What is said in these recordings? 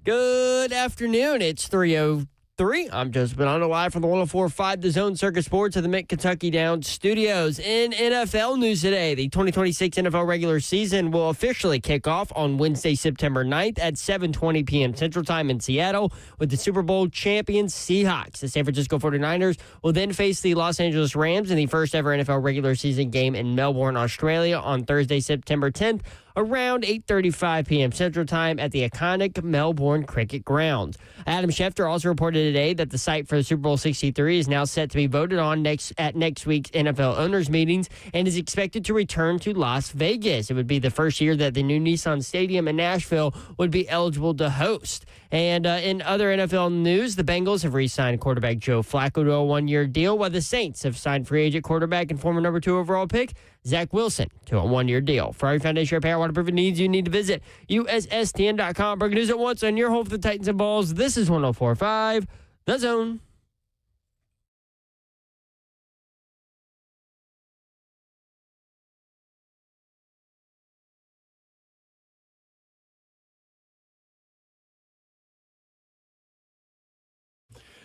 Good afternoon. It's 3:03. I'm Joseph Bonanno live from the 104.5 The Zone Circus Sports of the Mid-Kentucky Downs Studios. In NFL news today, the 2026 NFL regular season will officially kick off on Wednesday, September 9th at 7:20 p.m. Central Time in Seattle with the Super Bowl champions Seahawks. The San Francisco 49ers will then face the Los Angeles Rams in the first ever NFL regular season game in Melbourne, Australia on Thursday, September 10th. Around 8:35 p.m. Central Time at the iconic Melbourne Cricket Ground. Adam Schefter also reported today that the site for the Super Bowl 63 is now set to be voted on at next week's NFL owners meetings and is expected to return to Las Vegas. It would be the first year that the new Nissan Stadium in Nashville would be eligible to host. And in other NFL news, the Bengals have re-signed quarterback Joe Flacco to a one-year deal, while the Saints have signed free agent quarterback and former number 2 overall pick Zach Wilson to a one-year deal. For every foundation repair, waterproofing needs, you need to visit USSTN.com. Breaking news at once on your home for the Titans and Balls. This is 104.5 The Zone.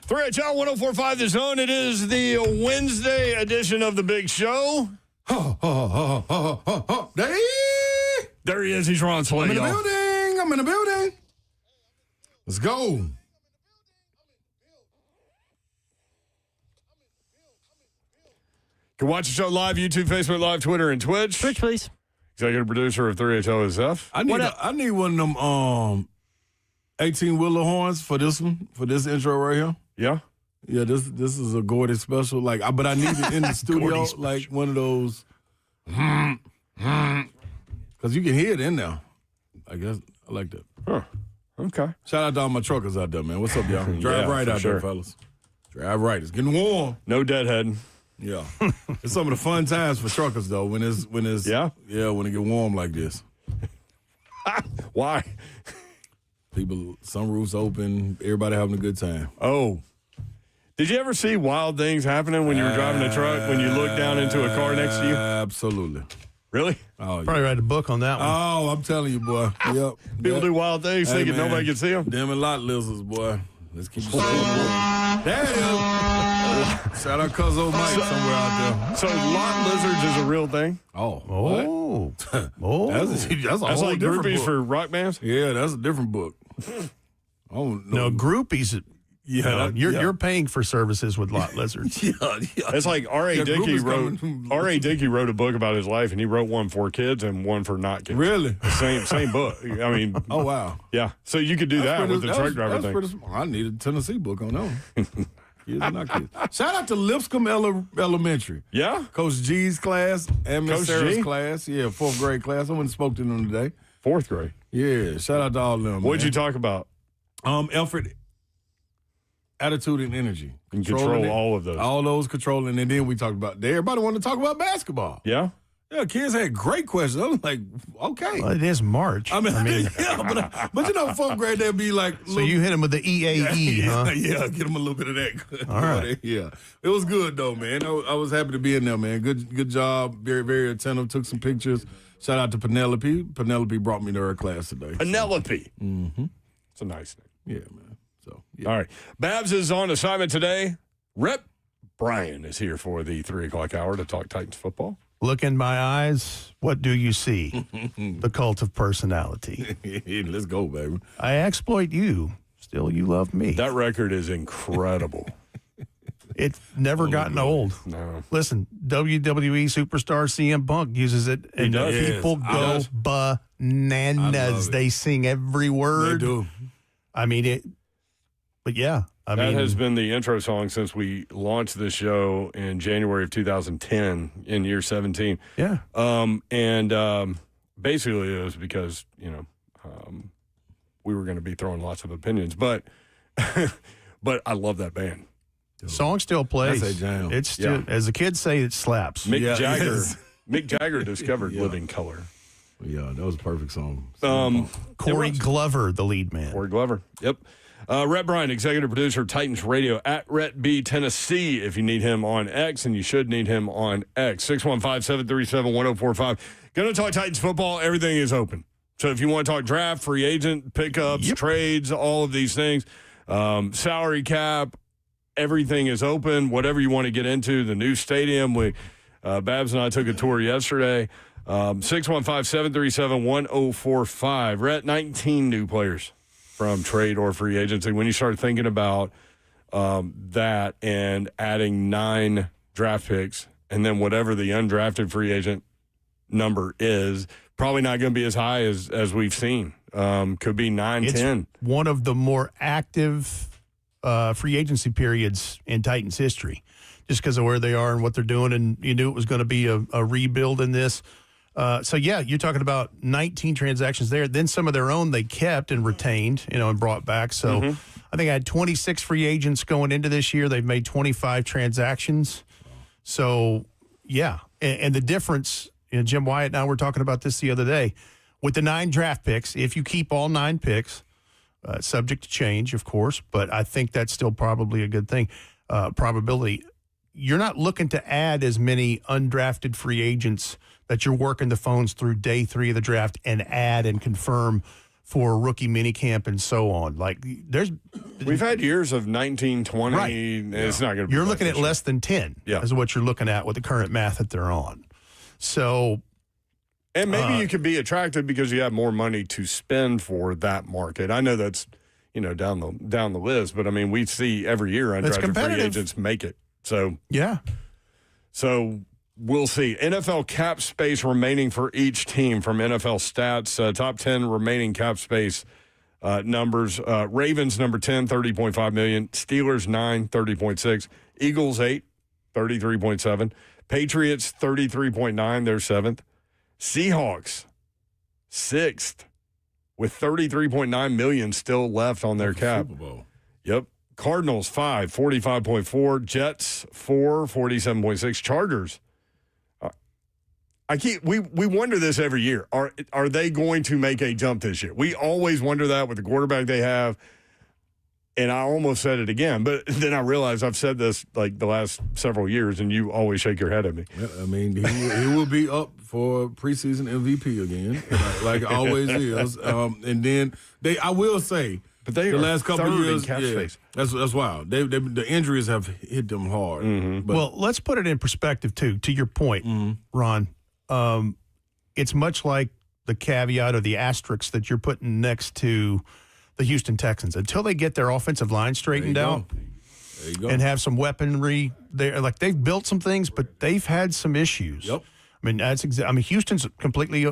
Three at 104.5 The Zone. It is the Wednesday edition of the Big Show. There he is. He's Ron Slade. I'm in the building. Let's go. You can watch the show live, YouTube, Facebook Live, Twitter, and Twitch. Twitch, please. Executive producer of 3HO is F. I need one of them 18-wheeler horns for this one, for this intro right here. Yeah? Yeah, this is a Gordy special. But I need it in the studio, like one of those. Because you can hear it in there. I guess I like that. Huh. Okay. Shout out to all my truckers out there, man. What's up, y'all? Drive right out there, fellas. Drive right. It's getting warm. No deadheading. Yeah. It's some of the fun times for truckers, though, when it's when it get warm like this. Why? People, sunroofs open, everybody having a good time. Oh. Did you ever see wild things happening when you were driving a truck, when you looked down into a car next to you? Absolutely. Really? Oh, Probably write a book on that one. Oh, I'm telling you, boy. Yep. People do wild things thinking nobody can see them. Them and lot lizards, boy. Let's keep it straight. There it is. Shout out Cuzzo Mike somewhere out there. So lot lizards is a real thing? Oh. That's a That's whole like different groupies book. for rock bands? Yeah, that's a different book. Oh, No, groupies. Yeah, You're paying for services with lot lizards. Yeah. It's like R.A. Dickey groupies wrote. R.A. Dickey wrote a book about his life, and he wrote one for kids and one for not kids. Really? Same book. I mean. Oh, wow. Yeah. So you could do that with the truck driver thing. I need a Tennessee book on that one. Kids and not kids. Shout out to Lipscomb Elementary. Yeah? Coach G's class and Miss Coach Sarah's G? class. Yeah, 4th grade class. I went and spoke to them today. 4th grade. Yeah, shout out to all of them. What'd you talk about? Alfred, attitude and energy. You can control all of those. All those controlling. And then we talked about, everybody wanted to talk about basketball. Yeah? Yeah, kids had great questions. I was like, okay. Well, it is March. I mean, yeah, but you know, 4th grade, they'd be like. So you hit them with the EAE, huh? Yeah, get them a little bit of that. All right. Yeah. It was good, though, man. I was happy to be in there, man. Good job. Very, very attentive. Took some pictures. Shout out to Penelope. Penelope brought me to her class today. Penelope. Mm-hmm. It's a nice name. Yeah, man. So, yeah. All right. Babs is on assignment today. Rep Brian is here for the 3 o'clock hour to talk Titans football. Look in my eyes. What do you see? The cult of personality. Let's go, baby. I exploit you. Still, you love me. That record is incredible. It's never gotten old. No. Listen, WWE superstar CM Punk uses it, and does. people go bananas. They sing every word. They do. I mean it. But yeah, That has been the intro song since we launched this show in January of 2010 in year 17. Yeah. Basically it was because, we were going to be throwing lots of opinions, but I love that band. Song still plays. That's a jam. It's still, as the kids say, it slaps. Mick Jagger discovered Living Color. Yeah, that was a perfect song. Corey Glover, the lead man. Corey Glover. Yep. Rhett Bryant, executive producer of Titans Radio at Rhett B. Tennessee, if you need him on X, and you should need him on X. 615-737-1045. Going to talk Titans football. Everything is open. So if you want to talk draft, free agent, pickups, trades, all of these things, salary cap, everything is open. Whatever you want to get into, the new stadium. Babs and I took a tour yesterday. 615-737-1045. We're at 19 new players from trade or free agency. When you start thinking about that and adding 9 draft picks, and then whatever the undrafted free agent number is, probably not going to be as high as we've seen. Could be 9, 10. One of the more active free agency periods in Titans history, just because of where they are and what they're doing, and you knew it was going to be a rebuild in this. So, yeah, you're talking about 19 transactions there. Then some of their own they kept and retained, and brought back. So I think I had 26 free agents going into this year. They've made 25 transactions. So, yeah. And the difference, Jim Wyatt and I were talking about this the other day. With the 9 draft picks, if you keep all 9 picks, subject to change, of course, but I think that's still probably a good thing, probability. You're not looking to add as many undrafted free agents that you're working the phones through day 3 of the draft and add and confirm for rookie minicamp and so on. We've had years of 19, 20. Right. It's not going to be. You're looking at less than 10 is what you're looking at with the current math that they're on. So, and maybe you could be attracted because you have more money to spend for that market. I know that's down the list, but I mean we see every year undrafted free agents make it. So yeah. So we'll see. NFL cap space remaining for each team from NFL stats. Top 10 remaining cap space numbers. Ravens number 10, $30.5 million. Steelers 9, $30.6. Eagles 8, $33.7. Patriots 33.9, they're 7th. Seahawks 6th with $33.9 million still left on their cap. Super Bowl. Yep. Cardinals 5, $45.4. Jets 4, $47.6. Chargers. We wonder this every year. Are they going to make a jump this year? We always wonder that with the quarterback they have. And I almost said it again, but then I realized I've said this like the last several years, and you always shake your head at me. Yeah, I mean, he will be up for preseason MVP again, like always is. And then I will say, but they the last couple of years, space. That's wild. The injuries have hit them hard. Mm-hmm. Well, let's put it in perspective too. To your point, Ron, it's much like the caveat or the asterisk that you're putting next to the Houston Texans. Until they get their offensive line straightened out and have some weaponry there, like they've built some things, but they've had some issues. Yep. I mean, Houston's completely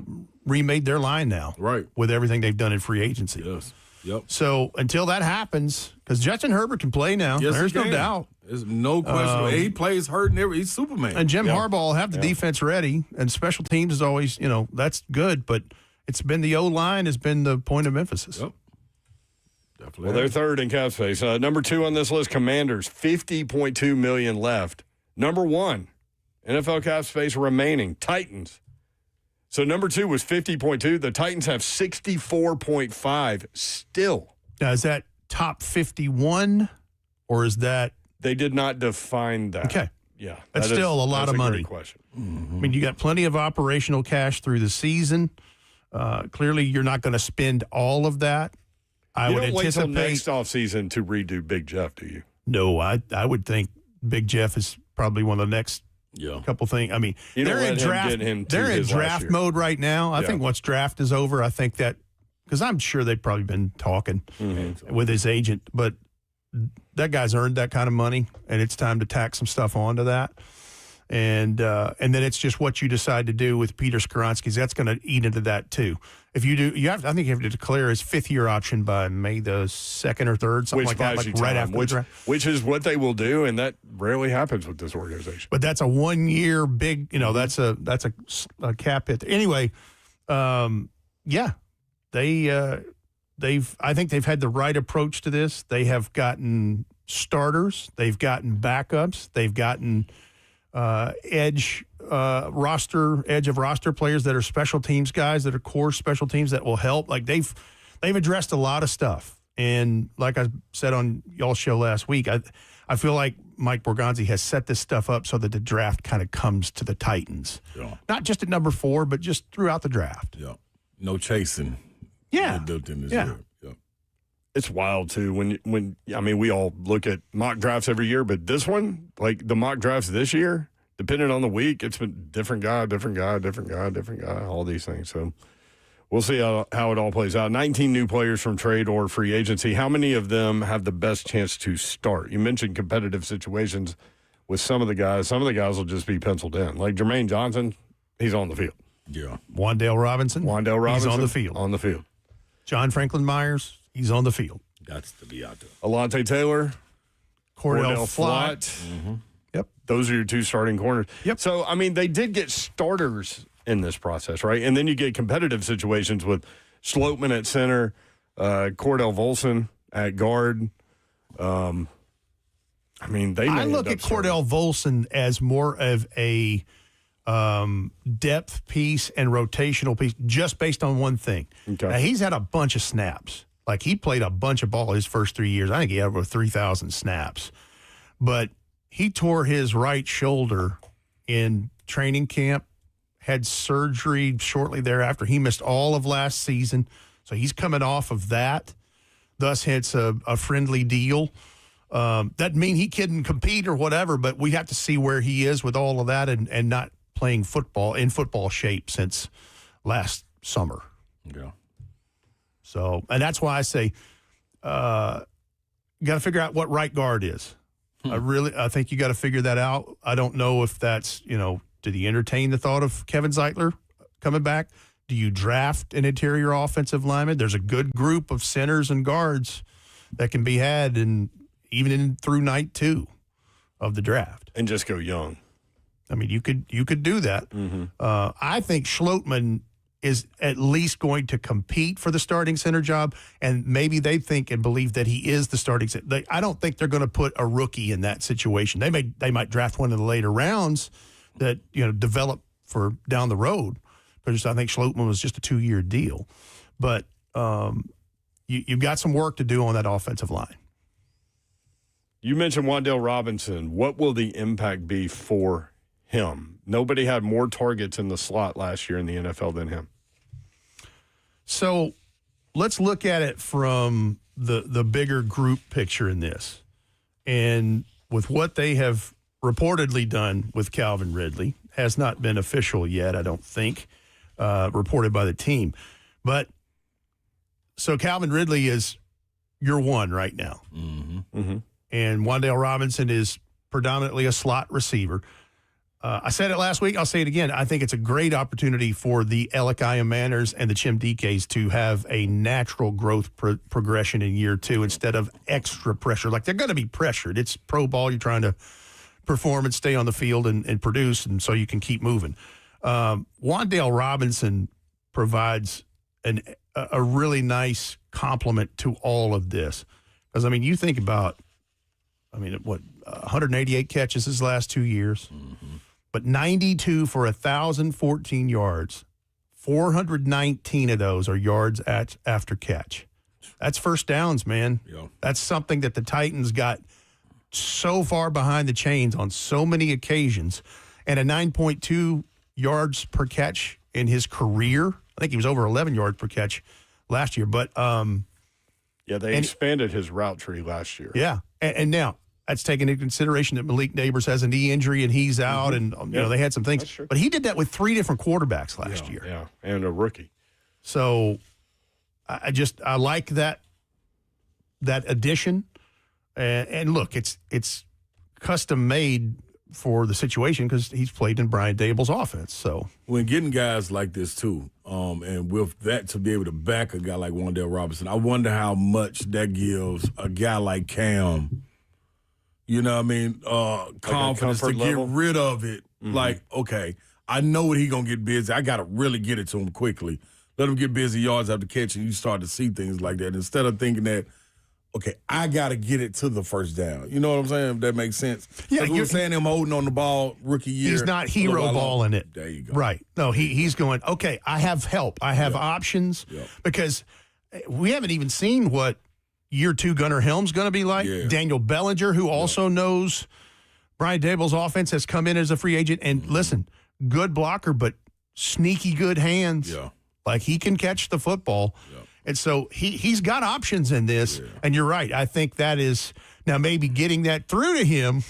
remade their line now, right, with everything they've done in free agency. Yes. Yep. So until that happens, because Justin Herbert can play now, there's no doubt. There's no question. He plays hurt and he's Superman. And Jim Harbaugh will have the defense ready, and special teams is always, that's good, but it's been the O-line has been the point of emphasis. Yep. Definitely. Well, they're 3rd in cap space. Number 2 on this list, Commanders, $50.2 million left. Number 1, NFL cap space remaining, Titans. So number 2 was 50.2. The Titans have 64.5 still. Now, is that top 51, or is that? They did not define that. Okay. Yeah. That's still a lot of money. Great question. Mm-hmm. I mean, you got plenty of operational cash through the season. Clearly, you're not going to spend all of that. I would anticipate. Wait till next offseason to redo Big Jeff, do you? No, I would think Big Jeff is probably one of the next couple things. I mean, they're in draft mode right now. I think once draft is over, I think that because I'm sure they've probably been talking with his agent, but that guy's earned that kind of money, and it's time to tack some stuff onto that. And then it's just what you decide to do with Peter Skoronski's. That's going to eat into that too. If you do, I think you have to declare his 5th-year option by May the 2nd or 3rd, something like that, like right after the draft. Which is what they will do, and that rarely happens with this organization. But that's a 1-year big, that's a cap hit. Anyway, I think they've had the right approach to this. They have gotten starters, they've gotten backups, they've gotten edge of roster players that are special teams guys, that are core special teams that will help. Like they've addressed a lot of stuff. And like I said on y'all's show last week, I feel like Mike Borgonzi has set this stuff up so that the draft kind of comes to the Titans. Yeah. Not just at number 4, but just throughout the draft. Yeah. No chasing. Yeah. Built in this Yeah. year. Yep. It's wild too when I mean we all look at mock drafts every year, but this one, like the mock drafts this year, depending on the week, it's been different guy, all these things. So we'll see how it all plays out. 19 new players from trade or free agency. How many of them have the best chance to start? You mentioned competitive situations with some of the guys. Some of the guys will just be penciled in. Like Jermaine Johnson, he's on the field. Yeah. Wandale Robinson. He's on the field. On the field. John Franklin Myers, he's on the field. That's to be out there. Alante Taylor. Cordell Flott. Mm-hmm. Yep. Those are your two starting corners. Yep. So, I mean, they did get starters in this process, right? And then you get competitive situations with Sloatman at center, Cordell Volson at guard. I mean, I look at Cordell Volson as more of a depth piece and rotational piece just based on one thing. Okay. Now, he's had a bunch of snaps. Like, he played a bunch of ball his first 3 years. I think he had over 3,000 snaps. But he tore his right shoulder in training camp, had surgery shortly thereafter. He missed all of last season. So he's coming off of that. Thus, it's a friendly deal. Doesn't mean he couldn't compete or whatever, but we have to see where he is with all of that and not playing football in football shape since last summer. Yeah. So, and that's why I say, you got to figure out what right guard is. I think you got to figure that out. I don't know if that's, did he entertain the thought of Kevin Zeitler coming back? Do you draft an interior offensive lineman? There's a good group of centers and guards that can be had even through night 2 of the draft. And just go young. I mean, you could do that. Mm-hmm. I think Sloatman is at least going to compete for the starting center job, and maybe they think and believe that he is the starting center. I don't think they're going to put a rookie in that situation. They might draft one in the later rounds that develop for down the road. But I think Sloatman was just a 2-year deal. But you've got some work to do on that offensive line. You mentioned Wandale Robinson. What will the impact be for him? Nobody had more targets in the slot last year in the NFL than him. So let's look at it from the bigger group picture in this. And with what they have reportedly done with Calvin Ridley, has not been official yet, I don't think, reported by the team. But so Calvin Ridley is your one right now. Mm-hmm. Mm-hmm. And Wandale Robinson is predominantly a slot receiver. I said it last week. I'll say it again. I think it's a great opportunity for the Elikiah Manners and the Chim DKs to have a natural growth progression in year 2 instead of extra pressure. Like, they're going to be pressured. It's pro ball. You're trying to perform and stay on the field and produce, and so you can keep moving. Wandale Robinson provides a really nice complement to all of this. Because, I mean, you think about, 188 catches his last 2 years. Mm-hmm. But 92 for 1,014 yards. 419 of those are yards after catch. That's first downs, man. Yeah. That's something that the Titans got so far behind the chains on so many occasions. And a 9.2 yards per catch in his career. I think he was over 11 yards per catch last year. But they expanded his route tree last year. Yeah. And now, that's taken into consideration that Malik Neighbors has a knee injury and he's out, and they had some things. But he did that with 3 different quarterbacks last year. Yeah, and a rookie. So I like that addition. And look, it's custom made for the situation because he's played in Brian Dable's offense. So when getting guys like this too, and with that to be able to back a guy like Wandale Robinson, I wonder how much that gives a guy like Cam. Confidence to get rid of it. Mm-hmm. Like, okay, I know what he going to get busy. I got to really get it to him quickly. Let him get busy yards after catch, and you start to see things like that. Instead of thinking that, okay, I got to get it to the first down. You know what I'm saying? If that makes sense. Yeah, you're saying him holding on the ball rookie year. He's not hero balling it. There you go. Right. No, he's going, okay, I have help. I have options. Yep. Because we haven't even seen what year 2 Gunnar Helm's going to be like. Yeah. Daniel Bellinger, who also knows Brian Dable's offense, has come in as a free agent. And listen, good blocker, but sneaky good hands. Yeah. Like, he can catch the football. Yep. And so he's got options in this. Yeah. And you're right. I think that is now maybe getting that through to him,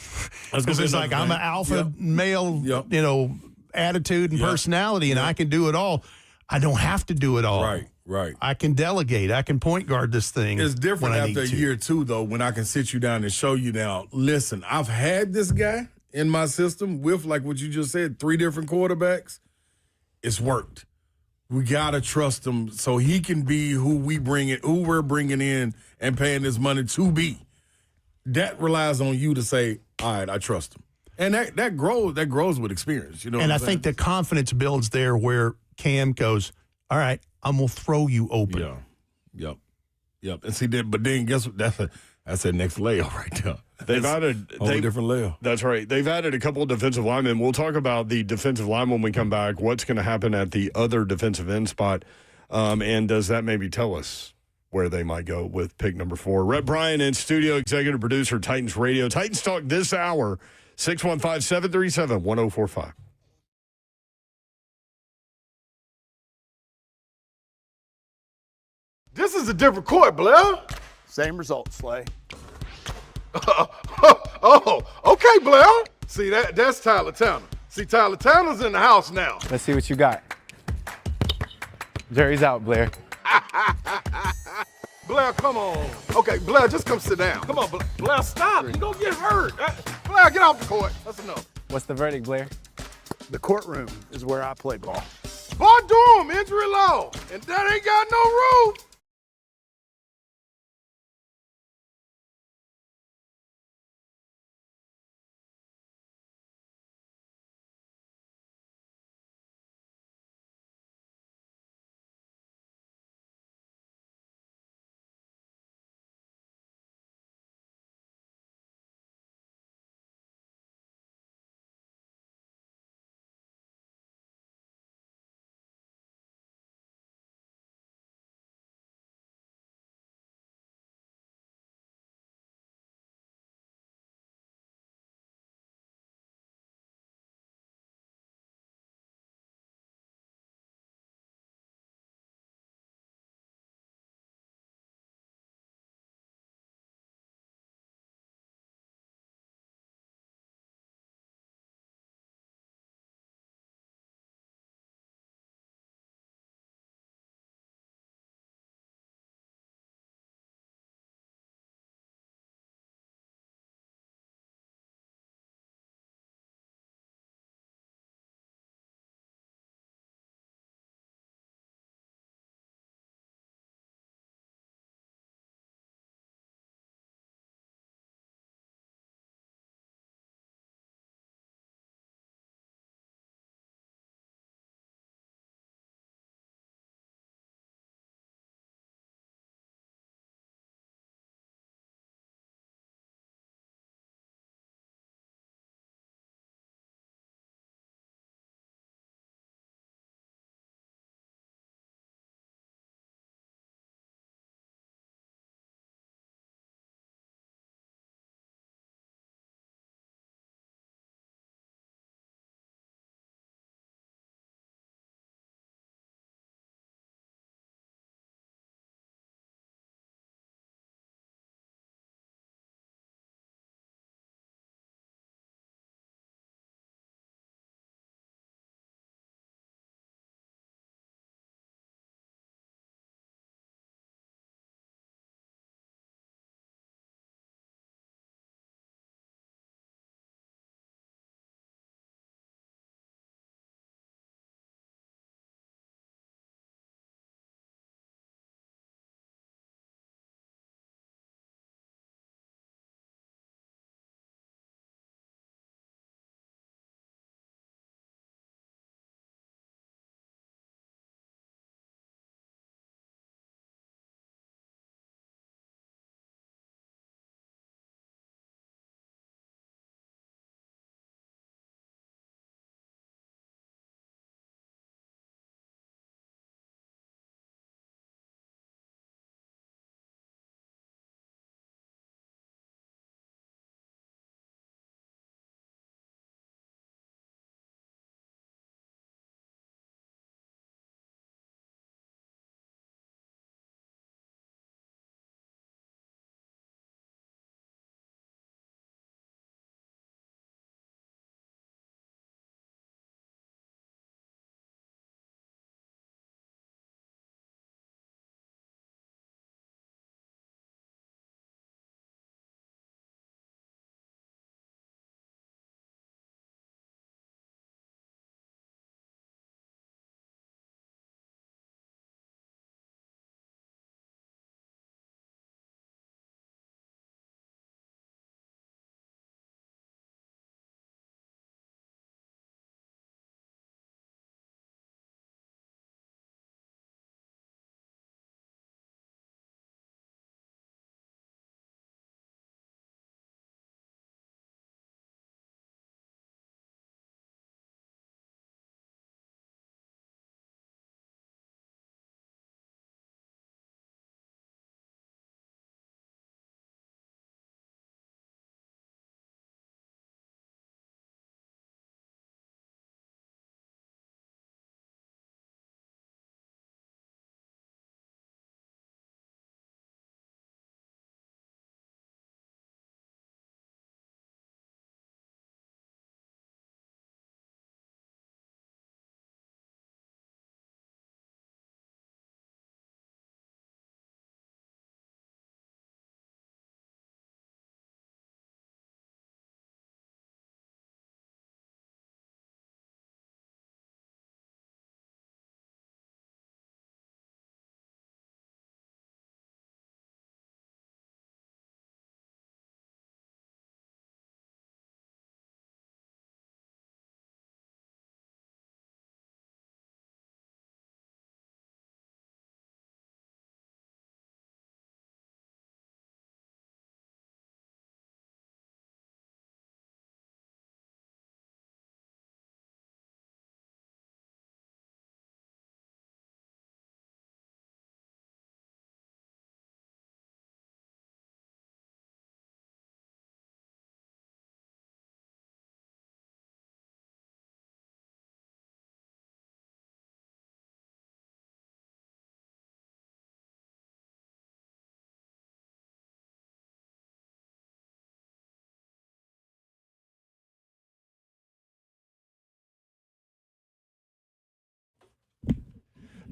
because it's like, I'm an alpha male, attitude and personality, and I can do it all. I don't have to do it all. Right. I can delegate. I can point guard this thing. It's different after a year, too, though, when I can sit you down and show you now, listen, I've had this guy in my system with, like what you just said, 3 different quarterbacks. It's worked. We got to trust him so he can be who we're bringing in and paying this money to be. That relies on you to say, all right, I trust him. And that grows with experience. And I think the confidence builds there where Cam goes, all right, I'm going to throw you open. Yeah. Yep. And see, but then guess what? That's that next layer right there. They've added a different layer. That's right. They've added a couple of defensive linemen. We'll talk about the defensive line when we come back. What's going to happen at the other defensive end spot? And does that maybe tell us where they might go with pick number 4? Rhett Bryan in studio, executive producer, Titans Radio. Titans Talk this hour, 615-737-1045. This is a different court, Blair. Same result, Slay. Okay, Blair. See, that's Tyler Tanner. See, Tyler Tanner's in the house now. Let's see what you got. Jerry's out, Blair. Blair, come on. Okay, Blair, just come sit down. Come on, Blair, stop. You're going to get hurt. Blair, get off the court. That's enough. What's the verdict, Blair? The courtroom is where I play ball. Boy, Durham, injury law. And that ain't got no roof.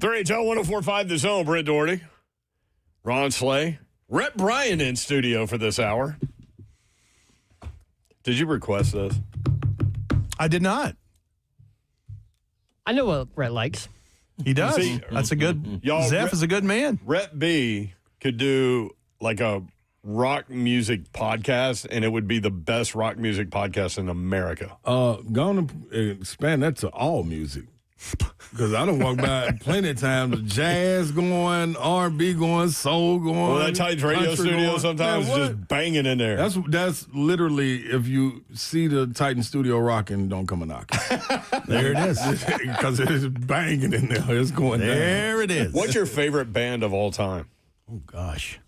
3HL 104.5 The Zone, Brent Doherty, Ron Slay, Rhett Bryan in studio for this hour. Did you request this? I did not. I know what Rhett likes. He does. See, That's a good. y'all, Zeph is a good man. Rhett B could do like a rock music podcast, and it would be the best rock music podcast in America. Going to expand that to all music. Because I done walked by plenty of times, jazz going, R&B going, soul going. Well, that Titans radio studio going. sometimes is just banging in there. That's literally, if you see the Titan studio rocking, don't come a knock. There it is. Because it is banging in there. It's going There down. it is. What's your favorite band of all time? Oh gosh,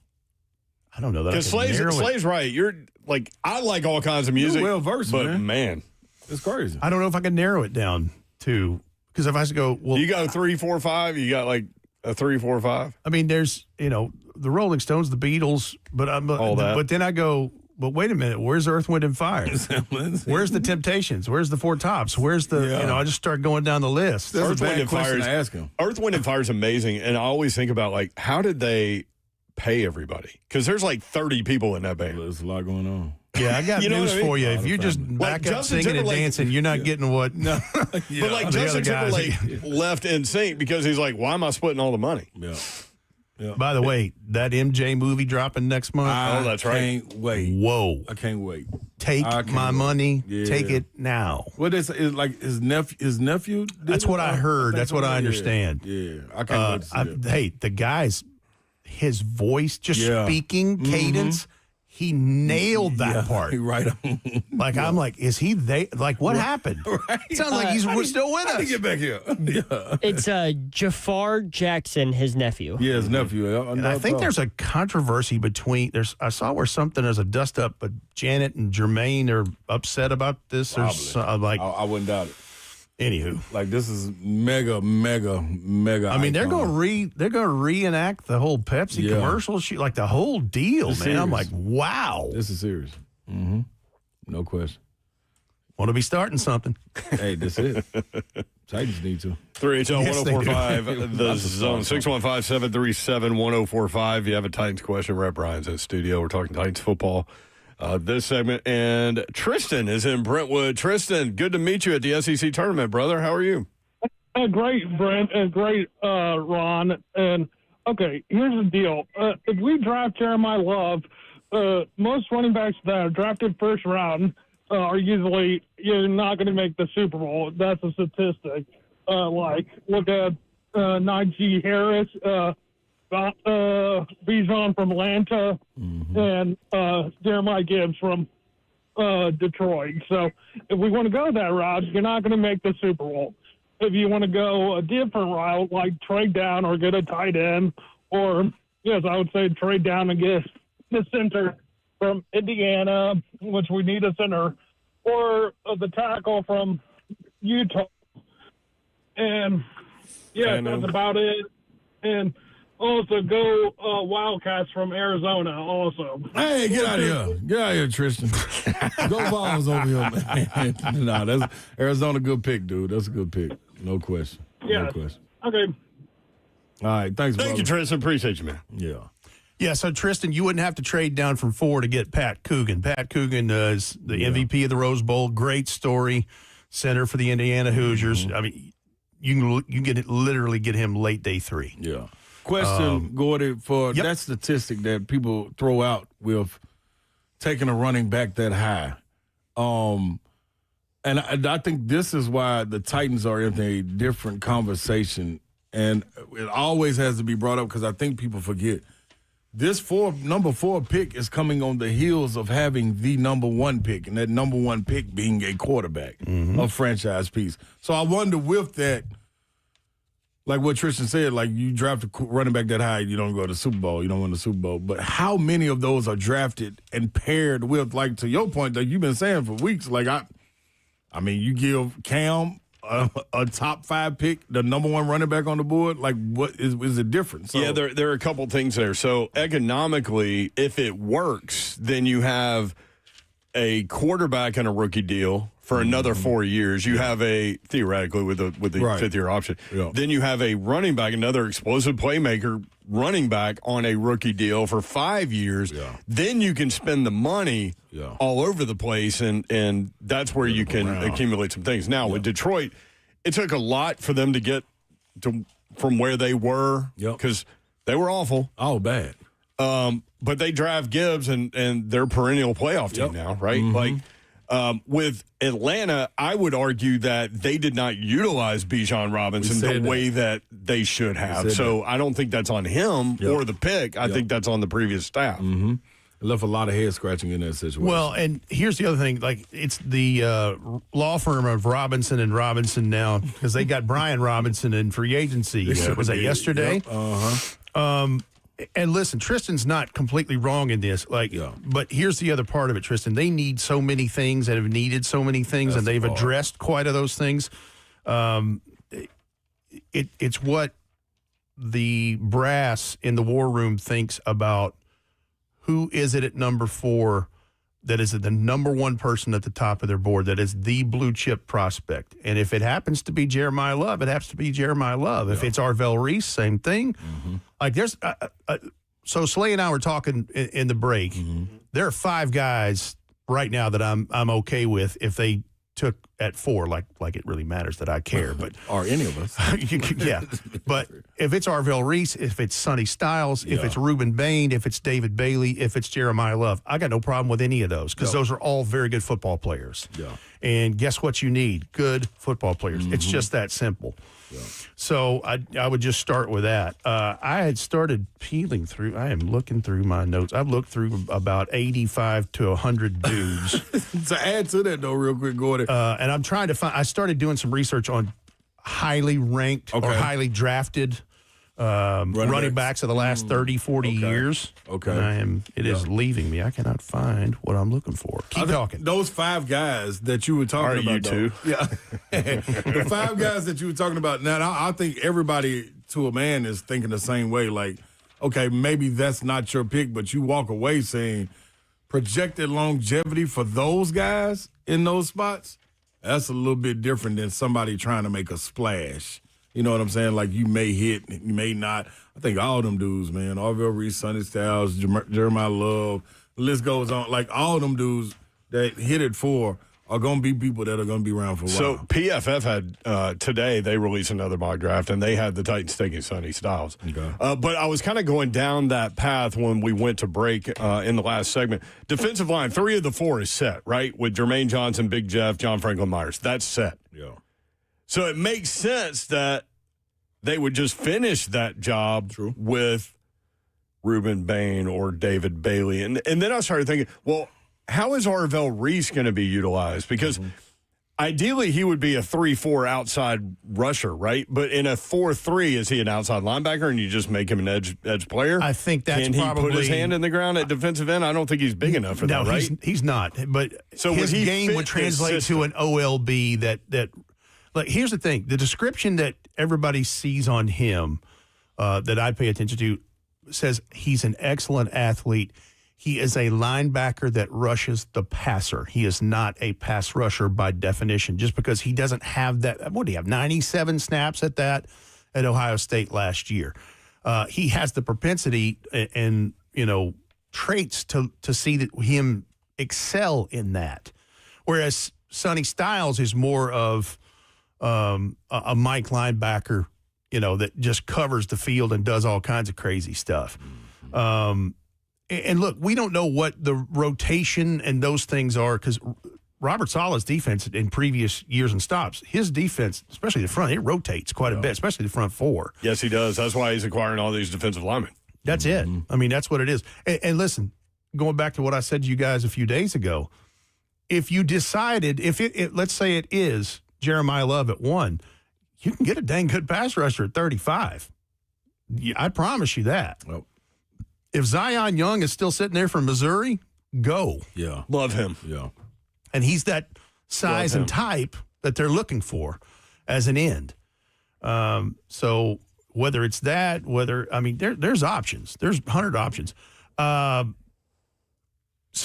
I don't know that. Because Slay's right. You're like, I like all kinds of music. You're well-versed, but man. It's crazy. I don't know if I can narrow it down to, because if I was to go, well, You got a 3, 4, 5? You got like a 3, 4, 5? I mean, there's the Rolling Stones, the Beatles, but All that. But then I go, but wait a minute, where's Earth, Wind, and Fire? Where's the Temptations? Where's the Four Tops? Where's the I just start going down the list. That's Earth, a Wind, bad and Fire question is- to ask him. Earth, Wind, and Fire is amazing. And I always think about, like, how did they pay everybody? Because there's like 30 people in that band. There's a lot going on. Yeah, I got You know news what I mean? for you. If you just Like back up Justin singing and Timberlake- dancing, you're not getting what. No, But like the Justin other guys- Timberlake left NSYNC because he's like, why am I splitting all the money? Yeah. By the way, that MJ movie dropping next month. Oh, that's right. Can't wait. Whoa! I can't wait. Take I can't my wait. money. Yeah. Take it now. What is like his nephew? did That's it? what I heard. That's what I understand. Yeah. I can't wait to see that. Hey, the guy's his voice, just Yeah. speaking cadence. He nailed that part. He right on. Like I'm like, is he they? Like what happened? It sounds like he's still with How did us. he get back here? Yeah. It's Jafar Jackson, his nephew. Yeah, his nephew. And I think there's a controversy between I saw where there's a dust up, but Janet and Jermaine are upset about this. Or like, I wouldn't doubt it. anywho, Like this is mega. I mean, they're going to reenact the whole Pepsi Yeah. commercial shoot, like the whole deal, It's man. I'm serious. like, wow. This is serious. Mm-hmm. No question. Want to be starting something. Hey, that's it. Titans need to. 3HL Yes, they do. 1045, the zone, 615-737-1045. If you have a Titans question, Rhett Bryan's in studio. We're talking Titans football this segment. And Tristan is in Brentwood. Tristan, good to meet you at the SEC tournament, brother. How are you? Great, Brent, and great, Ron. And, okay, here's the deal. If we draft Jeremiah Love, most running backs that are drafted first round are usually you're not going to make the Super Bowl. That's a statistic. Look at Najee Harris, Bijan from Atlanta, and Jeremiah Gibbs from Detroit. So if we want to go that route, you're not going to make the Super Bowl. If you want to go a different route, like trade down or get a tight end, or, yes, I would say trade down and get the center from Indiana, which we need a center, or the tackle from Utah. And, yeah, that's about it. And also go Wildcats from Arizona also. Hey, get out of here. Get out of here, Tristan. Go Valls over here, man. Nah, that's Arizona good pick, dude. That's a good pick. No question. Yeah. No question. Okay. All right. Thanks, Thank brother. you, Tristan. Appreciate you, man. Yeah. Yeah, so Tristan, you wouldn't have to trade down from 4 to get Pat Coogan. Pat Coogan is the MVP of the Rose Bowl. Great story. Center for the Indiana Hoosiers. I mean, you can literally get him late day 3. Yeah. Question, Gordy, for that statistic that people throw out with taking a running back that high. And I think this is why the Titans are in a different conversation. And it always has to be brought up because I think people forget. This number 4 pick is coming on the heels of having the number 1 pick, and that number 1 pick being a quarterback, a franchise piece. So I wonder with that, like what Tristan said, like you draft a running back that high, you don't go to the Super Bowl, you don't win the Super Bowl. But how many of those are drafted and paired with, like to your point, that you've been saying for weeks, like I mean, you give Cam a top 5 pick, the number 1 running back on the board, like what is it different? So, Yeah, there are a couple things there. So economically, if it works, then you have a quarterback and a rookie deal for another 4 years. You have theoretically with the Right. 5th-year option. Yeah. Then you have a running back, another explosive playmaker running back on a rookie deal for 5 years. Yeah. Then you can spend the money all over the place, and that's where you can accumulate some things. Now, with Detroit, it took a lot for them to get from where they were because they were awful. Oh, bad. But they draft Gibbs, and they're perennial playoff team now, right? With Atlanta, I would argue that they did not utilize Bijan Robinson the way that they should have. So I don't think that's on him or the pick. I think that's on the previous staff. It left a lot of head scratching in that situation. Well, and here's the other thing. Like, it's the law firm of Robinson and Robinson now, because they got Brian Robinson in free agency. Was that yesterday? And listen, Tristan's not completely wrong in this. But here's the other part of it, Tristan. They need so many things and have needed so many things, and they've addressed quite of those things. It's what the brass in the war room thinks about who is it at number 4 that is the number one person at the top of their board that is the blue chip prospect. And if it happens to be Jeremiah Love, it happens to be Jeremiah Love. If it's Arvell Reese, same thing. Like there's so Slay and I were talking in the break. There are 5 guys right now that I'm okay with if they took at 4, like it really matters that I care, but or any of us. Yeah. But if it's Arvell Reese, if it's Sonny Styles, if it's Reuben Bain, if it's David Bailey, if it's Jeremiah Love, I got no problem with any of those because those are all very good football players. And guess what you need? Good football players. It's just that simple. So I would just start with that. I had started peeling through. I am looking through my notes. I've looked through about 85 to 100 dudes. To add to that, though, real quick, Gordon. And I'm trying to find – I started doing some research on highly ranked or highly drafted running backs of the last 30, 40 years. And it is leaving me. I cannot find what I'm looking for. Keep talking. Those 5 guys that you were talking about. You two? Yeah. The 5 guys that you were talking about. Now, I think everybody to a man is thinking the same way. Like, okay, maybe that's not your pick, but you walk away saying projected longevity for those guys in those spots, that's a little bit different than somebody trying to make a splash. You know what I'm saying? Like, you may hit, you may not. I think all them dudes, man, Arvell Reese, Sonny Styles, Jeremiah Love, the list goes on. Like, all them dudes that hit it 4 are going to be people that are going to be around for a while. So PFF had today, they released another mock draft, and they had the Titans taking Sonny Styles. But I was kind of going down that path when we went to break in the last segment. Defensive line, 3 of the 4 is set, right? With Jermaine Johnson, Big Jeff, John Franklin Myers. That's set. So it makes sense that they would just finish that job with Reuben Bain or David Bailey. And then I started thinking, well, how is Arvell Reese going to be utilized? Because ideally he would be a 3-4 outside rusher, right? But in a 4-3, is he an outside linebacker and you just make him an edge player? I think that's Can he put his hand in the ground at defensive end? I don't think he's big enough for that, right? He's not. But so his game would translate to an OLB that like, here's the thing. The description that everybody sees on him that I pay attention to says he's an excellent athlete. He is a linebacker that rushes the passer. He is not a pass rusher by definition, just because he doesn't have that. What do you have, 97 snaps at Ohio State last year? He has the propensity and traits to see that him excel in that. Whereas Sonny Styles is more of a Mike linebacker, that just covers the field and does all kinds of crazy stuff. And look, we don't know what the rotation and those things are, because Robert Saleh's defense in previous years and stops, his defense, especially the front, it rotates quite a bit, especially the front 4. Yes, he does. That's why he's acquiring all these defensive linemen. That's it. I mean, that's what it is. And listen, going back to what I said to you guys a few days ago, if you decided, let's say it is Jeremiah Love at 1, you can get a dang good pass rusher at 35. I promise you that. Well, if Zion Young is still sitting there from Missouri, go. Yeah. Love him. Yeah. And he's that size and type that they're looking for as an end. So whether it's that, there's options. There's 100 options. So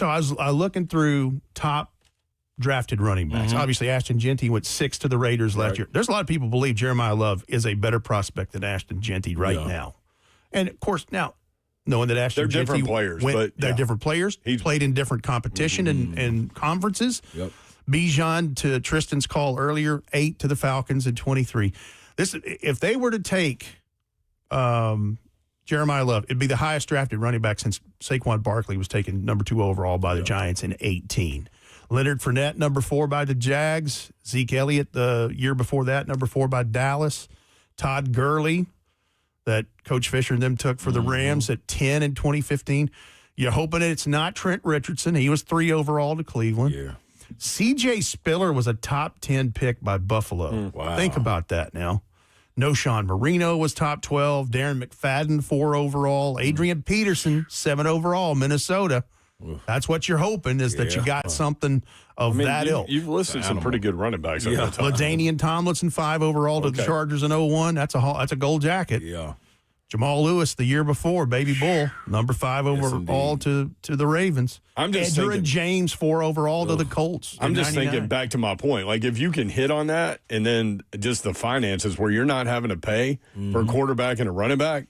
I was looking through top drafted running backs. Obviously, Ashton Genty went 6 to the Raiders last year. There's a lot of people believe Jeremiah Love is a better prospect than Ashton Genty right now. And, of course, now, knowing that Ashton They're different Genty players, they're different players. He's played in different competition and conferences. Yep. Bijan, to Tristan's call earlier, 8 to the Falcons and 23. If they were to take Jeremiah Love, it'd be the highest drafted running back since Saquon Barkley was taken number 2 overall by the Giants in 18. Leonard Fournette, number 4 by the Jags. Zeke Elliott, the year before that, number 4 by Dallas. Todd Gurley, that Coach Fisher and them took for the Rams at 10 in 2015. You're hoping it's not Trent Richardson. He was 3 overall to Cleveland. Yeah. C.J. Spiller was a top 10 pick by Buffalo. Wow. Think about that now. Noshawn Marino was top 12. Darren McFadden, 4 overall. Adrian Peterson, 7 overall, Minnesota. That's what you're hoping, is that you got something of that ilk. You've listed some pretty good running backs over the time. LaDainian Tomlinson, 5 overall to the Chargers in 01. That's a gold jacket. Yeah. Jamal Lewis, the year before, Baby Bull, number 5 overall to the Ravens. I'm just Edgerrin thinking, James, 4 overall to the Colts. I'm just 99. thinking back to my point. Like, if you can hit on that, and then just the finances where you're not having to pay for a quarterback and a running back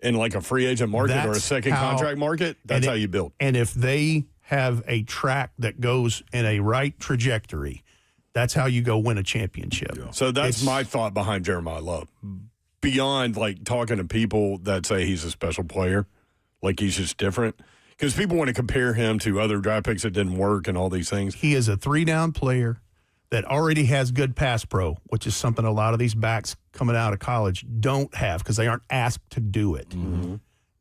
in like a free agent market or a second contract market, that's how you build. And if they have a track that goes in a right trajectory, that's how you go win a championship. Yeah. So that's my thought behind Jeremiah Love. Beyond like talking to people that say he's a special player, like he's just different. Because people want to compare him to other draft picks that didn't work and all these things. He is a 3-down player that already has good pass pro, which is something a lot of these backs coming out of college don't have because they aren't asked to do it.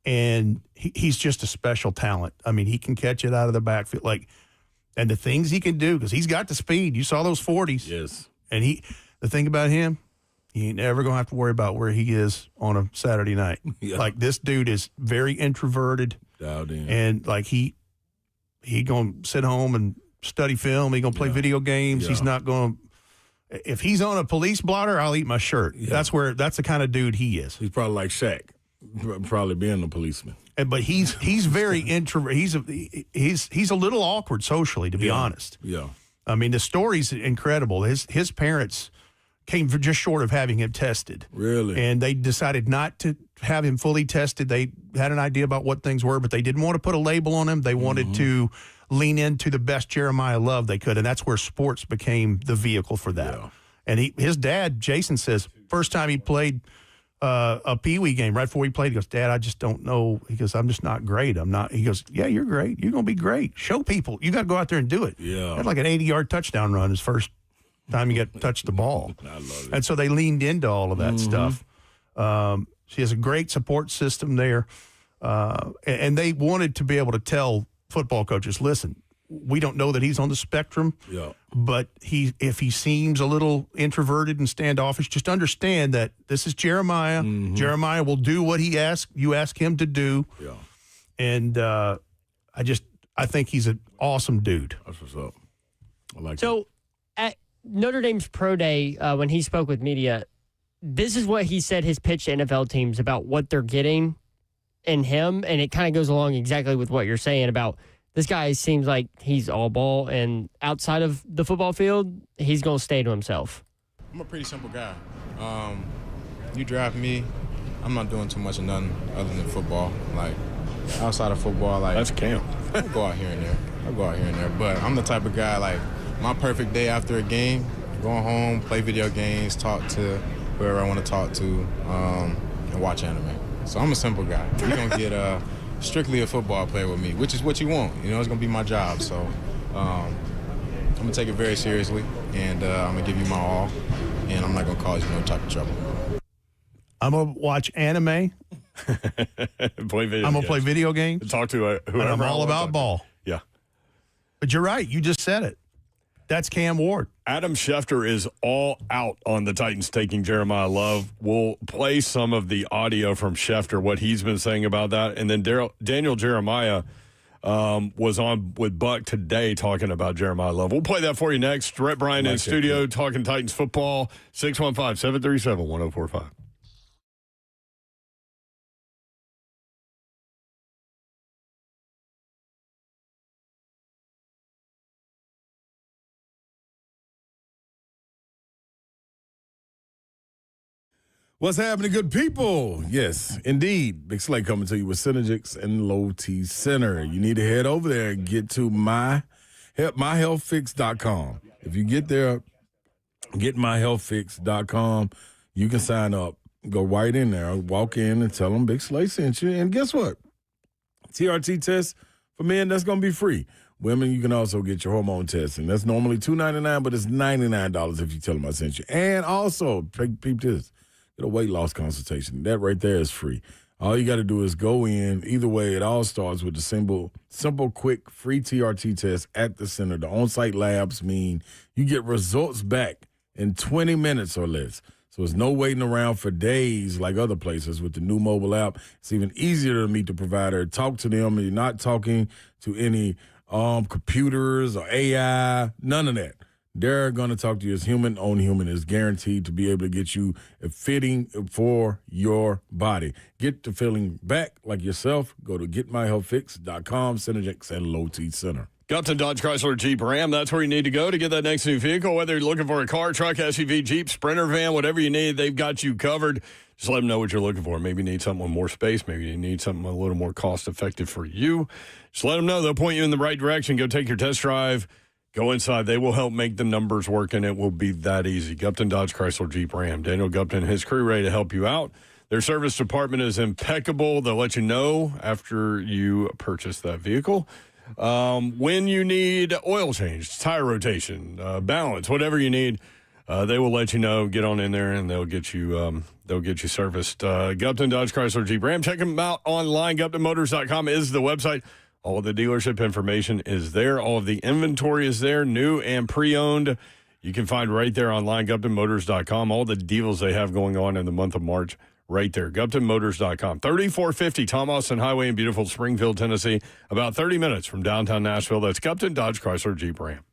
And he's just a special talent. I mean, he can catch it out of the backfield. And the things he can do, because he's got the speed. You saw those 40s. Yes. And the thing about him, he ain't ever going to have to worry about where he is on a Saturday night. Yeah. Like, this dude is very introverted. Dialed in. And, like, he going to sit home and study film. He going to play video games. Yeah. He's not going to – if he's on a police blotter, I'll eat my shirt. Yeah. That's the kind of dude he is. He's probably like Shaq, probably being a policeman. But he's very introvert. He's a little awkward socially, to be honest. Yeah. I mean, the story's incredible. His parents came just short of having him tested. Really? And they decided not to have him fully tested. They had an idea about what things were, but they didn't want to put a label on him. They wanted to lean into the best Jeremiah Love they could, and that's where sports became the vehicle for that. Yeah. And his dad, Jason, says first time he played a peewee game, right before he played, he goes, "Dad, I just don't know." He goes, "I'm just not great. I'm not." He goes, "Yeah, you're great. You're going to be great. Show people. You got to go out there and do it." Yeah. He had like an 80-yard touchdown run his first time he got touched the ball. I love it. And so they leaned into all of that stuff. She has a great support system there. And they wanted to be able to tell football coaches, listen, we don't know that he's on the spectrum, but if he seems a little introverted and standoffish, just understand that this is Jeremiah. Jeremiah will do what you ask him to do. Yeah. And I think he's an awesome dude. That's what's up. I like So at Notre Dame's pro day, when he spoke with media, this is what he said his pitch to NFL teams about what they're getting in him. And it kind of goes along exactly with what you're saying about this guy seems like he's all ball, and outside of the football field, he's going to stay to himself. I'm a pretty simple guy. You draft me, I'm not doing too much of nothing other than football. Like, outside of football, like, That's camp. I'll go out here and there. But I'm the type of guy, like, my perfect day after a game, going home, play video games, talk to whoever I want to talk to, and watch anime. So I'm a simple guy. You're going to get strictly a football player with me, which is what you want. You know, it's going to be my job. So I'm going to take it very seriously, and I'm going to give you my all, and I'm not going to cause you no type of trouble. I'm going to watch anime. Play video I'm going to play video games. Talk to whoever. And I'm all about ball. Yeah. But you're right. You just said it. That's Cam Ward. Adam Schefter is all out on the Titans taking Jeremiah Love. We'll play some of the audio from Schefter, what he's been saying about that. And then Daniel Jeremiah was on with Buck today talking about Jeremiah Love. We'll play that for you next. Rhett Bryan in studio talking Titans football. 615-737-1045. What's happening, good people? Yes, indeed. Big Slay coming to you with Synergics and Low T Center. You need to head over there and get to myhealthfix.com. If you get there, get myhealthfix.com, you can sign up. Go right in there, walk in and tell them Big Slay sent you. And guess what? TRT test for men, that's going to be free. Women, you can also get your hormone test, and that's normally $299, but it's $99 if you tell them I sent you. And also, peep this. Get a weight loss consultation. That right there is free. All you got to do is go in. Either way, it all starts with the simple, quick, free TRT test at the center. The on-site labs mean you get results back in 20 minutes or less. So there's no waiting around for days like other places with the new mobile app. It's even easier to meet the provider, talk to them, and you're not talking to any computers or AI, none of that. They're going to talk to you as human on human. Is guaranteed to be able to get you a fitting for your body. Get the feeling back like yourself. Go to getmyhealthfix.com, Synergics and Low T Center. Gupton Dodge Chrysler Jeep Ram, that's where you need to go to get that next new vehicle. Whether you're looking for a car, truck, SUV, Jeep, Sprinter, van, whatever you need, they've got you covered. Just let them know what you're looking for. Maybe you need something with more space. Maybe you need something a little more cost-effective for you. Just let them know. They'll point you in the right direction. Go take your test drive. Go inside. They will help make the numbers work, and it will be that easy. Gupton Dodge Chrysler Jeep Ram. Daniel Gupton and his crew ready to help you out. Their service department is impeccable. They'll let you know after you purchase that vehicle. When you need oil change, tire rotation, balance, whatever you need, they will let you know. Get on in there and they'll get you serviced. Gupton Dodge Chrysler Jeep Ram. Check them out online. GuptonMotors.com is the website. All of the dealership information is there. All of the inventory is there, new and pre-owned. You can find right there online, GuptonMotors.com. All the deals they have going on in the month of March. Right there, GuptonMotors.com. 3450 Tom Austin Highway in beautiful Springfield, Tennessee. About 30 minutes from downtown Nashville. That's Gupton Dodge Chrysler Jeep Ram.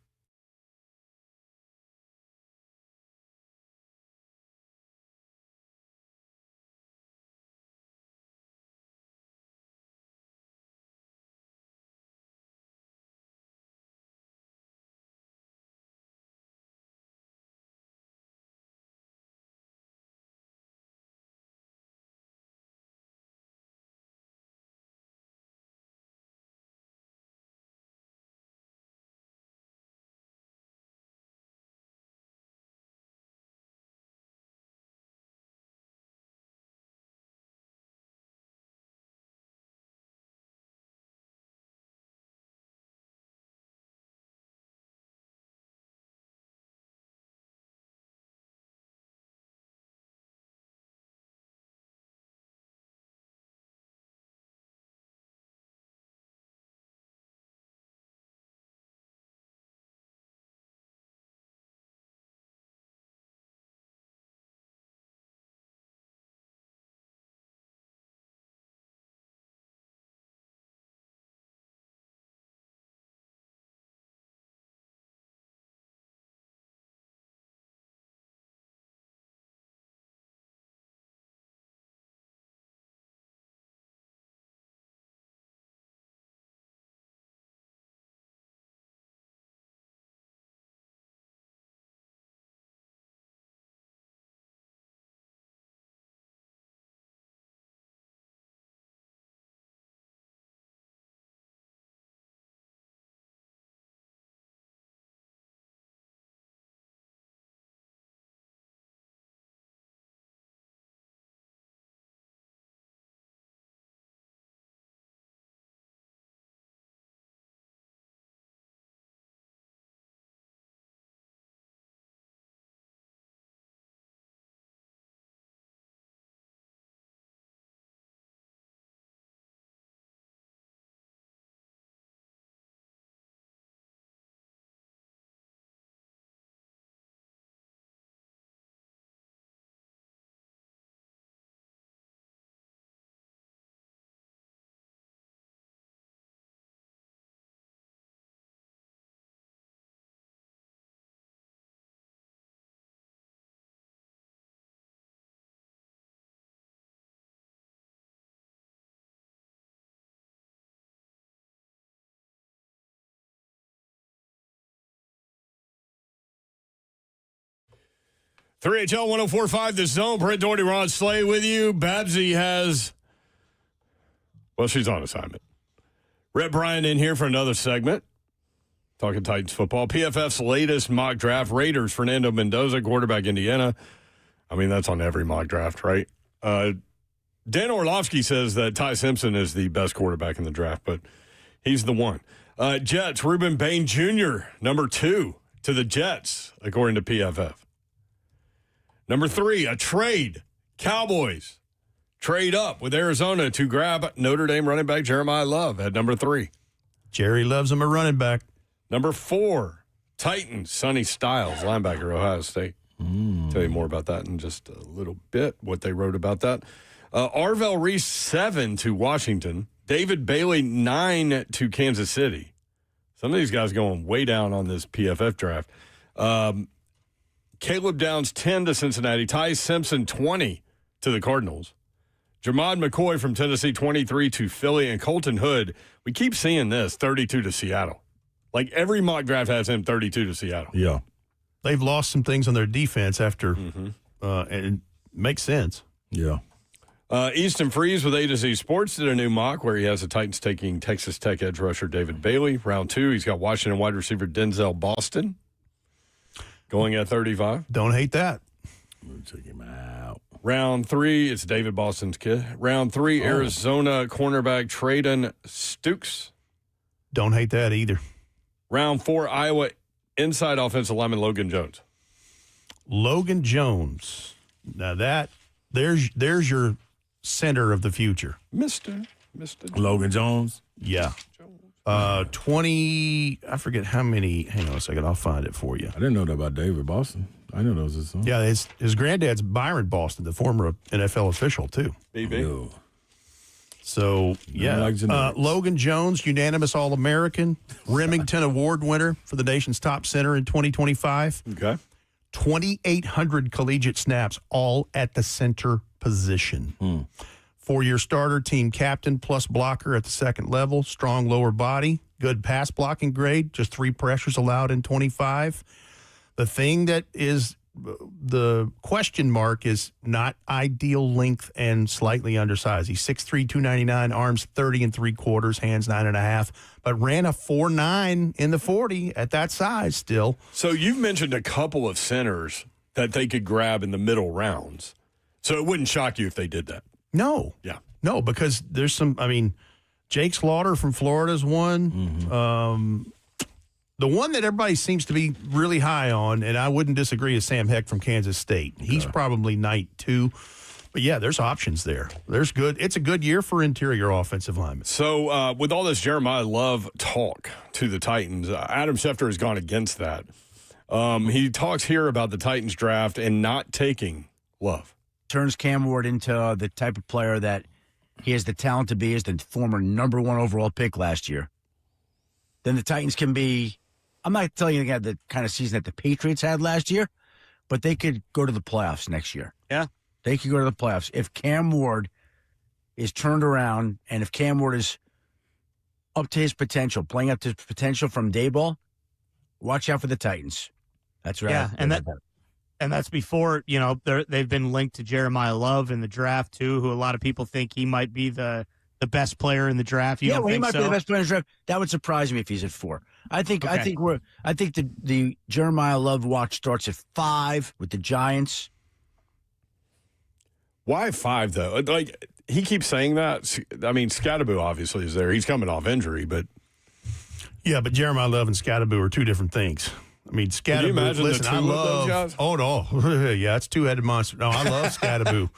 3HL 104.5 The Zone. Brent Doherty, Ron Slay with you. Babsy has, well, she's on assignment. Rhett Bryant in here for another segment. Talking Titans football. PFF's latest mock draft. Raiders, Fernando Mendoza, quarterback, Indiana. I mean, that's on every mock draft, right? Dan Orlovsky says that Ty Simpson is the best quarterback in the draft, but he's the one. Jets, Reuben Bain Jr., number 2 to the Jets, according to PFF. Number 3, a trade. Cowboys trade up with Arizona to grab Notre Dame running back Jeremiyah Love at number 3. Jerry loves him a running back. Number 4, Titans, Sonny Styles, linebacker, Ohio State. Tell you more about that in just a little bit, what they wrote about that. Arvell Reese, 7 to Washington. David Bailey, 9 to Kansas City. Some of these guys going way down on this PFF draft. Caleb Downs, 10 to Cincinnati. Ty Simpson, 20 to the Cardinals. Jermod McCoy from Tennessee, 23 to Philly. And Colton Hood, we keep seeing this, 32 to Seattle. Like every mock draft has him 32 to Seattle. Yeah. They've lost some things on their defense after, and it makes sense. Yeah. Easton Freeze with A to Z Sports did a new mock where he has the Titans taking Texas Tech edge rusher David Bailey. Round 2, he's got Washington wide receiver Denzel Boston going at 35. Don't hate that. I'm going to check him out. Round 3, it's David Boston's kid. Round 3, Arizona cornerback Traden Stukes. Don't hate that either. Round 4, Iowa inside offensive lineman Logan Jones. Logan Jones. Now there's your center of the future. Mr. Logan Jones. Yeah. 20, I forget how many. Hang on a second. I'll find it for you. I didn't know that about David Boston. I know that was his son. Yeah, his granddad's Byron Boston, the former NFL official, too. BB. No. So, yeah. Logan Jones, unanimous All-American, Remington Award winner for the nation's top center in 2025. Okay. 2,800 collegiate snaps, all at the center position. 4-year starter, team captain, plus blocker at the second level, strong lower body, good pass blocking grade, just 3 pressures allowed in 25. The thing that is the question mark is not ideal length and slightly undersized. He's 6'3", 299, arms 30 3/4, hands 9.5, but ran a 4.9 in the 40 at that size still. So you've mentioned a couple of centers that they could grab in the middle rounds. So it wouldn't shock you if they did that. No. Yeah. No, because there's some, Jake Slaughter from Florida is one. The one that everybody seems to be really high on, and I wouldn't disagree, is Sam Heck from Kansas State. He's probably night 2. But, yeah, there's options there. There's good. It's a good year for interior offensive linemen. So with all this Jeremiyah Love talk to the Titans, Adam Schefter has gone against that. He talks here about the Titans draft and not taking Love. Turns Cam Ward into the type of player that he has the talent to be as the former number 1 overall pick last year. Then the Titans can be, I'm not telling you they had the kind of season that the Patriots had last year, but they could go to the playoffs next year. Yeah. They could go to the playoffs. If Cam Ward is turned around and if Cam Ward is up to his potential, playing up to his potential from Dayball, watch out for the Titans. That's right. Yeah, and that's before, they've been linked to Jeremiyah Love in the draft, too, who a lot of people think he might be the best player in the draft. You don't think he might so? be the best player in the draft. That would surprise me if he's at 4. I think the Jeremiyah Love watch starts at 5 with the Giants. Why 5 though? Like he keeps saying that. Scatterbo obviously is there. He's coming off injury, but Jeremiyah Love and Scatterbo are 2 different things. Scatterbo. Can you imagine the 2 of those guys? Oh no, yeah, it's 2-headed monster. No, I love Scatterbo.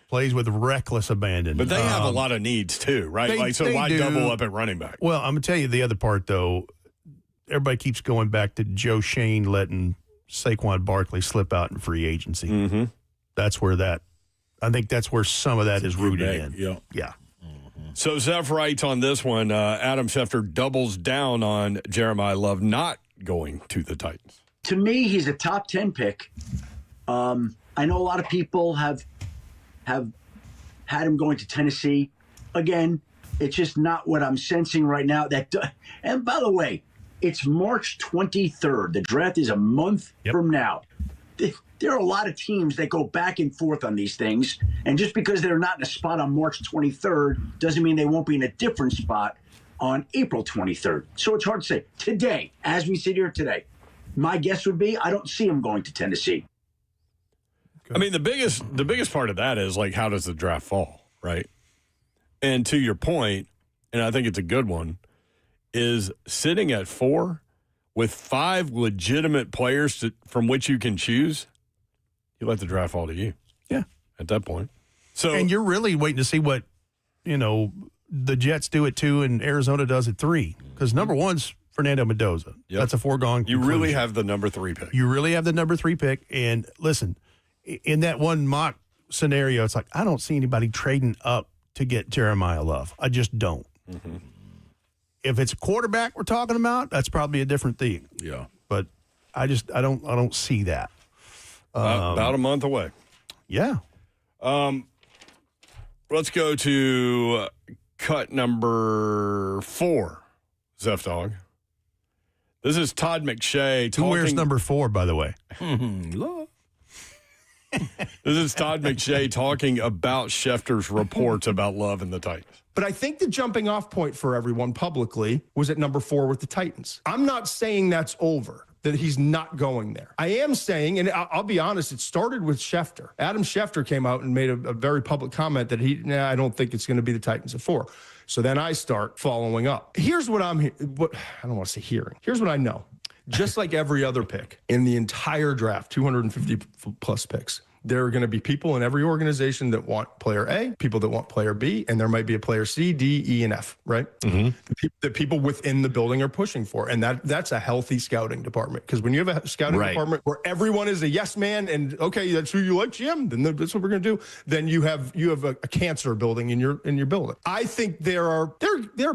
Plays with reckless abandon. But they have a lot of needs too, right? Why double up at running back? Well, I'm going to tell you the other part, though. Everybody keeps going back to Joe Shane letting Saquon Barkley slip out in free agency. Mm-hmm. I think that's where some of that is rooted in. Yeah. Mm-hmm. So Zeph writes on this one, Adam Schefter doubles down on Jeremiyah Love not going to the Titans. To me, he's a top 10 pick. I know a lot of people have had him going to Tennessee. Again, it's just not what I'm sensing right now. And by the way, it's March 23rd. The draft is a month from now. there are a lot of teams that go back and forth on these things. And just because they're not in a spot on March 23rd doesn't mean they won't be in a different spot on April 23rd. So it's hard to say. Today, as we sit here today, my guess would be I don't see him going to Tennessee. I mean, the biggest part of that is, like, how does the draft fall, right? And to your point, and I think it's a good one, is sitting at 4 with 5 legitimate players from which you can choose, you let the draft fall to you. Yeah. At that point. So, and you're really waiting to see what, the Jets do at 2 and Arizona does at 3. Because number one's Fernando Mendoza. Yep. That's a foregone conclusion. You really have the number 3 pick. You really have the number 3 pick. And listen, in that one mock scenario, it's like, I don't see anybody trading up to get Jeremiyah Love. I just don't. Mm-hmm. If it's a quarterback we're talking about, that's probably a different thing. Yeah. But I don't see that. About a month away. Yeah. Let's go to cut number 4, Zeph Dog. This is Todd McShay talking. Who wears number 4, by the way? This is Todd McShay talking about Schefter's reports about Love and the Titans. But I think the jumping off point for everyone publicly was at number 4 with the Titans. I'm not saying that's over, that he's not going there. I am saying, and I'll be honest, it started with Schefter. Adam Schefter came out and made a very public comment that I don't think it's going to be the Titans at 4. So then I start following up. Here's what I don't want to say hearing. Here's what I know. Just like every other pick in the entire draft, 250 plus picks, there are going to be people in every organization that want player A, people that want player B, and there might be a player C, D, E, and F, right? Mm-hmm. The people within the building are pushing for. And that's a healthy scouting department. Because when you have a scouting department where everyone is a yes man and, okay, that's who you like, Jim, then that's what we're going to do, then you have a cancer building in your building. I think there are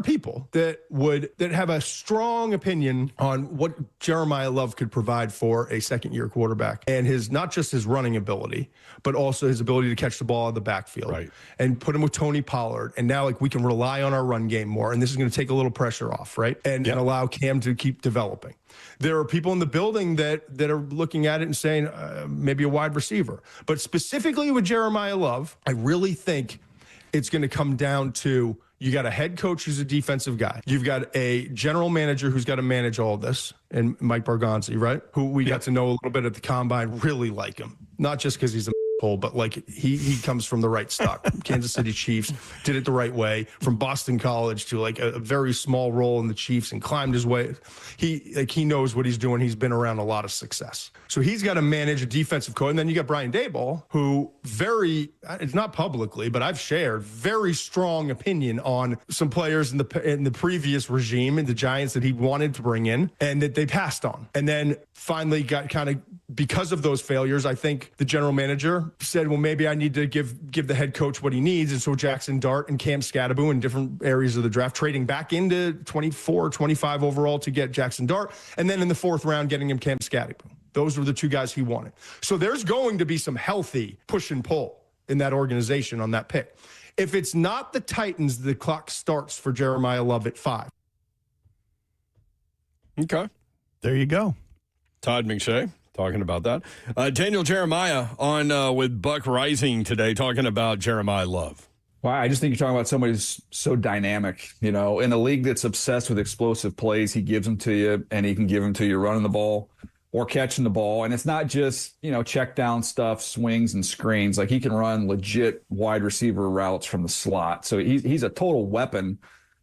people that have a strong opinion on what Jeremiyah Love could provide for a second-year quarterback and not just his running ability, but also his ability to catch the ball out of the backfield and put him with Tony Pollard. And now, we can rely on our run game more. And this is going to take a little pressure off, right? And allow Cam to keep developing. There are people in the building that are looking at it and saying maybe a wide receiver. But specifically with Jeremiyah Love, I really think it's going to come down to you got a head coach who's a defensive guy. You've got a general manager who's got to manage all this, and Mike Barganzi, right? Who we got to know a little bit at the combine, really like him. Not just because he's a hole, but he comes from the right stock. Kansas City Chiefs, did it the right way. From Boston College to a very small role in the Chiefs and climbed his way. He knows what he's doing. He's been around a lot of success. So he's got to manage a defensive coach. And then you got Brian Daboll, who it's not publicly, but I've shared very strong opinion on some players in the previous regime in the Giants that he wanted to bring in and that they passed on. And then finally got kind of, because of those failures, I think the general manager said, well, maybe I need to give the head coach what he needs. And so Jackson Dart and Cam Scatterbo in different areas of the draft, trading back into 24, 25 overall to get Jackson Dart. And then in the 4th round, getting him Cam Scatterbo. Those were the 2 guys he wanted. So there's going to be some healthy push and pull in that organization on that pick. If it's not the Titans, the clock starts for Jeremiyah Love at 5. Okay. There you go. Todd McShay talking about that. Daniel Jeremiah on with Buck Rising today talking about Jeremiyah Love. Wow, I just think you're talking about somebody who's so dynamic. In a league that's obsessed with explosive plays, he gives them to you, and he can give them to you running the ball or catching the ball. And it's not just, check down stuff, swings and screens. He can run legit wide receiver routes from the slot. So he's a total weapon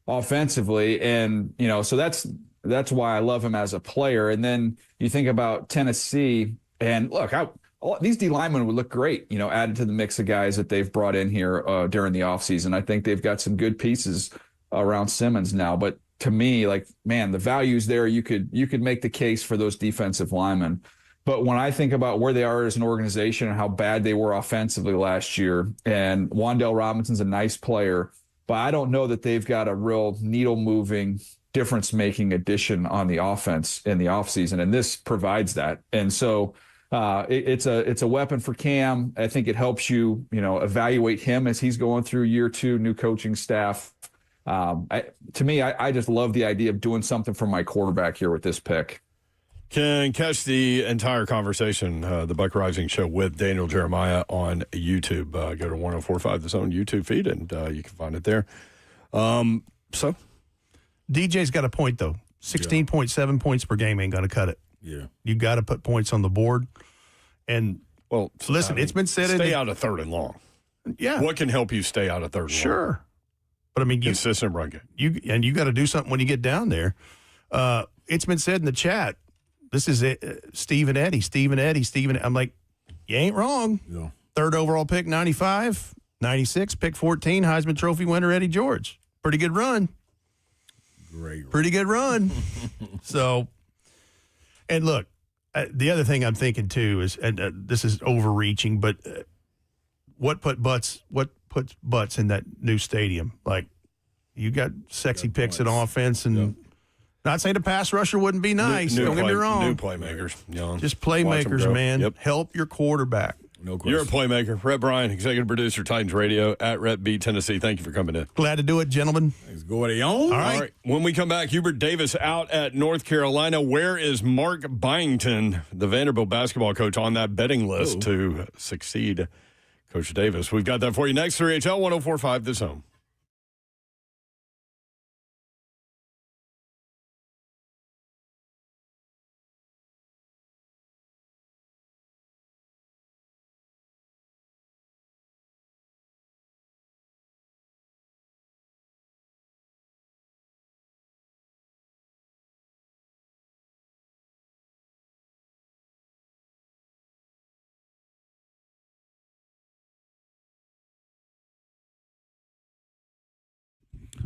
offensively. And, so that's why I love him as a player. And then you think about Tennessee, and look, these D linemen would look great, added to the mix of guys that they've brought in here during the offseason. I think they've got some good pieces around Simmons now. But to me, the value's there. You could make the case for those defensive linemen. But when I think about where they are as an organization and how bad they were offensively last year, and Wan'Dale Robinson's a nice player, but I don't know that they've got a real needle-moving, difference-making addition on the offense in the offseason, and this provides that. And so it's a weapon for Cam. I think it helps you, evaluate him as he's going through year 2, new coaching staff. To me, I just love the idea of doing something for my quarterback here with this pick. Can catch the entire conversation, the Buck Rising Show with Daniel Jeremiah on YouTube. Go to 104.5 The Zone YouTube feed, and you can find it there. So DJ's got a point, though. 16.7 points per game ain't going to cut it. Yeah. You got to put points on the board. And, listen, it's been said. Stay out of third and long. Yeah. What can help you stay out of third and long? Sure. But, I mean, consistent run game. You got to do something when you get down there. It's been said in the chat, this is it, Steve and Eddie. I'm like, you ain't wrong. Yeah. Third overall pick, 95, 96, pick 14, Heisman Trophy winner, Eddie George. Pretty good run. Great. Pretty good run. So, and look, the other thing I'm thinking too is, and this is overreaching, but what puts butts in that new stadium? Like, you got sexy picks at offense, and not saying a pass rusher wouldn't be nice. Don't get me wrong. New playmakers. Just playmakers, man. Yep. Help your quarterback. No question. You're a playmaker. Rhett Bryan, executive producer, Titans Radio at Rhett B, Tennessee. Thank you for coming in. Glad to do it, gentlemen. Let's go to on. All right. When we come back, Hubert Davis out at North Carolina. Where is Mark Byington, the Vanderbilt basketball coach, on that betting list to succeed Coach Davis? We've got that for you next. 3HL 104.5 The Zone.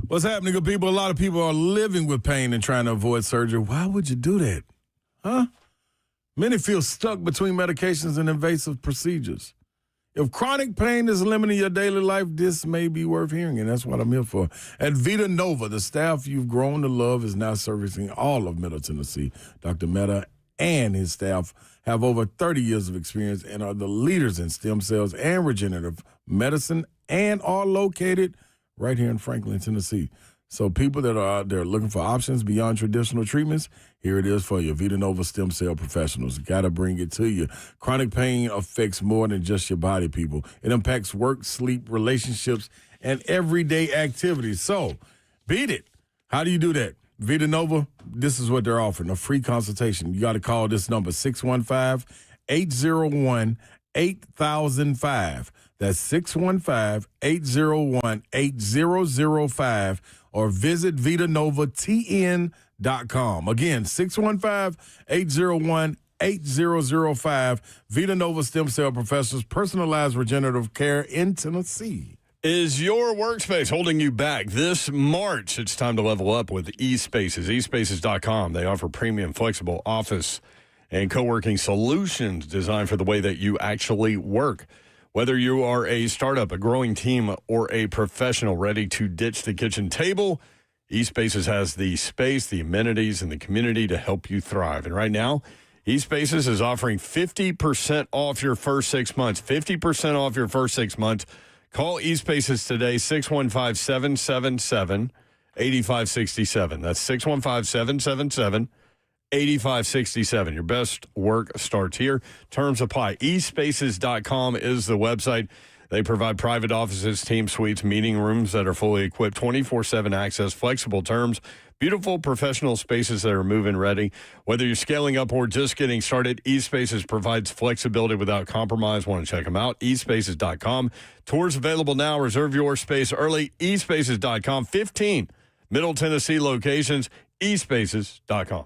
What's happening, good people? A lot of people are living with pain and trying to avoid surgery. Why would you do that? Huh? Many feel stuck between medications and invasive procedures. If chronic pain is limiting your daily life, this may be worth hearing, and that's what I'm here for. At Vita Nova, the staff you've grown to love is now servicing all of Middle Tennessee. Dr. Mehta and his staff have over 30 years of experience and are the leaders in stem cells and regenerative medicine and are located right here in Franklin, Tennessee. So people that are out there looking for options beyond traditional treatments, here it is for you. Vita Nova Stem Cell Professionals. Got to bring it to you. Chronic pain affects more than just your body, people. It impacts work, sleep, relationships, and everyday activities. So beat it. How do you do that? Vita Nova, this is what they're offering, a free consultation. You got to call this number, 615-801-8005. That's 615-801-8005, or visit VitaNovaTN.com. Again, 615-801-8005. Vita Nova Stem Cell Professionals, personalized regenerative care in Tennessee. Is your workspace holding you back? This March, it's time to level up with eSpaces. eSpaces.com. They offer premium, flexible office and co-working solutions designed for the way that you actually work. Whether you are a startup, a growing team, or a professional ready to ditch the kitchen table, eSpaces has the space, the amenities, and the community to help you thrive. And right now, eSpaces is offering 50% off your first 6 months. 50% off your first 6 months. Call eSpaces today, 615-777-8567. That's 615-777-8567. Your best work starts here. Terms apply. eSpaces.com is the website. They provide private offices, team suites, meeting rooms that are fully equipped, 24/7 access, flexible terms, beautiful professional spaces that are move-in ready. Whether you're scaling up or just getting started, eSpaces provides flexibility without compromise. Want to check them out? eSpaces.com. Tours available now. Reserve your space early. eSpaces.com. 15 Middle Tennessee locations. eSpaces.com.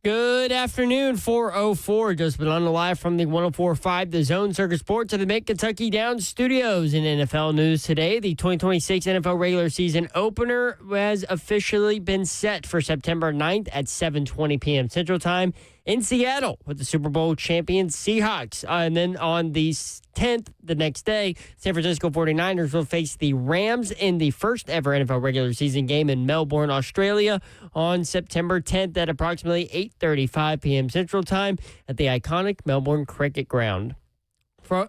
Good afternoon, 4:04. Just been on the live from the 104.5 The Zone Circus Sports at the Mid-Kentucky Downs Studios. In NFL news today, the 2026 NFL regular season opener has officially been set for September 9th at 7:20 p.m. Central Time in Seattle with the Super Bowl champion Seahawks. And then on the 10th, the next day, San Francisco 49ers will face the Rams in the first ever NFL regular season game in Melbourne, Australia on September 10th at approximately 8:35 p.m. Central Time at the iconic Melbourne Cricket Ground.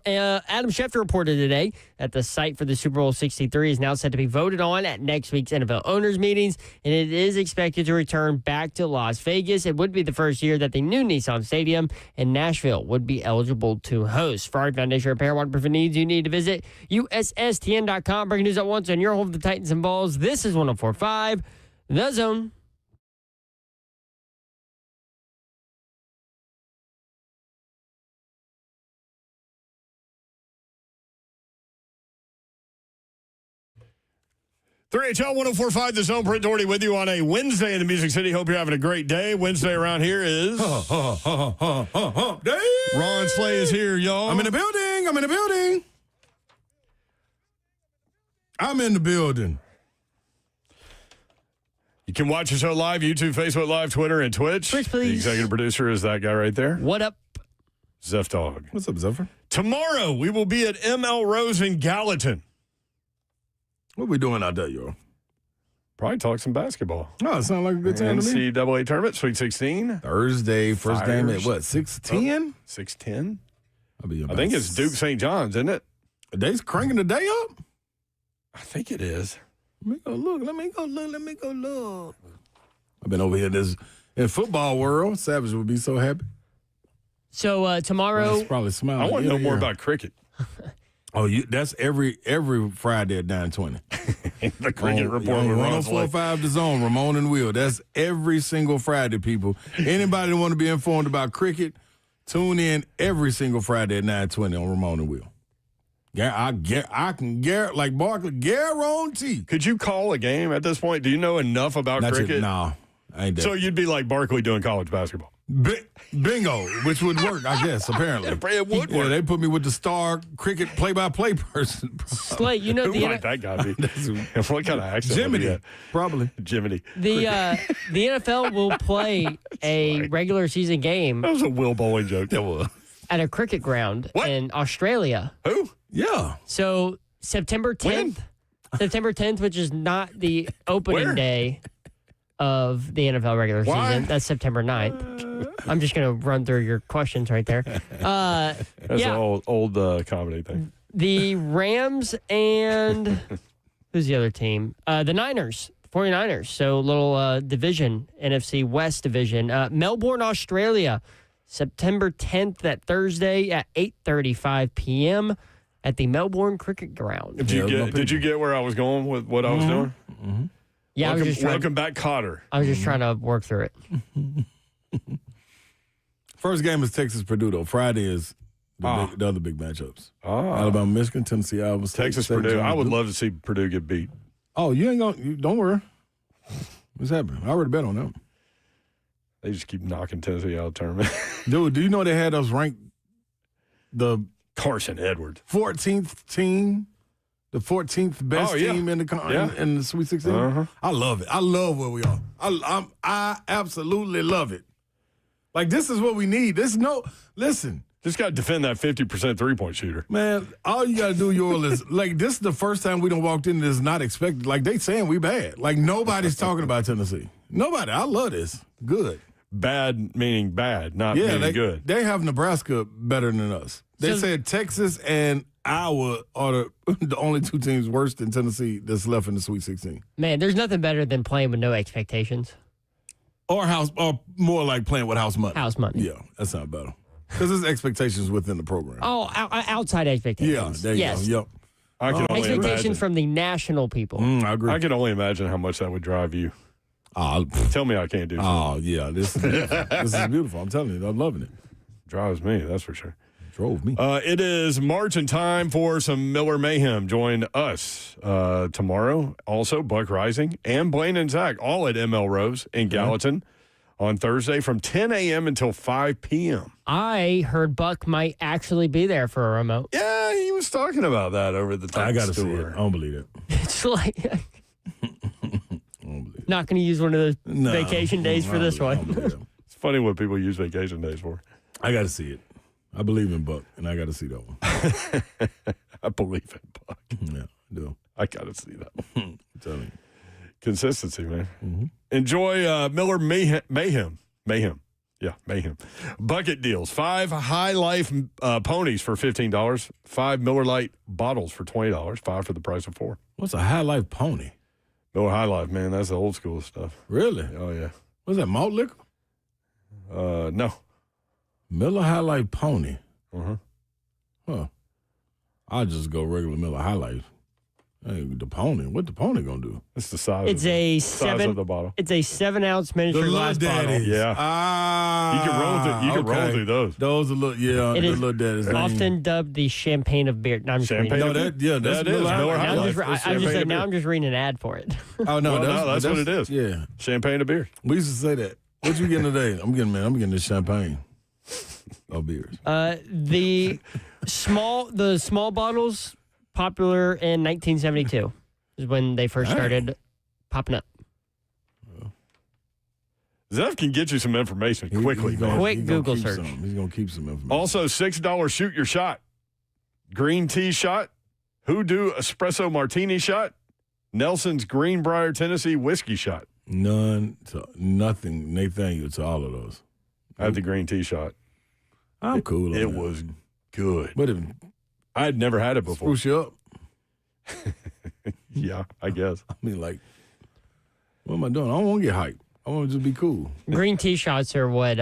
Adam Schefter reported today that the site for the Super Bowl 63 is now set to be voted on at next week's NFL owners meetings, and it is expected to return back to Las Vegas. It would be the first year that the new Nissan Stadium in Nashville would be eligible to host. For our Foundation Repair Waterproofing needs, you need to visit USSTN.com. Breaking news at once on your home of the Titans and Valls. This is 104.5 The Zone. HL 104.5 The Zone. Brent Doherty with you on a Wednesday in the Music City. Hope you're having a great day. Wednesday around here is day. Ron Slay is here, y'all. I'm in the building. You can watch the show live, YouTube, Facebook Live, Twitter, and Twitch. Twitch, please. The executive producer is that guy right there. What up? Zeph Dog. What's up, Zephyr? Tomorrow, we will be at ML Rose in Gallatin. What we doing out there, yo? Probably talk some basketball. Oh, it sounds like a good time to me. NCAA tournament, Sweet 16. Thursday, first game at what, 6:10? 6:10. I think it's Duke St. John's, isn't it? They's cranking the day up? I think it is. Let me go look. I've been over here in football world. Savage would be so happy. So tomorrow, He's probably smiling. I want to know more about cricket. Oh, that's every Friday at 9:20. The cricket report with Ron Slay. 104.5 The Zone, Ramon and Will. That's every single Friday, people. Anybody that want to be informed about cricket, tune in every single Friday at 9:20 on Ramon and Will. Yeah, I can like Barkley, guarantee. Could you call a game at this point? Do you know enough about cricket? No, I ain't that. So you'd be like Barkley doing college basketball. Bingo, which would work, I guess, apparently. It would work. Yeah, they put me with the star cricket play-by-play person. Slay, you know Who might that guy be? What kind of accent? Jiminy, probably. Jiminy. The NFL will play a regular season game. That was a Will Bowling joke. That was. At a cricket ground in Australia. Who? Yeah. So September 10th, which is not the opening day of the NFL regular season. That's September 9th. I'm just going to run through your questions right there. That's an old comedy thing. The Rams and who's the other team? The Niners, 49ers. So a little division, NFC West division. Melbourne, Australia, September 10th, that Thursday at 8:35 p.m. at the Melbourne Cricket Ground. Did you get where I was going with what I was doing? Mm-hmm. Yeah, welcome back, Cotter. I was just trying to work through it. First game is Texas-Purdue, though. Friday is the other big matchups. Alabama, Michigan, Tennessee, Iowa State. Texas-Purdue. I would love to see Purdue get beat. Oh, you ain't going to – don't worry. What's happening? I already bet on them. They just keep knocking Tennessee out of the tournament. Dude, do you know they had us ranked the Carson Edwards 14th team? The 14th best team in the Sweet 16. Uh-huh. I love it. I love where we are. I absolutely love it. Like, this is what we need. Listen. Just got to defend that 50% three-point shooter. Man, all you got to do, Yoel, is, like, this is the first time we done walked in this not expected. Like, they saying we bad. Like, nobody's talking about Tennessee. Nobody. I love this. Good. Bad meaning bad, not meaning good. They have Nebraska better than us. They said Texas and Iowa are the only two teams worse than Tennessee that's left in the Sweet 16. Man, there's nothing better than playing with no expectations. Or more like playing with house money. House money. Yeah, that's not better. Because there's expectations within the program. Oh, outside expectations. Yeah, there you go. Yep. I can only expectations imagine. from the national people. I agree. I can only imagine how much that would drive you. Tell me I can't do something. Oh, yeah. This is beautiful. I'm telling you. I'm loving it. Drives me, that's for sure. Drove me. It is marching time for some Miller Mayhem. Join us tomorrow. Also, Buck Rising and Blaine and Zach, all at ML Rose in Gallatin on Thursday from 10 a.m. until 5 p.m. I heard Buck might actually be there for a remote. Yeah, he was talking about that over the time. I got to see it. I don't believe it. It's like not going to use one of those vacation days for this one. It's funny what people use vacation days for. I got to see it. I believe in Buck, and I got to see that one. I believe in Buck. Yeah, I do. I got to see that one. I'm telling you. Consistency, man. Enjoy Miller Mayhem. Yeah, Mayhem. Bucket deals. 5 High Life ponies for $15. 5 Miller Lite bottles for $20. 5 for the price of 4. What's a High Life pony? Miller High Life, man. That's the old school stuff. Really? Oh, yeah. What's that, malt liquor? No. Miller High Life pony. Uh-huh. Huh. I'll just go regular Miller High Life. Hey, the pony. What the pony gonna do? It's the size. It's a size of the bottle. It's a 7-ounce miniature glass bottle. Yeah. Ah. You can roll through. You can roll through those. Those are little. Yeah. It the is little daddies. often dubbed the champagne of beer. No, I'm just Champagne reading. of No, beer? that's That is Miller High Life. Now I'm just reading an ad for it. Oh no, Well, that's what it is. Yeah. Champagne of beer. We used to say that. What you getting today? I'm getting this champagne. Oh, beers. The small bottles popular in 1972 is when they first started popping up. Zeph can get you some information quickly. Quick Google search. He's gonna keep some information. Also, $6 shoot your shot. Green tea shot. Hoodoo espresso martini shot. Nelson's Greenbrier Tennessee whiskey shot. Nothing, Nathaniel, to all of those. I had the green tea shot. I'm cool. It was good. But I had never had it before. Spruce you up. Yeah, I guess. I mean, like, what am I doing? I don't want to get hyped. I want to just be cool. Green tea shots are what,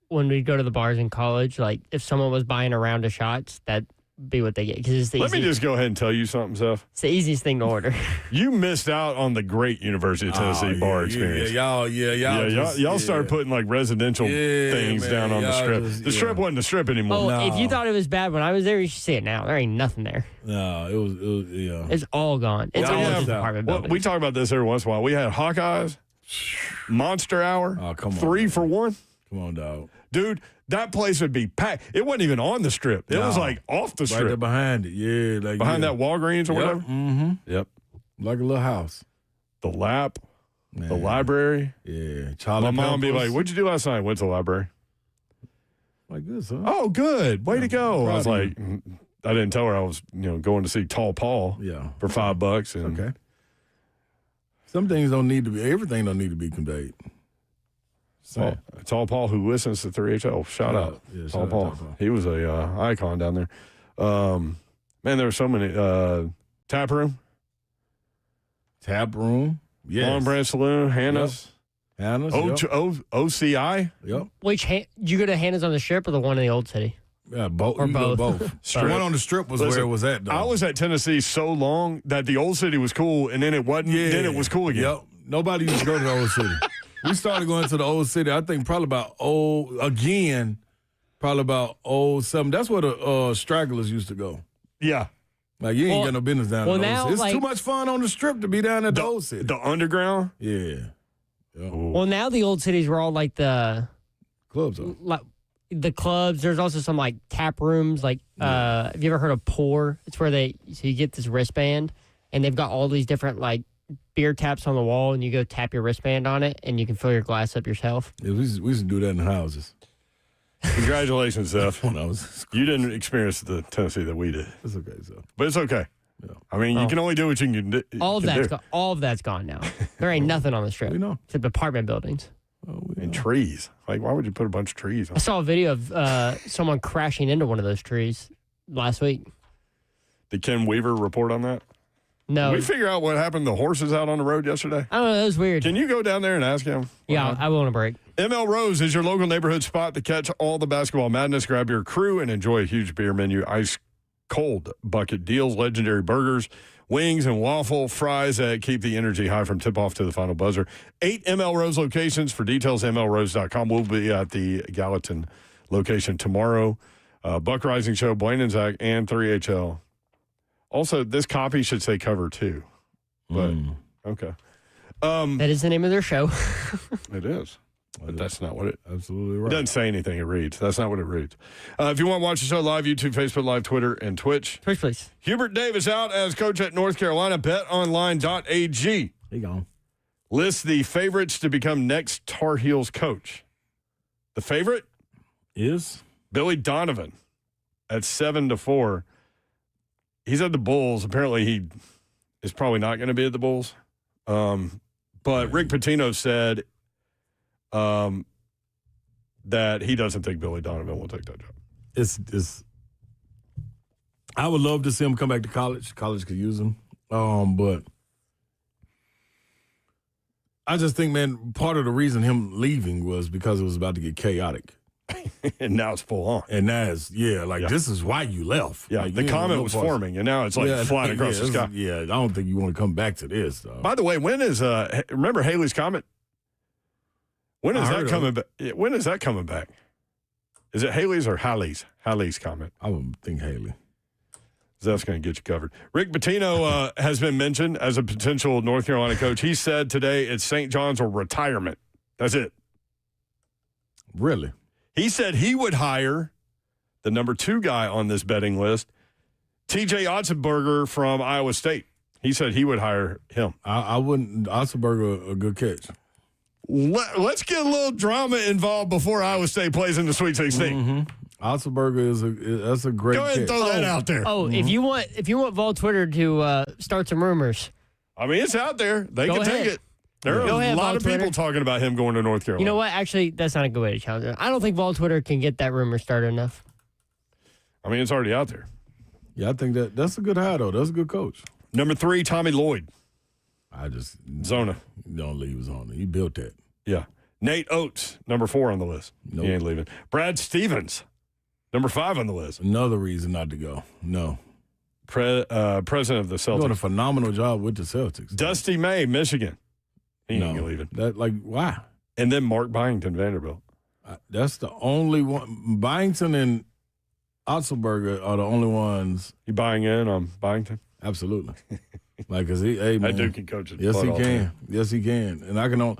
when we'd go to the bars in college, like if someone was buying a round of shots, that'd be what they get. Because it's the Let me just go ahead and tell you something, Zeph. It's the easiest thing to order. You missed out on the great University of Tennessee bar experience. Y'all started putting like residential things down on the strip. The strip wasn't the strip anymore. If you thought it was bad when I was there, you should see it now. There ain't nothing there. No, it was It's all gone. It's all just apartment buildings. We talk about this every once in a while. We had Hawkeyes, Monster Hour, 3 for $1. Come on, dog. Dude, that place would be packed. It wasn't even on the strip. It was like off the strip. Right there behind it. Yeah. Like, behind that Walgreens or whatever? Mm-hmm. Yep. Like a little house. The lap, the library. Yeah. My mom be like, what'd you do last night? Went to the library. Like this, huh? Oh, good. Way to go. I was like, I didn't tell her I was, going to see Tall Paul for $5. And okay. Some things don't need to be, everything don't need to be conveyed. Tall Paul, who listens to 3HL, shout out. Yeah, Tall Paul. He was a icon down there. Man, there were so many. Tap room. Yes. Long Branch Saloon. Hannah's. OCI. Yep. Which, did you go to Hannah's on the strip or the one in the old city? Yeah, both. Or you go both. The one on the strip was where it was at, though. I was at Tennessee so long that the old city was cool, and then it wasn't. Then it was cool again. Yep. Nobody used to go to the old city. We started going to the old city, I think probably about 07. That's where the stragglers used to go. Yeah. Like, you ain't got no business down there. Now, it's too much fun on the strip to be down at the old city. The underground? Yeah. Well, now the old cities were all like the clubs. The clubs. There's also some like tap rooms. Like, have you ever heard of Pour? It's where you get this wristband, and they've got all these different like beer taps on the wall, and you go tap your wristband on it, and you can fill your glass up yourself. Yeah, we used to do that in houses. Congratulations, Zeph. When I was you didn't experience the Tennessee that we did. It's okay, Zeph. But it's okay. Yeah. I mean, you can only do what you can do. All of that's gone now. There ain't nothing on the strip. We know. Except apartment buildings. And trees. Like, why would you put a bunch of trees on? I saw a video of someone crashing into one of those trees last week. Did Ken Weaver report on that? No. Did we figure out what happened to the horses out on the road yesterday? I don't know. That was weird. Can you go down there and ask him? Yeah, I will on a break. ML Rose is your local neighborhood spot to catch all the basketball madness. Grab your crew and enjoy a huge beer menu. Ice cold bucket deals, legendary burgers, wings, and waffle fries that keep the energy high from tip-off to the final buzzer. 8 ML Rose locations. For details, mlrose.com. We'll be at the Gallatin location tomorrow. Buck Rising Show, Blaine and Zach, and 3HL. Also, this copy should say cover 2. But, okay. That is the name of their show. It is. But that's not what it. Absolutely It right. doesn't say anything. It reads. That's not what it reads. If you want to watch the show live, YouTube, Facebook Live, Twitter, and Twitch. Twitch, please. Hubert Davis out as coach at North Carolina. BetOnline.ag. He gone. Lists the favorites to become next Tar Heels coach. The favorite is Billy Donovan at 7-4. He's at the Bulls. Apparently, he is probably not going to be at the Bulls. But Rick Pitino said that he doesn't think Billy Donovan will take that job. It's. I would love to see him come back to college. College could use him, but I just think, man, part of the reason him leaving was because it was about to get chaotic. And now it's full on. And now it's, this is why you left. Yeah, like, the comment was forming, and now it's flying across the sky. Yeah, I don't think you want to come back to this, though. By the way, when is remember Haley's comment? When is that coming back? When is that coming back? Is it Haley's or Haley's? Haley's comment. I would think Haley. That's going to get you covered. Rick Pitino has been mentioned as a potential North Carolina coach. He said today it's St. John's or retirement. That's it. Really? He said he would hire the number 2 guy on this betting list, TJ Otzenberger from Iowa State. He said he would hire him. I wouldn't. Otzenberger, a good catch. Let's get a little drama involved before Iowa State plays in the Sweet 16. Mm-hmm. Otzenberger that's a great Go ahead and catch. throw that out there. Oh, if you want Vol Twitter to start some rumors. I mean, it's out there. They can take it. There are a lot of people talking about him going to North Carolina. You know what? Actually, that's not a good way to challenge it. I don't think Vol Twitter can get that rumor started enough. I mean, it's already out there. Yeah, I think that's a good hire, though. That's a good coach. Number 3, Tommy Lloyd. Zona. Don't leave Zona. He built that. Yeah. Nate Oates, number 4 on the list. Nope. He ain't leaving. Brad Stevens, number 5 on the list. Another reason not to go. No. President of the Celtics. Doing a phenomenal job with the Celtics. Dusty May, Michigan. He ain't leaving. Why? And then Mark Byington, Vanderbilt. That's the only one. Byington and Otzelberger are the only ones. You buying in on Byington? Absolutely. Because man. That dude can coach it. Yes, he can. Yes, he can. And I can, I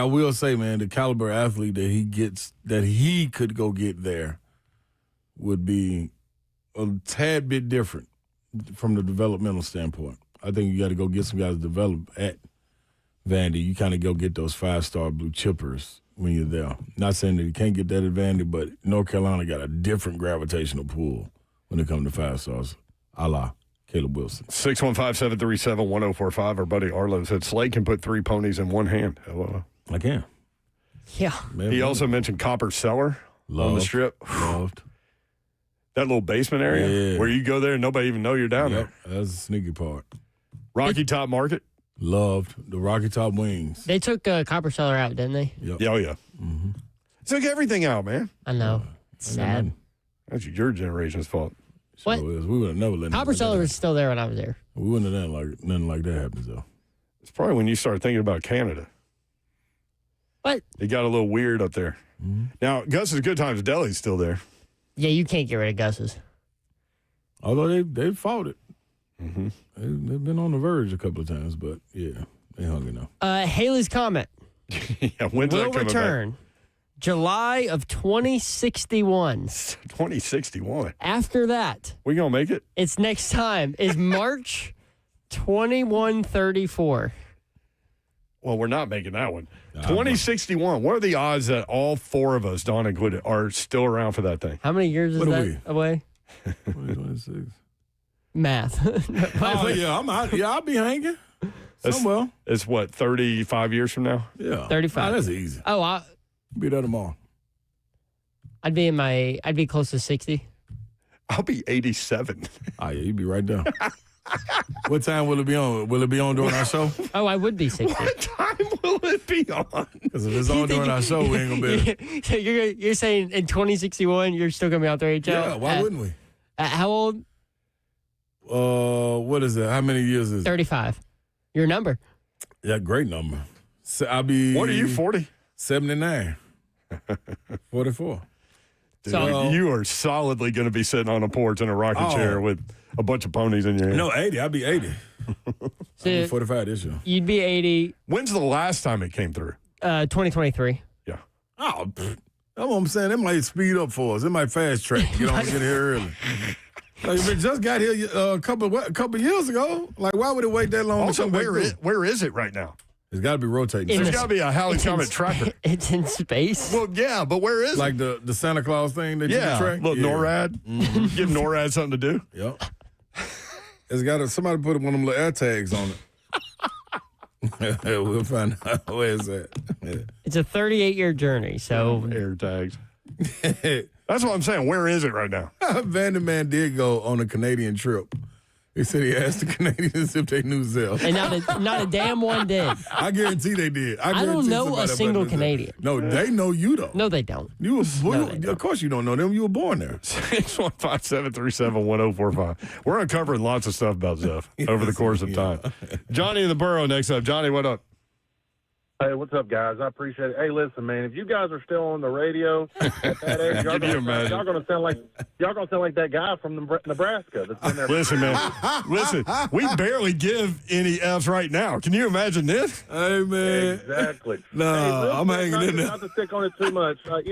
will say, man, the caliber athlete that he gets, that he could go get there would be a tad bit different from the developmental standpoint. I think you got to go get some guys developed at Vandy. You kind of go get those 5-star blue chippers when you're there. Not saying that you can't get that at Vandy, but North Carolina got a different gravitational pull when it comes to 5-stars, a la Caleb Wilson. 615-737-1045. Our buddy Arlo said Slade can put 3 ponies in one hand. Hello. I can. Yeah. Man, he also mentioned Copper Cellar on the Strip. Loved. That little basement area where you go there and nobody even know you're down there. That's the sneaky part. Rocky Top Market. Loved the Rocky Top Wings. They took Copper Cellar out, didn't they? Yep. Yeah, oh yeah. Mm-hmm. Took everything out, man. I know. It's sad. That's your generation's fault. What? We would have never let Copper Cellar was still there when I was there. We wouldn't have done nothing like that happens, though. It's probably when you start thinking about Canada. What? It got a little weird up there. Mm-hmm. Now, Gus's Good Times Deli's still there. Yeah, you can't get rid of Gus's. Although they fought it. Mm-hmm. They've been on the verge a couple of times, but yeah, they hung it up. Haley's comment. Yeah, when's will that coming return back? July of 2061. 2061. After that, We gonna make it? its next time is March 2134. Well, we're not making that one. 2061. What are the odds that all 4 of us, Don included, are still around for that thing? How many years is What are that we? away? 2026. Math. Oh, yeah, I'm out. Yeah, I'll be hanging somewhere. It's what, 35 years from now? Yeah. 35. Oh, that's easy. Oh, Be there tomorrow. I'd be close to 60. I'll be 87. Oh, yeah, you'd be right there. What time will it be on? Will it be on during our show? Oh, I would be 60. What time will it be on? Because if it's on during our show, we ain't going to be. So you're saying in 2061 you're still gonna be out there, HL? Yeah, why wouldn't we? How old? What is it? How many years is it? 35. Your number. Yeah, great number. So I'll be. What are you, 40? 79. 44. Dude, So- you are solidly going to be sitting on a porch in a rocking chair with a bunch of ponies in your hand. No, 80. I'll be 80. I'll be 45 this year. You'd be 80. When's the last time it came through? 2023. Yeah. Oh, that's what I'm saying. It might speed up for us. It might fast track. Get here early. Like, if it just got here a couple years ago, like, why would it wait that long? Also, where is it right now? It's got to be rotating. There's got to be a Halley Comet tracker. It's in space. Well, yeah, but where is it? Like the Santa Claus thing that you can track? Look, NORAD. Give NORAD something to do. Yep. It's got somebody put one of them little air tags on it. We'll find out. Where is that? Yeah. It's a 38-year journey, so. Air tags. That's what I'm saying. Where is it right now? Vanderman did go on a Canadian trip. He said he asked the Canadians if they knew Zell. And not a damn one did. I guarantee they did. I don't know a single Canadian. No, they know you, though. No, they don't. Of course you don't know them. You were born there. 615-737-1045. We're uncovering lots of stuff about Zeph over the course of time. Johnny in the Borough next up. Johnny, what up? Hey, what's up, guys? I appreciate it. Hey, listen, man, if you guys are still on the radio at that age, y'all gonna sound like that guy from Nebraska that's been there. Listen, man. Listen, we barely give any Fs right now. Can you imagine this? Hey, man. Exactly. No, hey, I'm hanging in there. Not to stick on it too much. I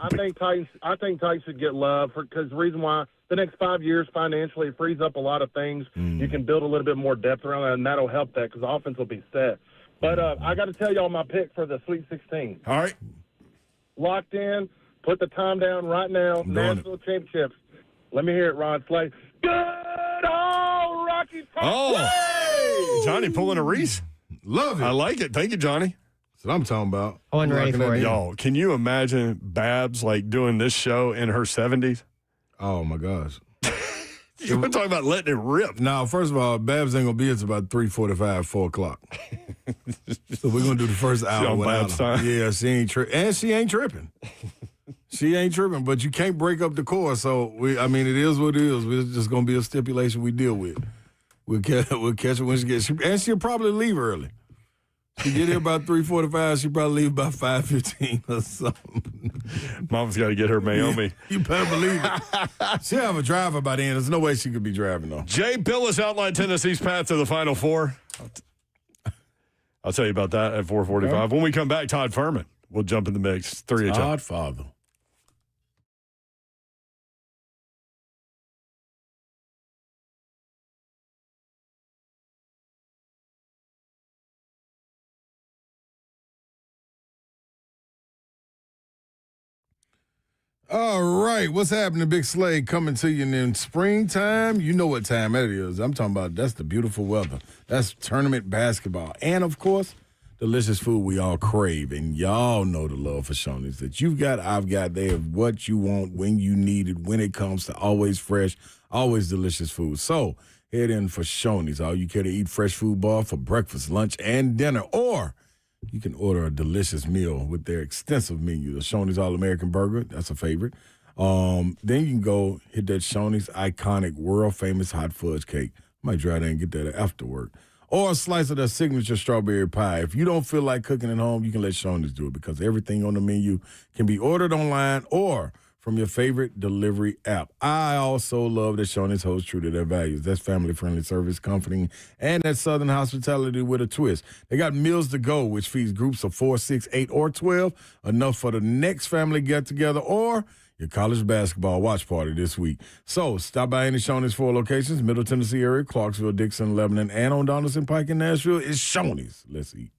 think Titans should get love because the reason why the next 5 years financially it frees up a lot of things. You can build a little bit more depth around that, and that'll help that because the offense will be set. But I got to tell y'all my pick for the Sweet 16. All right. Locked in. Put the time down right now. National championships. Let me hear it, Ron Slay. Good old Rocky Top. Oh, Johnny pulling a Reese. Love it. I like it. Thank you, Johnny. That's what I'm talking about. I wasn't ready for it. Y'all, can you imagine Babs like doing this show in her 70s? Oh, my gosh. You were talking about letting it rip. Now, first of all, Babs ain't going to be until about 3:45, 4 o'clock. So we're going to do the first hour without her. Yeah, she ain't tripping. And she ain't tripping. She ain't tripping, but you can't break up the core. So, it is what it is. It's just going to be a stipulation we deal with. We'll catch her when she gets and she'll probably leave early. She get here about 3:45. She probably leave about 5:15 or something. Mom's got to get her Naomi. You better believe it. She'll have a driver by then. There's no way she could be driving, though. Jay Billis outlined Tennessee's path to the Final Four. I'll tell you about that at 4:45. Okay. When we come back, Todd Furman will jump in the mix. 3 Todd Father. All right, what's happening, Big Slade? Coming to you in springtime. You know what time it is. I'm talking about that's the beautiful weather. That's tournament basketball. And, of course, delicious food we all crave. And y'all know the love for Shoney's that you've got, I've got. They have what you want, when you need it, when it comes to always fresh, always delicious food. So head in for Shoney's. All you care to eat fresh food bar for breakfast, lunch, and dinner. Or you can order a delicious meal with their extensive menu. The Shoney's All-American Burger, that's a favorite. Then you can go hit that Shoney's iconic world-famous hot fudge cake. Might drive there and get that after work. Or a slice of their signature strawberry pie. If you don't feel like cooking at home, you can let Shoney's do it because everything on the menu can be ordered online or from your favorite delivery app. I also love that Shoney's holds true to their values. That's family-friendly service, comforting, and that Southern hospitality with a twist. They got meals to go, which feeds groups of 4, 6, 8, or 12, enough for the next family get-together or your college basketball watch party this week. So stop by any Shoney's 4 locations, Middle Tennessee area, Clarksville, Dixon, Lebanon, and on Donaldson Pike in Nashville. It's Shoney's. Let's eat.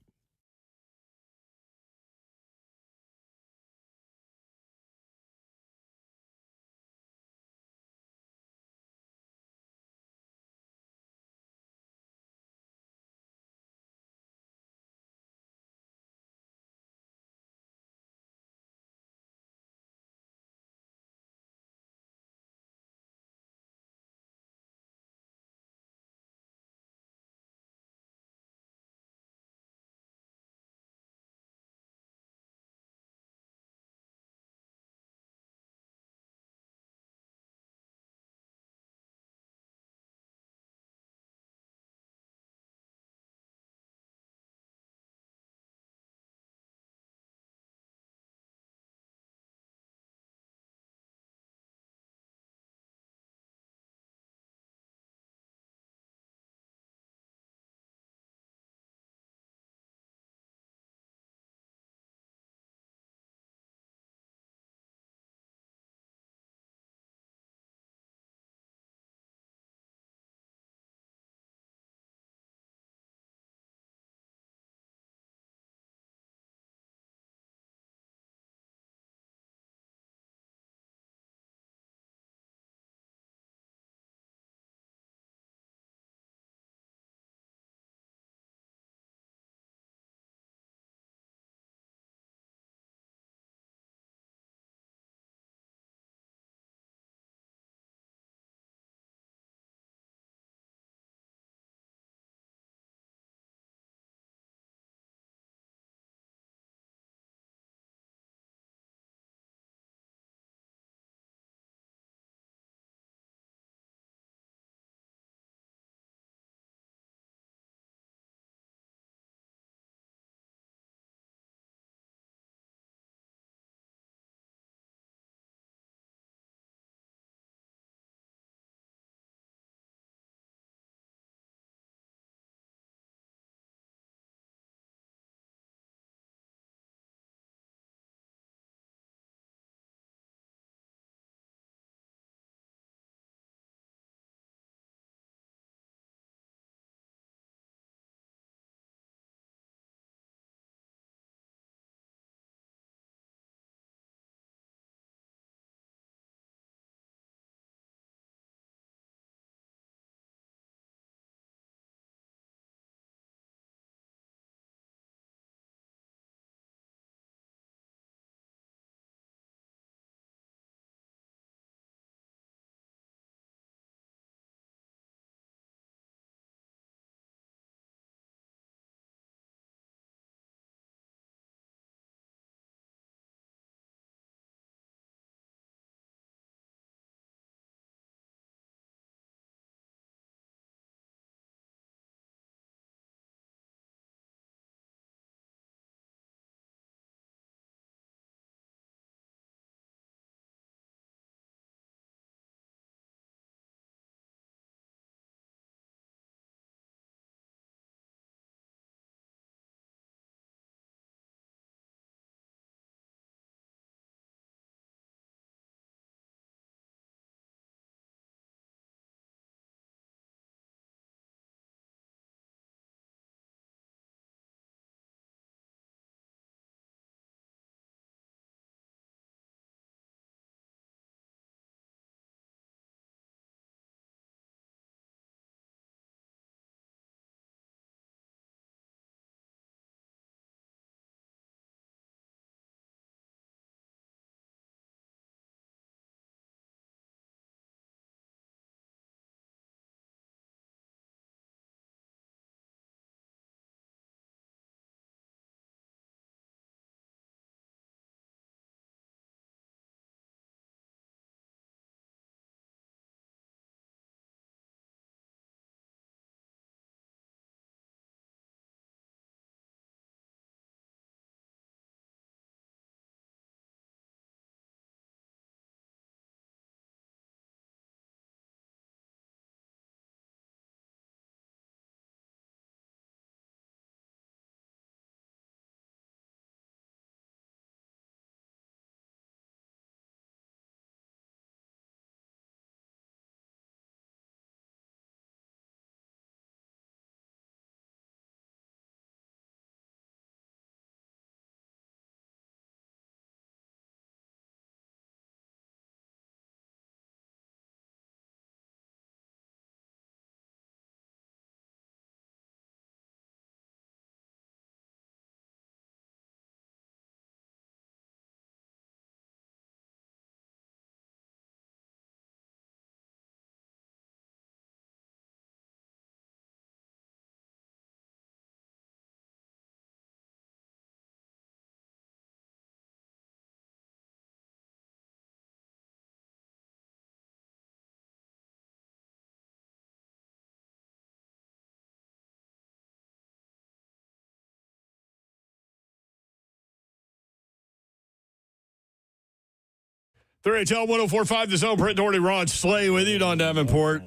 3HL 104.5 The Zone. Brent Doherty, Ron Slay with you. Don Davenport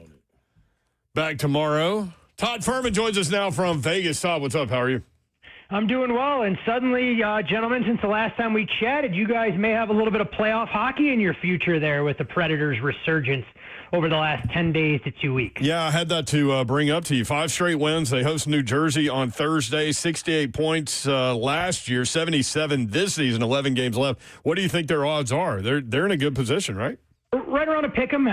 back tomorrow. Todd Furman joins us now from Vegas. Todd, what's up? How are you? I'm doing well, and suddenly, gentlemen, since the last time we chatted, you guys may have a little bit of playoff hockey in your future there with the Predators' resurgence over the last 10 days to 2 weeks. Yeah, I had that to bring up to you. 5 straight wins. They host New Jersey on Thursday. 68 points last year, 77 this season, 11 games left. What do you think their odds are? They're in a good position, right? Right around a pick 'em.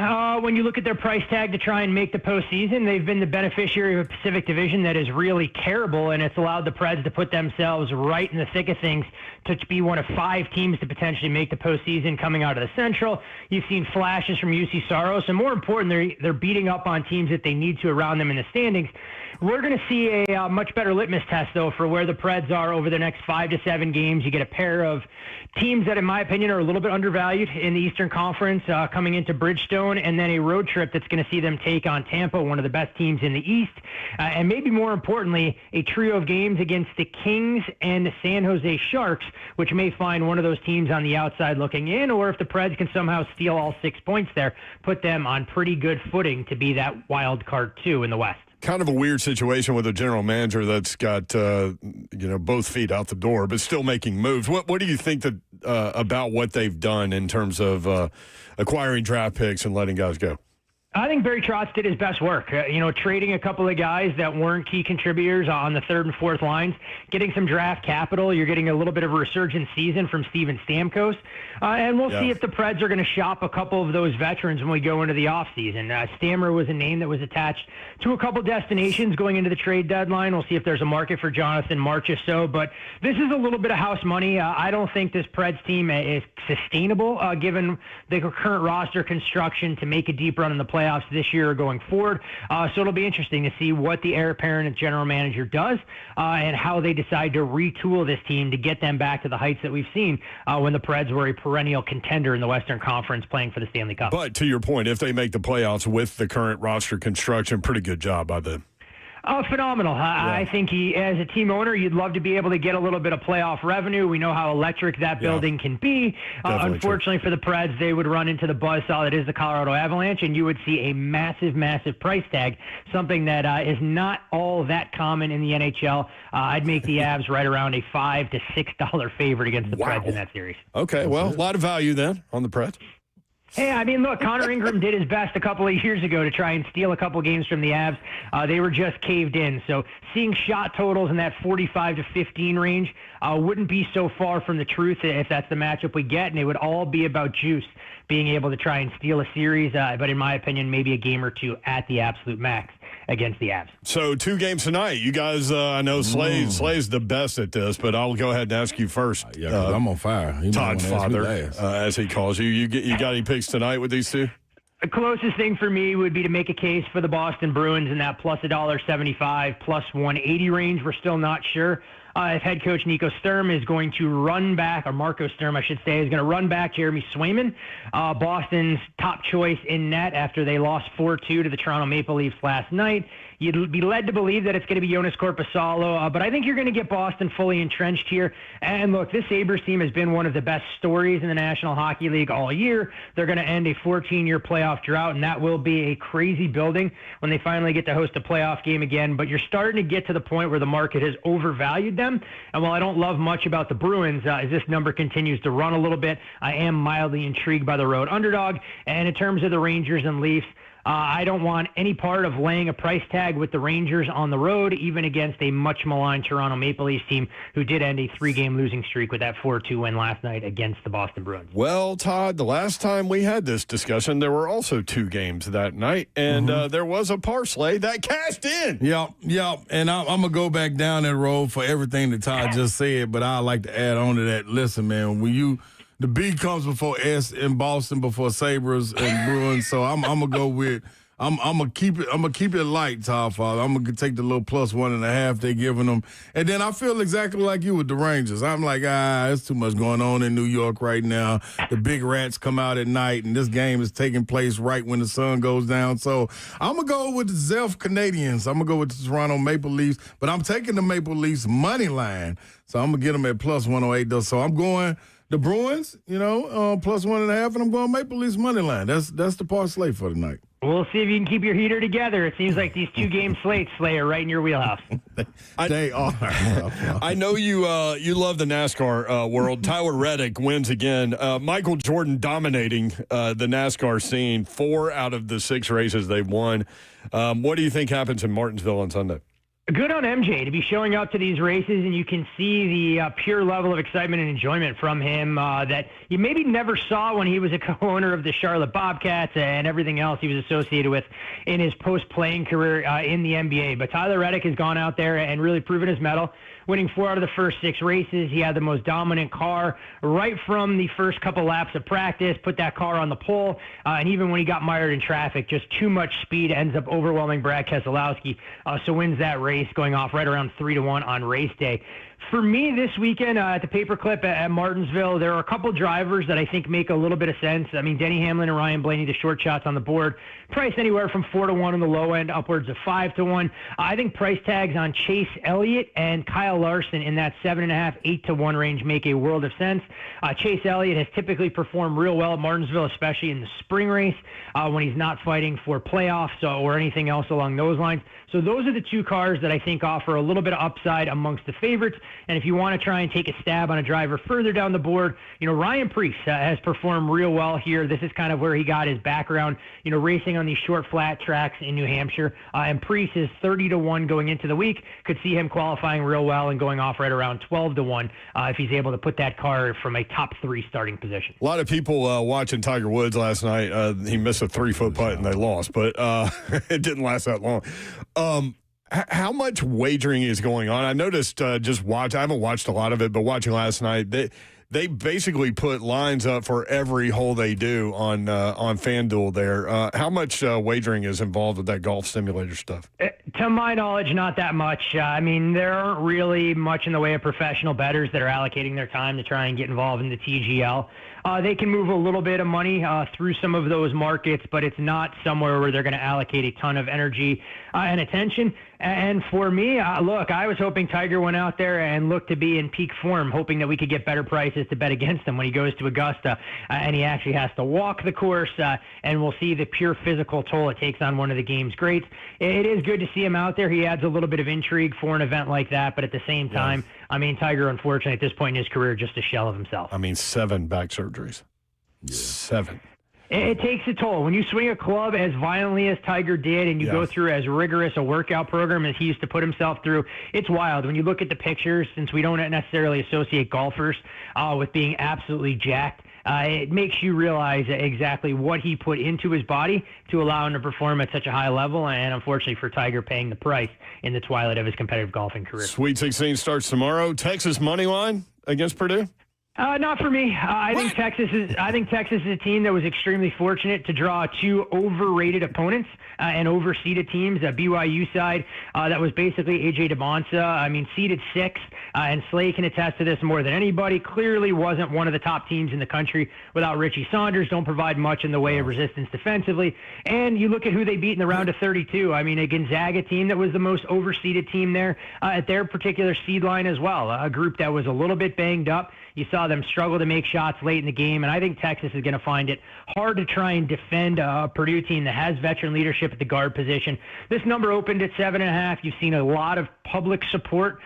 When you look at their price tag to try and make the postseason, they've been the beneficiary of a Pacific Division that is really terrible, and it's allowed the Preds to put themselves right in the thick of things to be one of 5 teams to potentially make the postseason coming out of the Central. You've seen flashes from UC Saros, and more important, they're beating up on teams that they need to around them in the standings. We're going to see a much better litmus test, though, for where the Preds are over the next 5 to 7 games. You get a pair of teams that, in my opinion, are a little bit undervalued in the Eastern Conference coming into Bridgestone, and then a road trip that's going to see them take on Tampa, one of the best teams in the East. And maybe more importantly, a trio of games against the Kings and the San Jose Sharks, which may find one of those teams on the outside looking in, or if the Preds can somehow steal all 6 points there, put them on pretty good footing to be that wild card 2 in the West. Kind of a weird situation with a general manager that's got both feet out the door, but still making moves. What do you think that about what they've done in terms of acquiring draft picks and letting guys go? I think Barry Trotz did his best work, trading a couple of guys that weren't key contributors on the 3rd and 4th lines, getting some draft capital. You're getting a little bit of a resurgent season from Steven Stamkos. And we'll see if the Preds are going to shop a couple of those veterans when we go into the offseason. Stammer was a name that was attached to a couple destinations going into the trade deadline. We'll see if there's a market for Jonathan March or so. But this is a little bit of house money. I don't think this Preds team is sustainable given the current roster construction to make a deep run in the playoffs this year or going forward. So it'll be interesting to see what the heir apparent and general manager does and how they decide to retool this team to get them back to the heights that we've seen when the Preds were a perennial contender in the Western Conference playing for the Stanley Cup. But to your point, if they make the playoffs with the current roster construction, pretty good job by them. Phenomenal. I think as a team owner, you'd love to be able to get a little bit of playoff revenue. We know how electric that building can be. Unfortunately for the Preds, they would run into the buzzsaw that is the Colorado Avalanche, and you would see a massive, massive price tag, something that is not all that common in the NHL. I'd make the Avs right around a $5 to $6 favorite against the Preds in that series. Okay, well, a lot of value then on the Preds. Hey, I mean, look, Connor Ingram did his best a couple of years ago to try and steal a couple of games from the Avs. They were just caved in. So seeing shot totals in that 45 to 15 range wouldn't be so far from the truth if that's the matchup we get, and it would all be about juice, being able to try and steal a series, but in my opinion, maybe a game or two at the absolute max against the Avs. So 2 games tonight. You guys, I know Slay's the best at this, but I'll go ahead and ask you first. I'm on fire. Todd Father, as he calls you. You got any picks tonight with these two? The closest thing for me would be to make a case for the Boston Bruins in that plus $1.75, plus 180 range. We're still not sure if head coach Nico Sturm is going to run back, or Marco Sturm, I should say, is going to run back Jeremy Swayman, Boston's top choice in net after they lost 4-2 to the Toronto Maple Leafs last night. You'd be led to believe that it's going to be Jonas Korpisalo, but I think you're going to get Boston fully entrenched here. And look, this Sabres team has been one of the best stories in the National Hockey League all year. They're going to end a 14-year playoff drought, and that will be a crazy building when they finally get to host a playoff game again. But you're starting to get to the point where the market has overvalued them. And while I don't love much about the Bruins, as this number continues to run a little bit, I am mildly intrigued by the road underdog. And in terms of the Rangers and Leafs, I don't want any part of laying a price tag with the Rangers on the road, even against a much maligned Toronto Maple Leafs team who did end a 3-game losing streak with that 4-2 win last night against the Boston Bruins. Well, Todd, the last time we had this discussion, there were also 2 games that night, and there was a parlay that cashed in. Yep. And I'm going to go back down that road for everything that Todd just said, but I'd like to add on to that. Listen, man, the B comes before S in Boston, before Sabres and Bruins. So I'm gonna go with I'm gonna keep it light, Todd Father. I'm gonna take the little plus 1.5 they're giving them, and then I feel exactly like you with the Rangers. I'm like, there's too much going on in New York right now. The big rats come out at night, and this game is taking place right when the sun goes down. So I'm gonna go with the Zelf Canadians. I'm gonna go with the Toronto Maple Leafs, but I'm taking the Maple Leafs money line. So I'm gonna get them at plus 108 though. So I'm going the Bruins, plus 1.5, and I'm going Maple Leafs money line. That's the parlay for tonight. We'll see if you can keep your heater together. It seems like these 2-game slates, Slay, are right in your wheelhouse. They are. I know you love the NASCAR world. Tyler Reddick wins again. Michael Jordan dominating the NASCAR scene. 4 out of the 6 races they've won. What do you think happens in Martinsville on Sunday? Good on MJ to be showing up to these races, and you can see the pure level of excitement and enjoyment from him that you maybe never saw when he was a co-owner of the Charlotte Bobcats and everything else he was associated with in his post-playing career in the NBA. But Tyler Reddick has gone out there and really proven his mettle, winning 4 out of the first 6 races. He had the most dominant car right from the first couple laps of practice, put that car on the pole, and even when he got mired in traffic, just too much speed, ends up overwhelming Brad Keselowski, so wins that race, going off right around 3-1 on race day. For me this weekend at the Paperclip at Martinsville, there are a couple drivers that I think make a little bit of sense. I mean, Denny Hamlin and Ryan Blaney, the short shots on the board, priced anywhere from 4-1 on the low end, upwards of 5-1. I think price tags on Chase Elliott and Kyle Larson in that 7.5, 8-1 range make a world of sense. Chase Elliott has typically performed real well at Martinsville, especially in the spring race when he's not fighting for playoffs or anything else along those lines. So those are the 2 cars that I think offer a little bit of upside amongst the favorites. And if you want to try and take a stab on a driver further down the board, Ryan Preece has performed real well here. This is kind of where he got his background, racing on these short, flat tracks in New Hampshire. And Preece is 30-1 going into the week. Could see him qualifying real well and going off right around 12-1 if he's able to put that car from a top 3 starting position. A lot of people watching Tiger Woods last night. He missed a 3-foot putt and they lost, but it didn't last that long. How much wagering is going on? I noticed I haven't watched a lot of it, but watching last night, they basically put lines up for every hole they do on FanDuel there. How much wagering is involved with that golf simulator stuff? To my knowledge, not that much. I mean, there aren't really much in the way of professional bettors that are allocating their time to try and get involved in the TGL. They can move a little bit of money through some of those markets, but it's not somewhere where they're going to allocate a ton of energy and attention. And for me, look, I was hoping Tiger went out there and looked to be in peak form, hoping that we could get better prices to bet against him when he goes to Augusta and he actually has to walk the course, and we'll see the pure physical toll it takes on one of the game's greats. It is good to see him out there. He adds a little bit of intrigue for an event like that, but at the same time, I mean, Tiger, unfortunately, at this point in his career, just a shell of himself. I mean, 7 back surgeries. Yeah. 7. It takes a toll. When you swing a club as violently as Tiger did and you go through as rigorous a workout program as he used to put himself through, it's wild. When you look at the pictures, since we don't necessarily associate golfers with being absolutely jacked, it makes you realize exactly what he put into his body to allow him to perform at such a high level, and unfortunately for Tiger, paying the price in the twilight of his competitive golfing career. Sweet 16 starts tomorrow. Texas money line against Purdue? Not for me. I think Texas is a team that was extremely fortunate to draw 2 overrated opponents and overseeded teams. BYU side that was basically AJ DeMonsa. I mean, seeded 6, and Slay can attest to this more than anybody. Clearly wasn't one of the top teams in the country without Richie Saunders. Don't provide much in the way of resistance defensively. And you look at who they beat in the round of 32. I mean, a Gonzaga team that was the most overseeded team there at their particular seed line as well. A group that was a little bit banged up. You saw them struggle to make shots late in the game, and I think Texas is going to find it hard to try and defend a Purdue team that has veteran leadership at the guard position. This number opened at 7.5. You've seen a lot of public support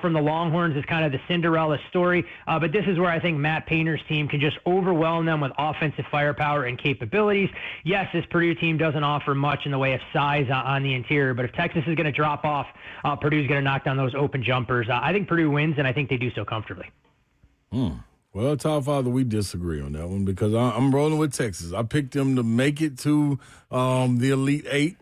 from the Longhorns as kind of the Cinderella story, but this is where I think Matt Painter's team can just overwhelm them with offensive firepower and capabilities. Yes, this Purdue team doesn't offer much in the way of size on the interior, but if Texas is going to drop off, Purdue's going to knock down those open jumpers. I think Purdue wins, and I think they do so comfortably. Well, Top Father, we disagree on that one because I'm rolling with Texas. I picked them to make it to the Elite 8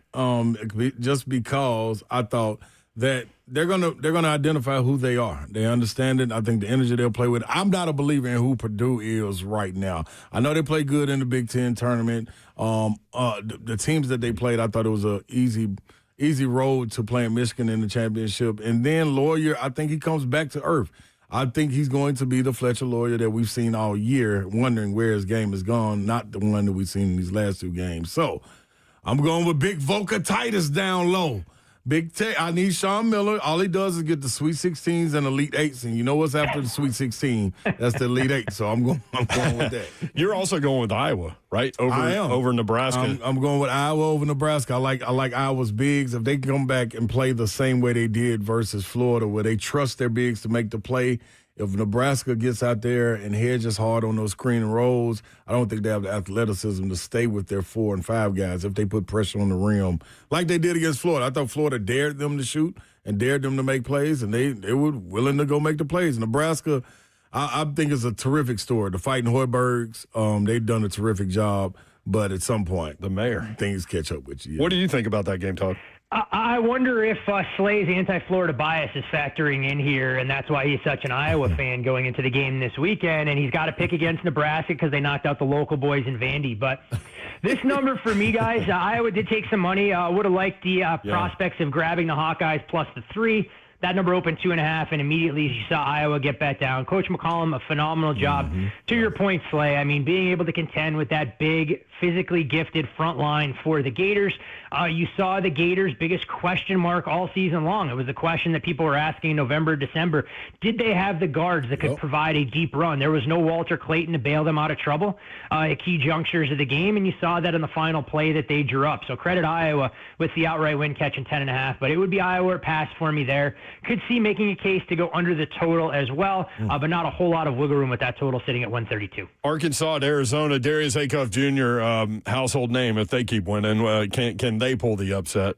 just because I thought that they're gonna identify who they are. They understand it. I think the energy they'll play with. I'm not a believer in who Purdue is right now. I know they play good in the Big Ten tournament. The teams that they played, I thought it was a easy road to playing Michigan in the championship. And then Lawyer, I think he comes back to earth. I think he's going to be the Fletcher Lawyer that we've seen all year, wondering where his game has gone, not the one that we've seen in these last 2 games. So I'm going with Big Voca Titus down low. Big Tech. I need Sean Miller. All he does is get the Sweet 16s and Elite 8s, and you know what's after the Sweet 16? That's the Elite 8. So I'm going with that. You're also going with Iowa, right? I am. Over Nebraska. I'm going with Iowa over Nebraska. I like Iowa's bigs. If they can come back and play the same way they did versus Florida, where they trust their bigs to make the play. If Nebraska gets out there and hedges hard on those screen and rolls, I don't think they have the athleticism to stay with their 4 and 5 guys if they put pressure on the rim like they did against Florida. I thought Florida dared them to shoot and dared them to make plays, and they were willing to go make the plays. Nebraska, I think it's a terrific story. The Fighting Hoibergs, they've done a terrific job, but at some point, the mayor, things catch up with you. Yeah. What do you think about that game, Todd? I wonder if Slay's anti-Florida bias is factoring in here, and that's why he's such an Iowa fan going into the game this weekend, and he's got to pick against Nebraska because they knocked out the local boys in Vandy. But this number for me, guys, Iowa did take some money. Would have liked the prospects of grabbing the Hawkeyes plus the 3. That number opened 2.5, and immediately you saw Iowa get bet down. Coach McCollum, a phenomenal job. To your point, Slay, I mean, being able to contend with that big, physically gifted front line for the Gators. You saw the Gators' biggest question mark all season long. It was the question that people were asking in November, December. Did they have the guards that could provide a deep run? There was no Walter Clayton to bail them out of trouble at key junctures of the game, and you saw that in the final play that they drew up. So credit Iowa with the outright win catching 10.5, but it would be Iowa or pass for me there. Could see making a case to go under the total as well, but not a whole lot of wiggle room with that total sitting at 132. Arkansas at Arizona, Darius Acuff Jr., household name if they keep winning. Can they pull the upset?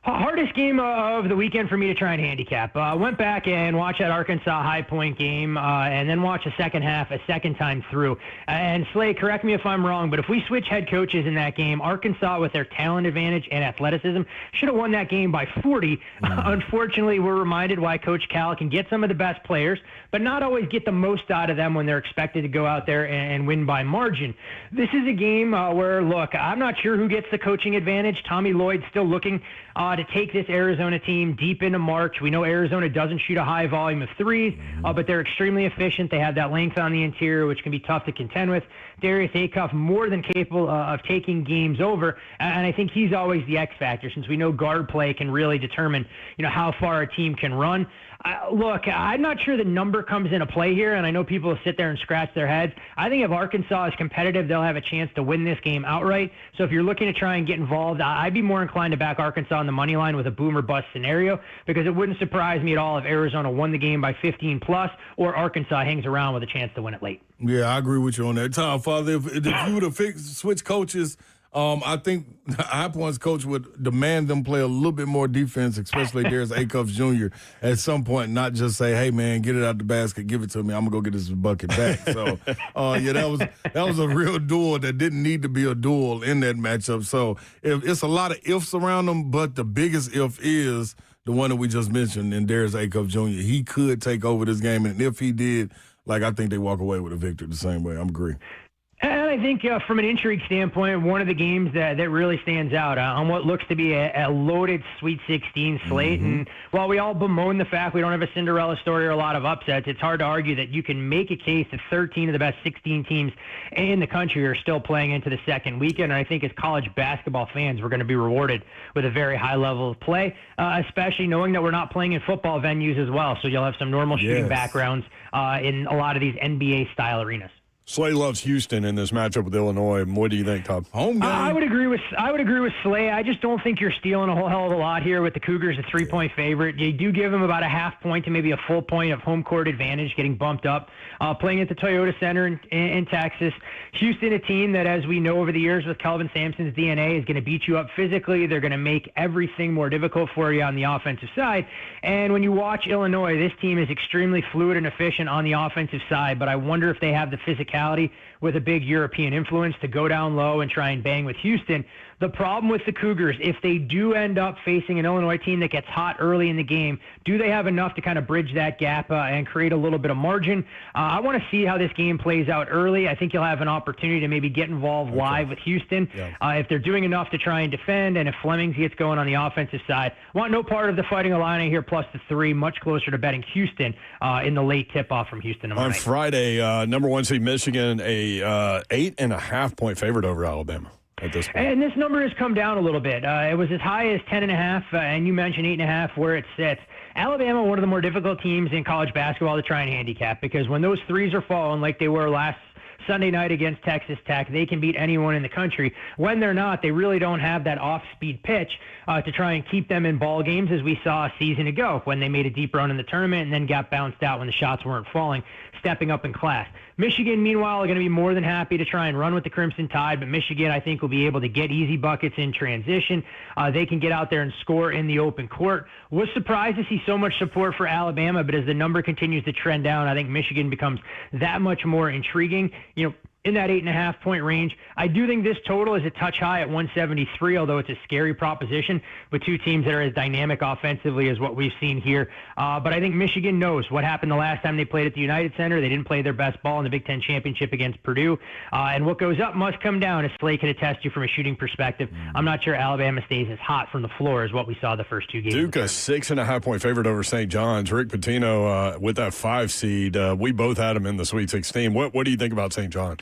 Hardest game of the weekend for me to try and handicap. Went back and watched that Arkansas High Point game and then watched the second half a second time through. And Slay, correct me if I'm wrong, but if we switch head coaches in that game, Arkansas with their talent advantage and athleticism should have won that game by 40. Unfortunately, we're reminded why Coach Cal can get some of the best players, but not always get the most out of them when they're expected to go out there and win by margin. This is a game where, look, I'm not sure who gets the coaching advantage. Tommy Lloyd's still looking to take this Arizona team deep into March. We know Arizona doesn't shoot a high volume of threes, but they're extremely efficient. They have that length on the interior, which can be tough to contend with. Darius Acuff more than capable of taking games over, and I think he's always the X factor, since we know guard play can really determine, how far a team can run. Look, I'm not sure the number comes into play here, and I know people will sit there and scratch their heads. I think if Arkansas is competitive, they'll have a chance to win this game outright. So if you're looking to try and get involved, I'd be more inclined to back Arkansas on the money line with a boom or bust scenario, because it wouldn't surprise me at all if Arizona won the game by 15 plus or Arkansas hangs around with a chance to win it late. Yeah, I agree with you on that. Tom, Father, if you would have switched coaches, I think High Point's coach would demand them play a little bit more defense, especially Darius Acuff Jr. at some point, not just say, "Hey man, get it out the basket, give it to me. I'm gonna go get this bucket back." So, that was a real duel that didn't need to be a duel in that matchup. So, it's a lot of ifs around them, but the biggest if is the one that we just mentioned in Darius Acuff Jr. He could take over this game, and if he did, I think they walk away with a victory the same way. I'm agree. And I think from an intrigue standpoint, one of the games that really stands out on what looks to be a loaded Sweet 16 slate. And while we all bemoan the fact we don't have a Cinderella story or a lot of upsets, it's hard to argue that you can make a case that 13 of the best 16 teams in the country are still playing into the second weekend. And I think as college basketball fans, we're going to be rewarded with a very high level of play, especially knowing that we're not playing in football venues as well. So you'll have some normal shooting backgrounds in a lot of these NBA-style arenas. Slay loves Houston in this matchup with Illinois. What do you think, Tom? Home game. I would agree with Slay. I just don't think you're stealing a whole hell of a lot here with the Cougars, a 3-point favorite. You do give them about a half point to maybe a full point of home court advantage, getting bumped up, playing at the Toyota Center in Texas. Houston, a team that, as we know over the years with Kelvin Sampson's DNA, is going to beat you up physically. They're going to make everything more difficult for you on the offensive side. And when you watch Illinois, this team is extremely fluid and efficient on the offensive side, but I wonder if they have the physicality with a big European influence to go down low and try and bang with Houston. The problem with the Cougars, if they do end up facing an Illinois team that gets hot early in the game, do they have enough to kind of bridge that gap and create a little bit of margin? I want to see how this game plays out early. I think you'll have an opportunity to maybe get involved live with Houston if they're doing enough to try and defend, and if Flemings gets going on the offensive side. Want no part of the Fighting Illini here, plus the 3, much closer to betting Houston in the late tip-off from Houston tomorrow night. Friday, number 1 seed Michigan, a 8.5-point favorite over Alabama. at this point. And this number has come down a little bit. It was as high as 10.5, and you mentioned 8.5 where it sits. Alabama, one of the more difficult teams in college basketball to try and handicap, because when those threes are falling like they were last Sunday night against Texas Tech, they can beat anyone in the country. When they're not, they really don't have that off-speed pitch to try and keep them in ball games, as we saw a season ago when they made a deep run in the tournament and then got bounced out when the shots weren't falling, stepping up in class. Michigan, meanwhile, are going to be more than happy to try and run with the Crimson Tide, but Michigan, I think, will be able to get easy buckets in transition. They can get out there and score in the open court. Was surprised to see so much support for Alabama, but as the number continues to trend down, I think Michigan becomes that much more intriguing. In that 8.5-point range. I do think this total is a touch high at 173, although it's a scary proposition with two teams that are as dynamic offensively as what we've seen here. But I think Michigan knows what happened the last time they played at the United Center. They didn't play their best ball in the Big Ten championship against Purdue. And what goes up must come down, as Slay can attest to from a shooting perspective. I'm not sure Alabama stays as hot from the floor as what we saw the first two games. Duke, a 6.5-point favorite over St. John's. Rick Pitino with that 5 seed. We both had him in the Sweet 16. What do you think about St. John?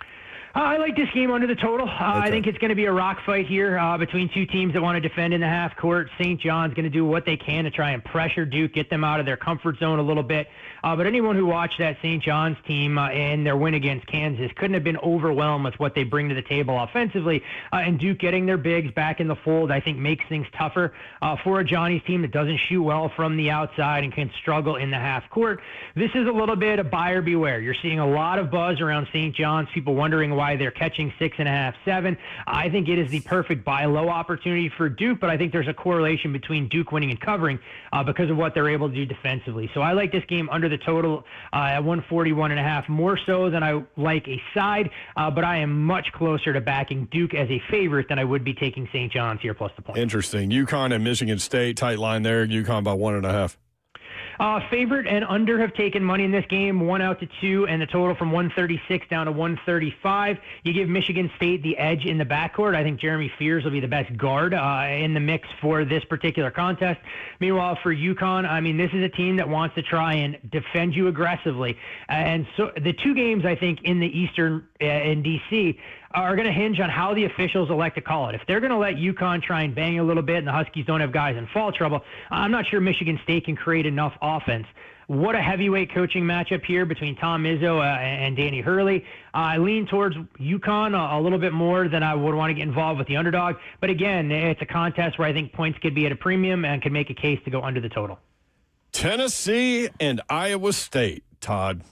I like this game under the total. I think it's going to be a rock fight here between two teams that want to defend in the half court. St. John's going to do what they can to try and pressure Duke, get them out of their comfort zone a little bit. But anyone who watched that St. John's team in their win against Kansas couldn't have been overwhelmed with what they bring to the table offensively. And Duke getting their bigs back in the fold, I think, makes things tougher for a Johnny's team that doesn't shoot well from the outside and can struggle in the half court. This is a little bit of buyer beware. You're seeing a lot of buzz around St. John's, people wondering why they're catching 6.5, 7. I think it is the perfect buy low opportunity for Duke, but I think there's a correlation between Duke winning and covering because of what they're able to do defensively. So I like this game under the total at 141.5, more so than I like a side, but I am much closer to backing Duke as a favorite than I would be taking St. John's here plus the point. Interesting. UConn and Michigan State, tight line there. UConn by 1.5. Favorite and under have taken money in this game, 1 out to 2, and the total from 136 down to 135. You give Michigan State the edge in the backcourt. I think Jeremy Fears will be the best guard in the mix for this particular contest. Meanwhile, for UConn, I mean, this is a team that wants to try and defend you aggressively. And so the two games, I think, in the Eastern in D.C., are going to hinge on how the officials elect to call it. If they're going to let UConn try and bang a little bit and the Huskies don't have guys in foul trouble, I'm not sure Michigan State can create enough offense. What a heavyweight coaching matchup here between Tom Izzo and Danny Hurley. I lean towards UConn a little bit more than I would want to get involved with the underdog. But again, it's a contest where I think points could be at a premium and could make a case to go under the total. Tennessee and Iowa State, Todd.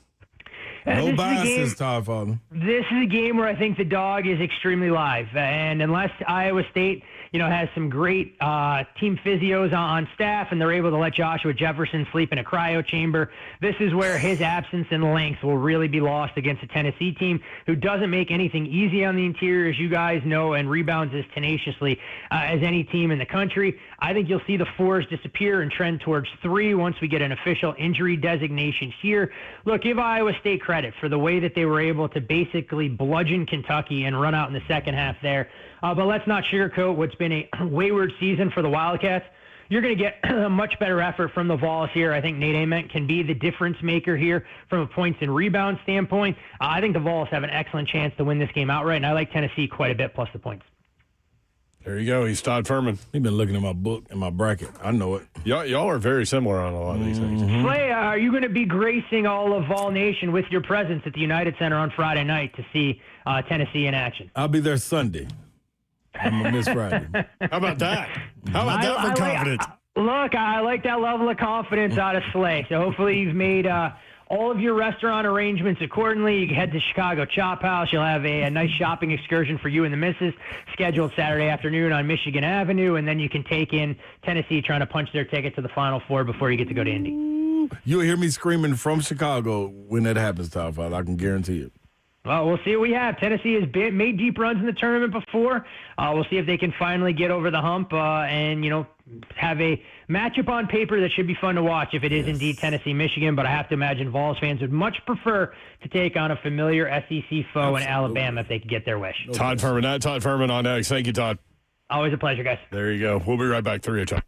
No biases, Todd Father. This is a game where I think the dog is extremely live. And unless Iowa State, has some great team physios on staff and they're able to let Joshua Jefferson sleep in a cryo chamber, this is where his absence and length will really be lost against a Tennessee team who doesn't make anything easy on the interior, as you guys know, and rebounds as tenaciously as any team in the country. I think you'll see the 4s disappear and trend towards 3 once we get an official injury designation here. Look, give Iowa State credit for the way that they were able to basically bludgeon Kentucky and run out in the second half there. But let's not sugarcoat what's been a wayward season for the Wildcats. You're going to get a much better effort from the Valls here. I think Nate Ament can be the difference maker here from a points and rebound standpoint. I think the Valls have an excellent chance to win this game outright, and I like Tennessee quite a bit plus the points. There you go. He's Todd Furman. He's been looking at my book and my bracket. I know it. Y'all are very similar on a lot of these things. Slay, are you going to be gracing all of Vol Nation with your presence at the United Center on Friday night to see Tennessee in action? I'll be there Sunday. I'm going to miss Friday. How about that? How about that for confidence? Look, I like that level of confidence out of Slay. So hopefully you've made all of your restaurant arrangements accordingly. You can head to Chicago Chop House. You'll have a nice shopping excursion for you and the missus scheduled Saturday afternoon on Michigan Avenue, and then you can take in Tennessee trying to punch their ticket to the Final Four before you get to go to Indy. You'll hear me screaming from Chicago when that happens, Top Five. I can guarantee it. Well, we'll see what we have. Tennessee has made deep runs in the tournament before. We'll see if they can finally get over the hump and, have a matchup on paper that should be fun to watch if it is indeed Tennessee-Michigan. But I have to imagine Vols fans would much prefer to take on a familiar SEC foe in Alabama if they could get their wish. Todd Furman on X. Thank you, Todd. Always a pleasure, guys. There you go. We'll be right back. 3 o'clock.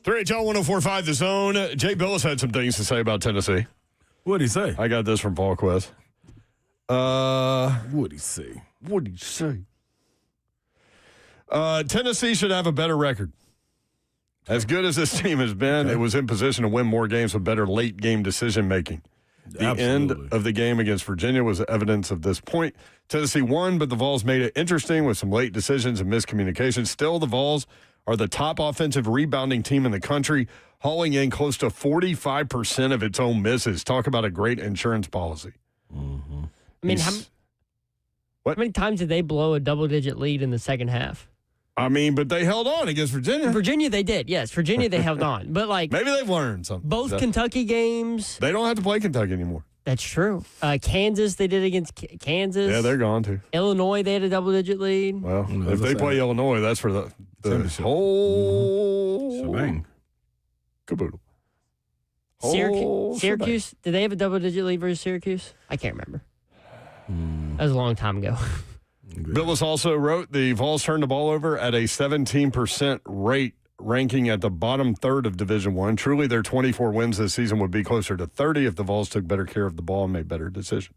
3HL 104.5 The Zone. Jay Billis had some things to say about Tennessee. What'd he say? I got this from Paul Quest. What'd he say? Tennessee should have a better record. As good as this team has been, it was in position to win more games with better late-game decision-making. The end of the game against Virginia was evidence of this point. Tennessee won, but the Vols made it interesting with some late decisions and miscommunication. Still, the Vols are the top offensive rebounding team in the country, hauling in close to 45% of its own misses. Talk about a great insurance policy. I mean, how many times did they blow a double-digit lead in the second half? I mean, but they held on against Virginia. Virginia, they did. Yes, Virginia, they held on. But, like, maybe they've learned something. Both Kentucky games. They don't have to play Kentucky anymore. That's true. Kansas, they did against Kansas. Yeah, they're gone, too. Illinois, they had a double-digit lead. Well, if they play Illinois, that's for the whole shebang. Caboodle. Syracuse, did they have a double-digit lead versus Syracuse? I can't remember. That was a long time ago. Billis also wrote, the Vols turned the ball over at a 17% rate, ranking at the bottom third of Division I. Truly, their 24 wins this season would be closer to 30 if the Vols took better care of the ball and made better decisions.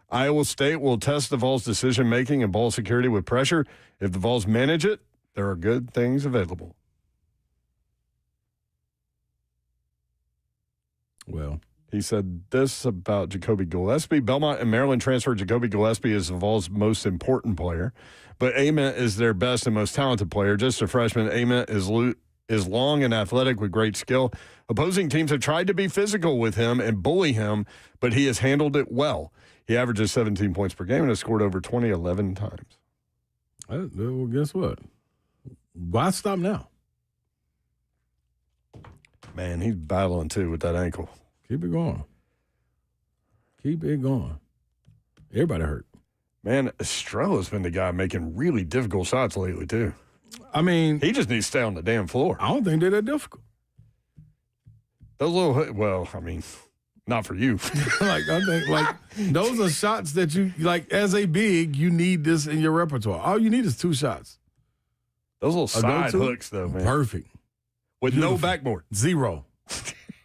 Iowa State will test the Vols' decision-making and ball security with pressure. If the Vols manage it, there are good things available. Well, he said this about Jacoby Gillespie. Belmont and Maryland transfer Jacoby Gillespie is the Vols' most important player, but Ament is their best and most talented player. Just a freshman, Ament is long and athletic with great skill. Opposing teams have tried to be physical with him and bully him, but he has handled it well. He averages 17 points per game and has scored over 11 times. Well, guess what? Why stop now? Man, he's battling, too, with that ankle. Keep it going. Keep it going. Everybody hurt. Man, Estrella's been the guy making really difficult shots lately, too. I mean, he just needs to stay on the damn floor. I don't think they're that difficult. Those little, well, I mean, not for you. I think those are shots that you, like, as a big, you need this in your repertoire. All you need is 2 shots. Those little side hooks, though, man. Perfect. With no backboard. 0.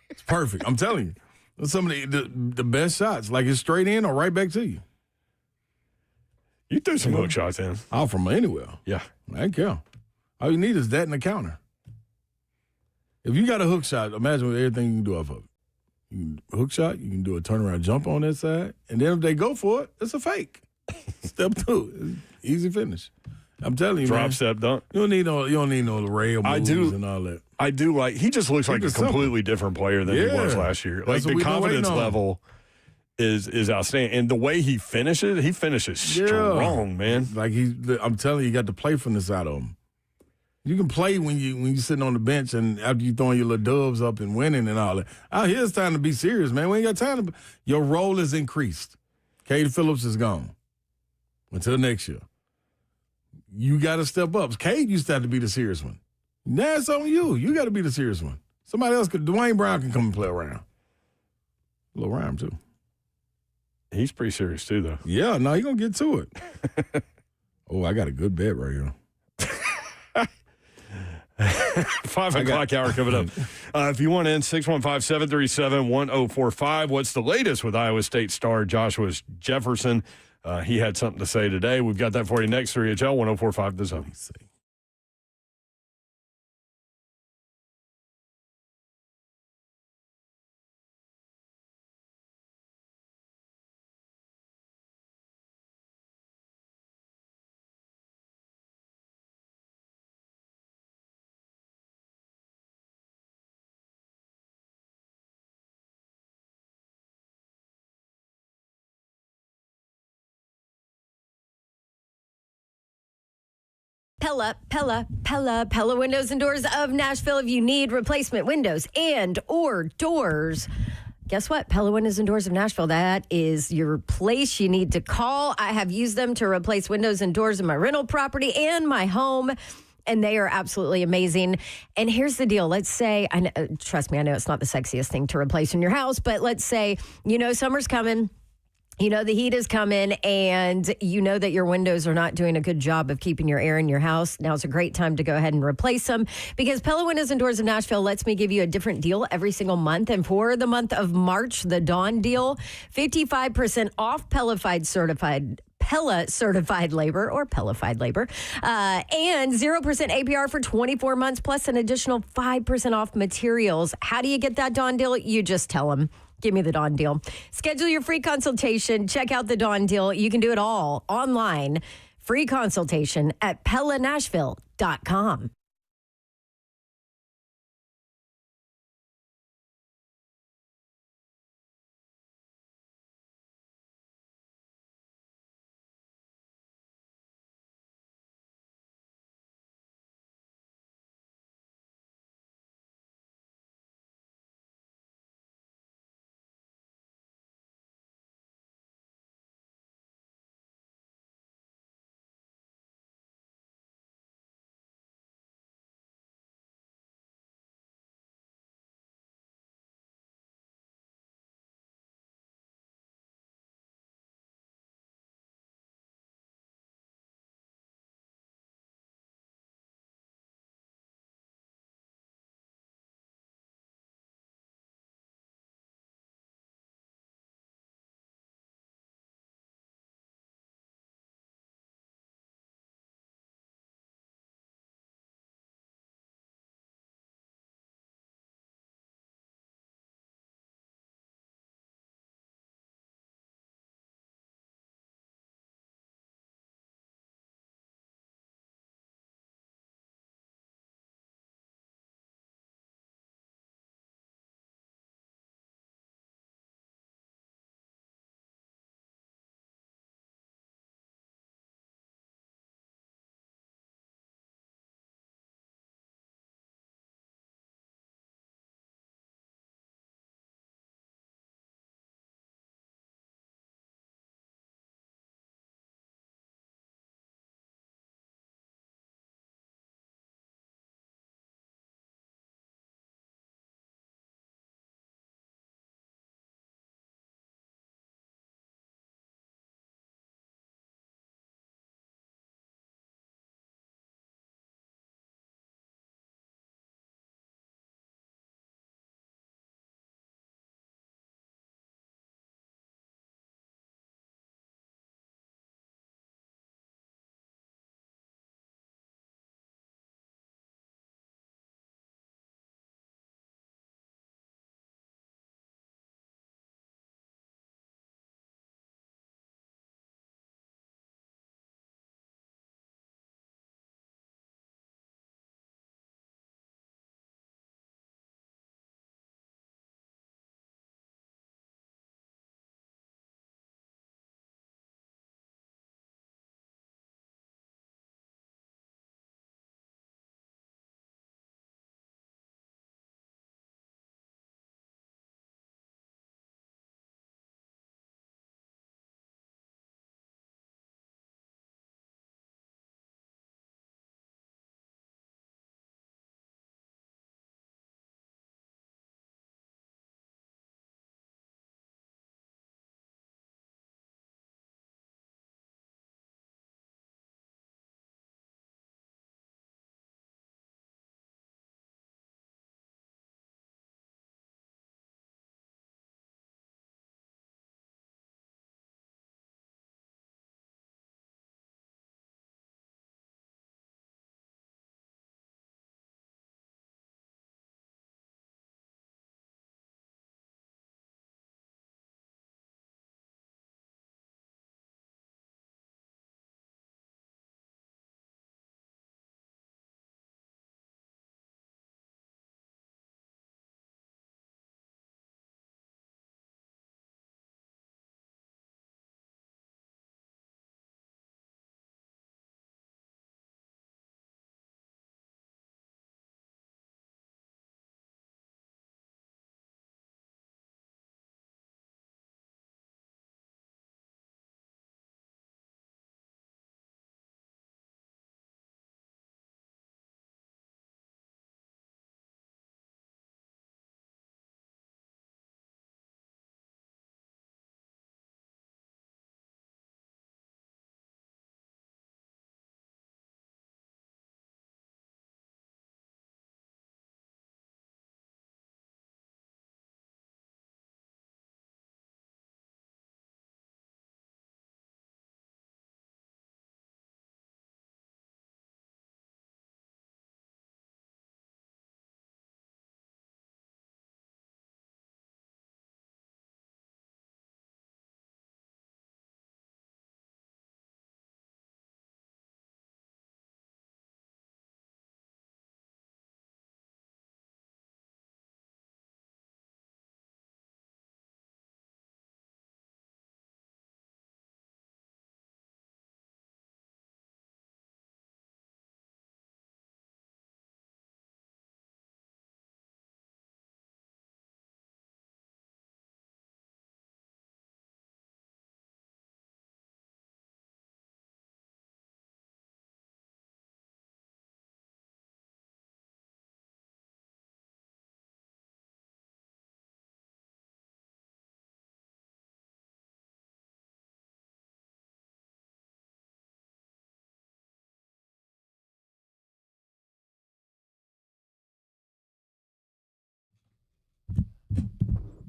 It's perfect. I'm telling you. Those some of the best shots. Like it's straight in or right back to you. You threw some hook shots in. Oh, from anywhere. Yeah. I don't care. All you need is that and the counter. If you got a hook shot, imagine with everything you can do off of it. You can hook shot, you can do a turnaround jump on that side, and then if they go for it, it's a fake. Step 2. Easy finish. I'm telling you, drop step dunk. You don't need no rail moves and all that. I do like. He just looks like a completely different player than he was last year. Like the confidence level is outstanding, and the way he finishes strong, man. Like I'm telling you, you got to play from the side of him. You can play when you're sitting on the bench and after you throwing your little doves up and winning and all that. Out here, it's time to be serious, man. We ain't got time to. Your role is increased. Cade Phillips is gone until next year. You got to step up. Cade used to have to be the serious one. Now it's on you. You got to be the serious one. Somebody else could. Dwayne Brown can come and play around. A little rhyme, too. He's pretty serious, too, though. Yeah, no, he going to get to it. Oh, I got a good bet right here. 5 o'clock hour coming up. If you want in, 615-737-1045. What's the latest with Iowa State star Joshua Jefferson? He had something to say today. We've got that for you next. 3HL 104.5 The Zone. Pella Windows and Doors of Nashville. If you need replacement windows and or doors, guess what? Pella Windows and Doors of Nashville. That is your place you need to call. I have used them to replace windows and doors in my rental property and my home, and they are absolutely amazing. And here's the deal. Let's say, trust me, I know it's not the sexiest thing to replace in your house, but let's say, summer's coming. You know the heat is coming, and you know that your windows are not doing a good job of keeping your air in your house. Now's a great time to go ahead and replace them because Pella Windows and Doors of Nashville lets me give you a different deal every single month. And for the month of March, the Dawn deal, 55% off Pella certified labor or Pellified labor, and 0% APR for 24 months, plus an additional 5% off materials. How do you get that Dawn deal? You just tell them. Give me the Dawn deal. Schedule your free consultation. Check out the Dawn deal. You can do it all online. Free consultation at PellaNashville.com.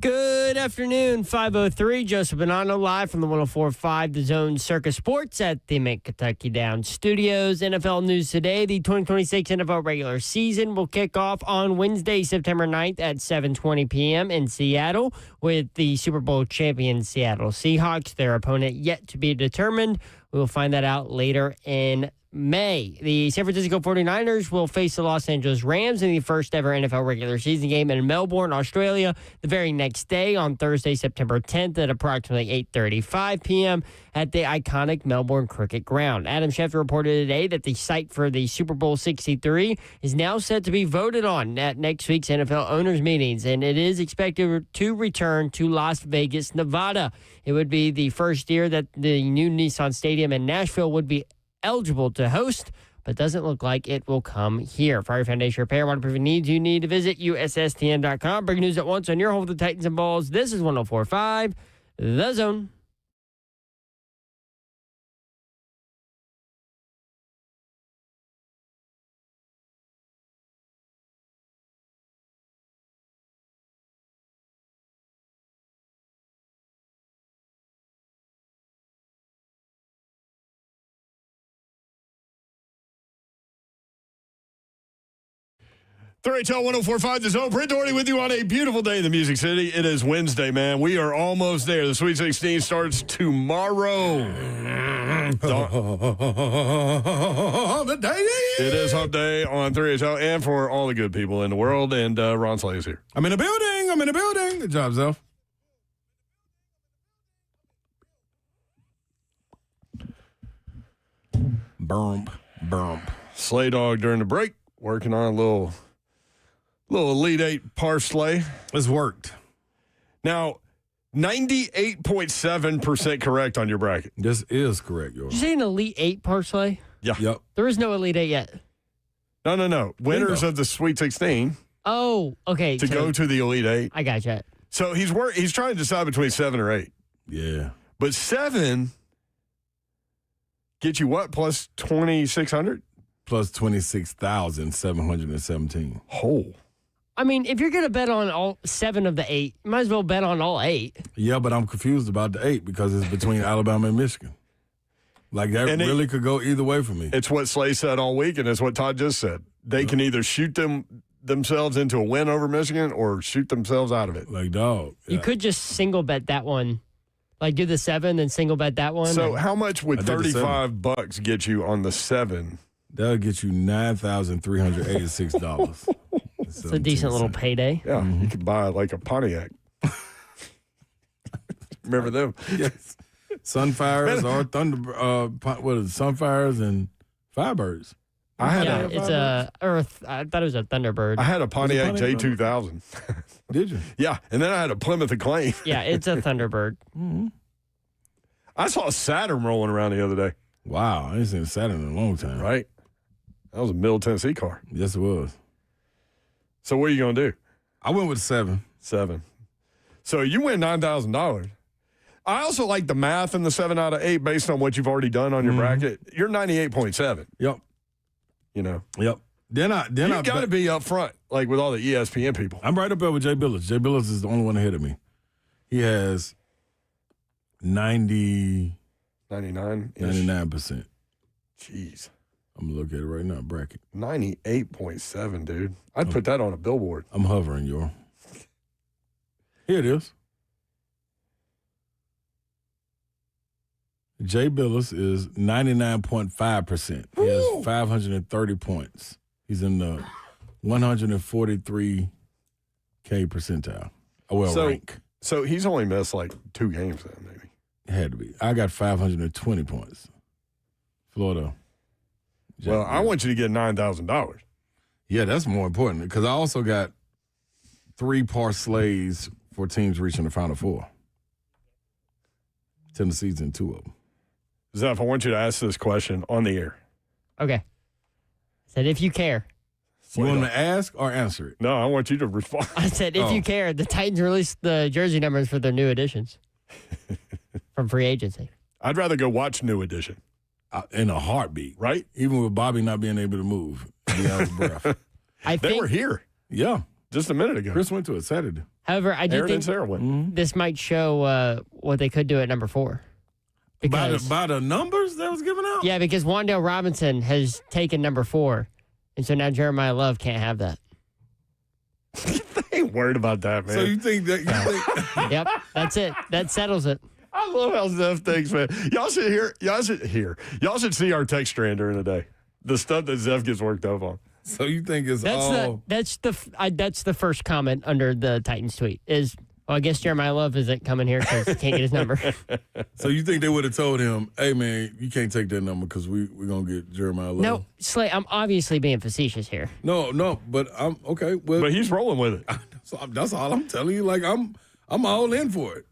Good afternoon, 5:03. Joseph Bonanno live from the 104.5 The Zone Circus Sports at the Mid-Kentucky Downs Studios. NFL news today. The 2026 NFL regular season will kick off on Wednesday, September 9th at 7:20 p.m. in Seattle with the Super Bowl champion Seattle Seahawks. Their opponent yet to be determined. We will find that out later in May. The San Francisco 49ers will face the Los Angeles Rams in the first ever NFL regular season game in Melbourne, Australia, the very next day on Thursday, September 10th at approximately 8:35 p.m. at the iconic Melbourne Cricket Ground. Adam Schefter reported today that the site for the Super Bowl 63 is now set to be voted on at next week's NFL owners meetings, and it is expected to return to Las Vegas, Nevada. It would be the first year that the new Nissan Stadium in Nashville would be eligible to host, but doesn't look like it will come here. Fire Foundation Repair, waterproofing needs, you need to visit USSTN.com. Breaking news at once on your home of the Titans and Balls. This is 104.5 The Zone. HL 104.5 The Zone. Brent Doherty with you on a beautiful day in the Music City. It is Wednesday, man. We are almost there. The Sweet 16 starts tomorrow. It is Hump Day on 3HL and for all the good people in the world. And Ron Slay is here. I'm in the building. Good job, Zelf. Bump. Slay Dog during the break, working on a little Elite Eight parlay. It's worked. Now, 98.7% correct on your bracket. This is correct, yours. Did you say an Elite 8 parlay? Yeah. Yep. There is no Elite 8 yet. No. Winners of the Sweet 16 Oh, okay. to go to the Elite 8. I gotcha. So he's trying to decide between 7 or 8. Yeah. But 7 get you what? Plus 2,600? Plus 26,717. Oh. I mean, if you're going to bet on all 7 of the 8, you might as well bet on all 8. Yeah, but I'm confused about the 8 because it's between Alabama and Michigan. Like, that really could go either way for me. It's what Slay said all week, and it's what Todd just said. They can either shoot themselves into a win over Michigan or shoot themselves out of it. Like, dog. You could just single bet that one. Like, do the 7, then single bet that one. So how much would $35 get you on the 7? That'll get you $9,386. It's a decent little payday. Yeah, you could buy like a Pontiac. Remember them? Yes. Sunfires or Sunfires and Firebirds. I thought it was a Thunderbird. I had a Pontiac J2000. Did you? Yeah, and then I had a Plymouth Acclaim. Yeah, it's a Thunderbird. Mm-hmm. I saw a Saturn rolling around the other day. Wow, I ain't seen a Saturn in a long time. Right? That was a Middle Tennessee car. Yes, it was. So what are you going to do? I went with 7. 7. So you win $9,000. I also like the math in the 7 out of 8 based on what you've already done on your bracket. You're 98.7. Yep. You know. Yep. Then I got to be up front, like with all the ESPN people. I'm right up there with Jay Billis. Jay Billis is the only one ahead of me. He has 99%. 99%. Jeez. I'm going to look at it right now, bracket. 98.7, dude. I'd put that on a billboard. I'm hovering, yo. Here it is. Jay Billis is 99.5%. He has 530 points. He's in the 143K percentile. Rank. So he's only missed like 2 games then, maybe. It had to be. I got 520 points. Florida. Well, I want you to get $9,000. Yeah, that's more important because I also got 3 parlays for teams reaching the Final Four. Tennessee's in 2 of them. Zeph, I want you to ask this question on the air. Okay. Said if you care. You want me to ask or answer it? No, I want you to respond. I said if you care. The Titans released the jersey numbers for their new editions from free agency. I'd rather go watch New Edition. In a heartbeat. Right? Even with Bobby not being able to move. Be out of breath. They were here. Yeah. Just a minute ago. Chris went to it Saturday. However, I do Aaron think and Sarah win. this might show what they could do at number 4. By the numbers that was given out? Yeah, because Wan'Dale Robinson has taken number 4, and so now Jeremiah Love can't have that. They ain't worried about that, man. So you think that Yep, that's it. That settles it. I love how Zeph thinks, man. Y'all should see our text strand during the day. The stuff that Zeph gets worked up on. So you think it's that's the first comment under the Titans tweet is, well, I guess Jeremiah Love isn't coming here because he can't get his number. So you think they would have told him, hey, man, you can't take that number because we're going to get Jeremiah Love? No, Slay, I'm obviously being facetious here. No, but I'm okay. Well, but he's rolling with it. That's all I'm telling you. Like, I'm all in for it.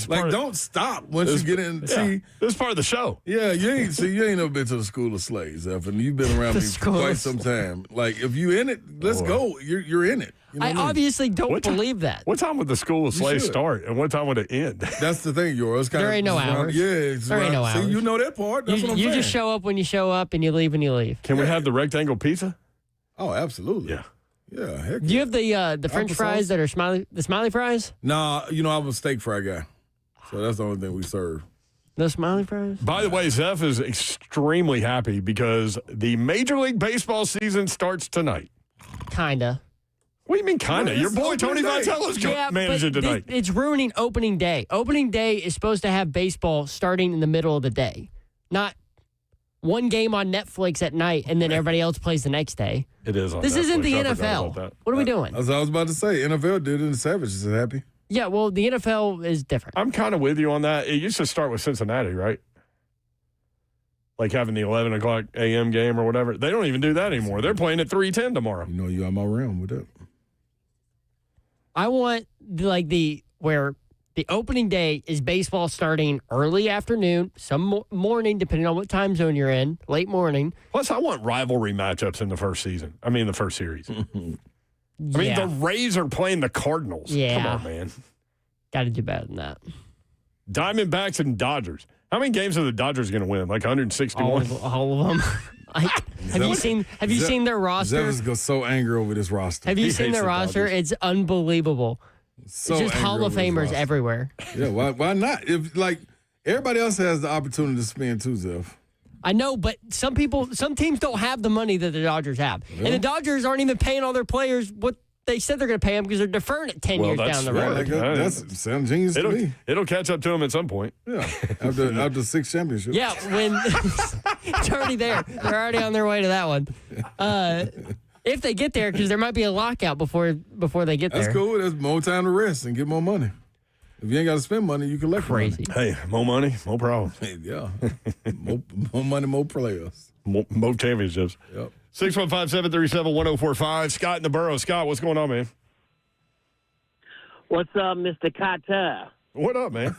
Like, don't stop once you get in. Yeah, see, this is part of the show. Yeah, you ain't never been to the school of slaves, Zeph, and you've been around me for quite some time. Like, if you in it, let's go. You're in it. You know I obviously don't believe that. What time would the school of slaves start, and what time would it end? That's the thing, Yours. There ain't no hours. There ain't no hours. See, you know that part. That's what I'm you saying. just show up when you show up, and you leave when you leave. Can we have the rectangle pizza? Oh, absolutely. Yeah. Yeah. Heck Do you have the French fries that are smiley fries? Nah, I'm a steak fry guy. So that's the only thing we serve. No smiley fries? By the way, Zeph is extremely happy because the Major League Baseball season starts tonight. Kinda. What do you mean, kinda? Your boy Tony Vitello's managing tonight. It's ruining opening day. Opening day is supposed to have baseball starting in the middle of the day, not one game on Netflix at night and then everybody else plays the next day. It is on This Netflix. isn't the I forgot NFL. about that. What are we doing? As I was about to say, NFL did it and the Savages are happy. Yeah, well, the NFL is different. I'm kind of with you on that. It used to start with Cincinnati, right? Like having the 11 o'clock a.m. game or whatever. They don't even do that anymore. They're playing at 3:10 tomorrow. You know, you're on my realm with that. I want where the opening day is baseball starting early afternoon, some morning, depending on what time zone you're in, late morning. Plus, I want rivalry matchups in the first season. I mean, the first series. I mean, the Rays are playing the Cardinals. Yeah. Come on, man. Got to do better than that. Diamondbacks and Dodgers. How many games are the Dodgers going to win? Like 161? All of them. Have you seen their roster? Zeph goes so angry over this roster. Have you seen their roster? It's unbelievable. So it's just Hall of Famers everywhere. Yeah, why not? If everybody else has the opportunity to spend too, Zeph. I know, but some teams don't have the money that the Dodgers have. Yeah. And the Dodgers aren't even paying all their players what they said they're going to pay them because they're deferring it 10 years down the road. That sounds genius to me. It'll catch up to them at some point. Yeah, after 6 championships. Yeah, when it's already there. They're already on their way to that one. If they get there, because there might be a lockout before they get there. That's cool. There's more time to rest and get more money. If you ain't got to spend money, you collect crazy. Money. Hey, more money, more problems. Hey, yeah. more money, more players. More championships. Yep. 615-737-1045. Scott in the borough. Scott, what's going on, man? What's up, Mr. Kata? What up, man?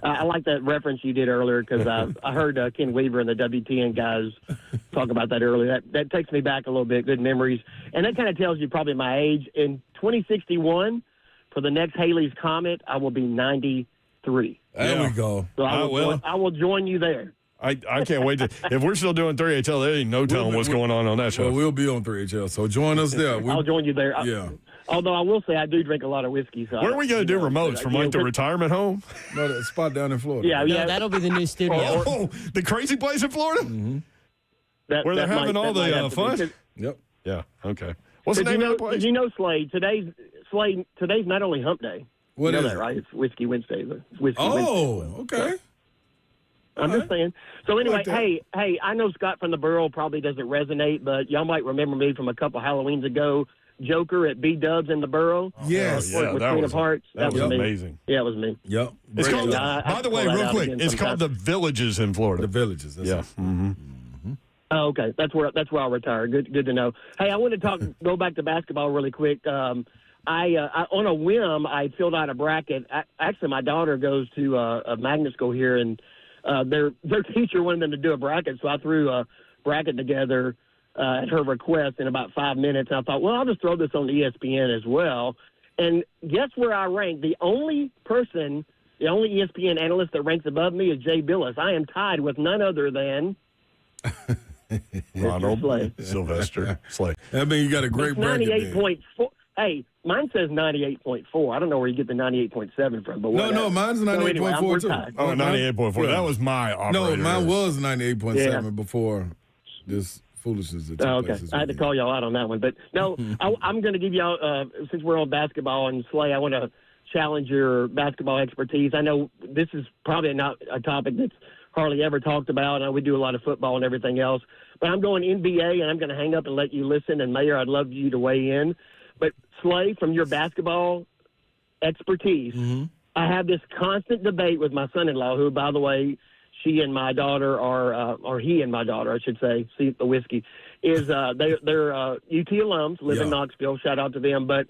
I like that reference you did earlier because I heard Ken Weaver and the WTN guys talk about that earlier. That takes me back a little bit, good memories. And that kind of tells you probably my age. In 2061, for the next Halley's Comet, I will be 93. There we go. So I will join you there. I can't wait to. If we're still doing 3HL, there ain't no telling what's going on that show. Well, we'll be on 3HL, so join us there. I'll join you there. Yeah. Although I will say I do drink a lot of whiskey. So where are we going to do remotes? From the retirement home? No, that spot down in Florida. Yeah. That'll be the new studio. Oh, the crazy place in Florida? Mm-hmm. Where they're having all the fun? Yep. Yeah, okay. What's the name of the place? Did you know, Slade, today's not only hump day. What you know is that, it? right? It's Whiskey Wednesday. It's Whiskey Wednesday. Okay. I'm just saying. So anyway, like hey, I know Scott from the Borough probably doesn't resonate, but y'all might remember me from a couple Halloweens ago. Joker at B-Dubs in the Borough. Yes. With Queen of Hearts. That was me. amazing. Yeah, it was me. Yep. It's called, by the way, real quick, it's called the Villages in Florida. The Villages. That's it. Oh, okay. That's where I'll retire. Good to know. Hey, I want to go back to basketball really quick. I on a whim, I filled out a bracket. Actually, my daughter goes to a magnet school here, and their teacher wanted them to do a bracket, so I threw a bracket together at her request in about 5 minutes. And I thought, well, I'll just throw this on ESPN as well. And guess where I rank? The only ESPN analyst that ranks above me is Jay Billis. I am tied with none other than Ronald Sylvester Slay. I mean, you got a great bracket. 98.4. Hey, mine says 98.4. I don't know where you get the 98.7 from, but No, mine's 98.4 too. Oh, 98.4. That was my operator. No, mine was 98.7 before this foolishness that took place. I had to call y'all out on that one. But, no, I'm going to give y'all, since we're on basketball, and Slay, I want to challenge your basketball expertise. I know this is probably not a topic that's hardly ever talked about. I know we do a lot of football and everything else. But I'm going NBA, and I'm going to hang up and let you listen. And, Mayor, I'd love you to weigh in. But, Slay, from your basketball expertise, I have this constant debate with my son-in-law, who, by the way, she and my daughter are, or he and my daughter, I should say, see the whiskey, is they're UT alums, live in Knoxville. Shout out to them. But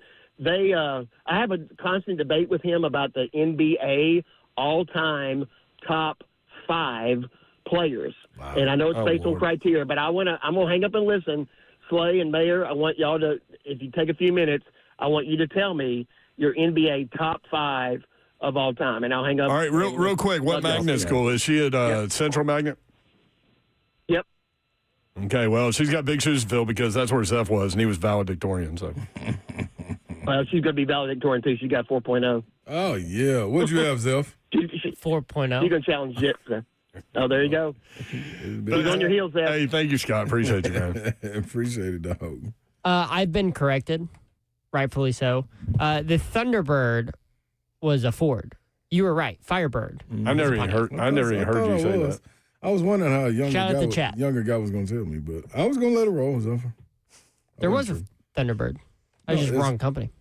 I have a constant debate with him about the NBA all-time top 5 players. Wow. And I know it's based on criteria, but I'm going to hang up and listen. Slay and Mayor, I want y'all to, if you take a few minutes, I want you to tell me your NBA top 5 of all time, and I'll hang up. All right, real quick, what magnet school? Is she at Central Magnet? Yep. Okay, well, she's got big shoes to fill because that's where Zeph was, and he was valedictorian. So, well, she's going to be valedictorian, too. She got 4.0. Oh, yeah. What'd you have, Zeph? 4.0. She's going to challenge Jip. Oh, there you go. He's on your heels, Zeph. Hey, thank you, Scott. Appreciate you, man. Appreciate it, dog. I've been corrected, rightfully so. The Thunderbird was a Ford. You were right, Firebird. I never even heard you say that. I was wondering how a younger guy was going to tell me, but I was going to let it roll, Zephyr. There was a Thunderbird. I was just wrong company.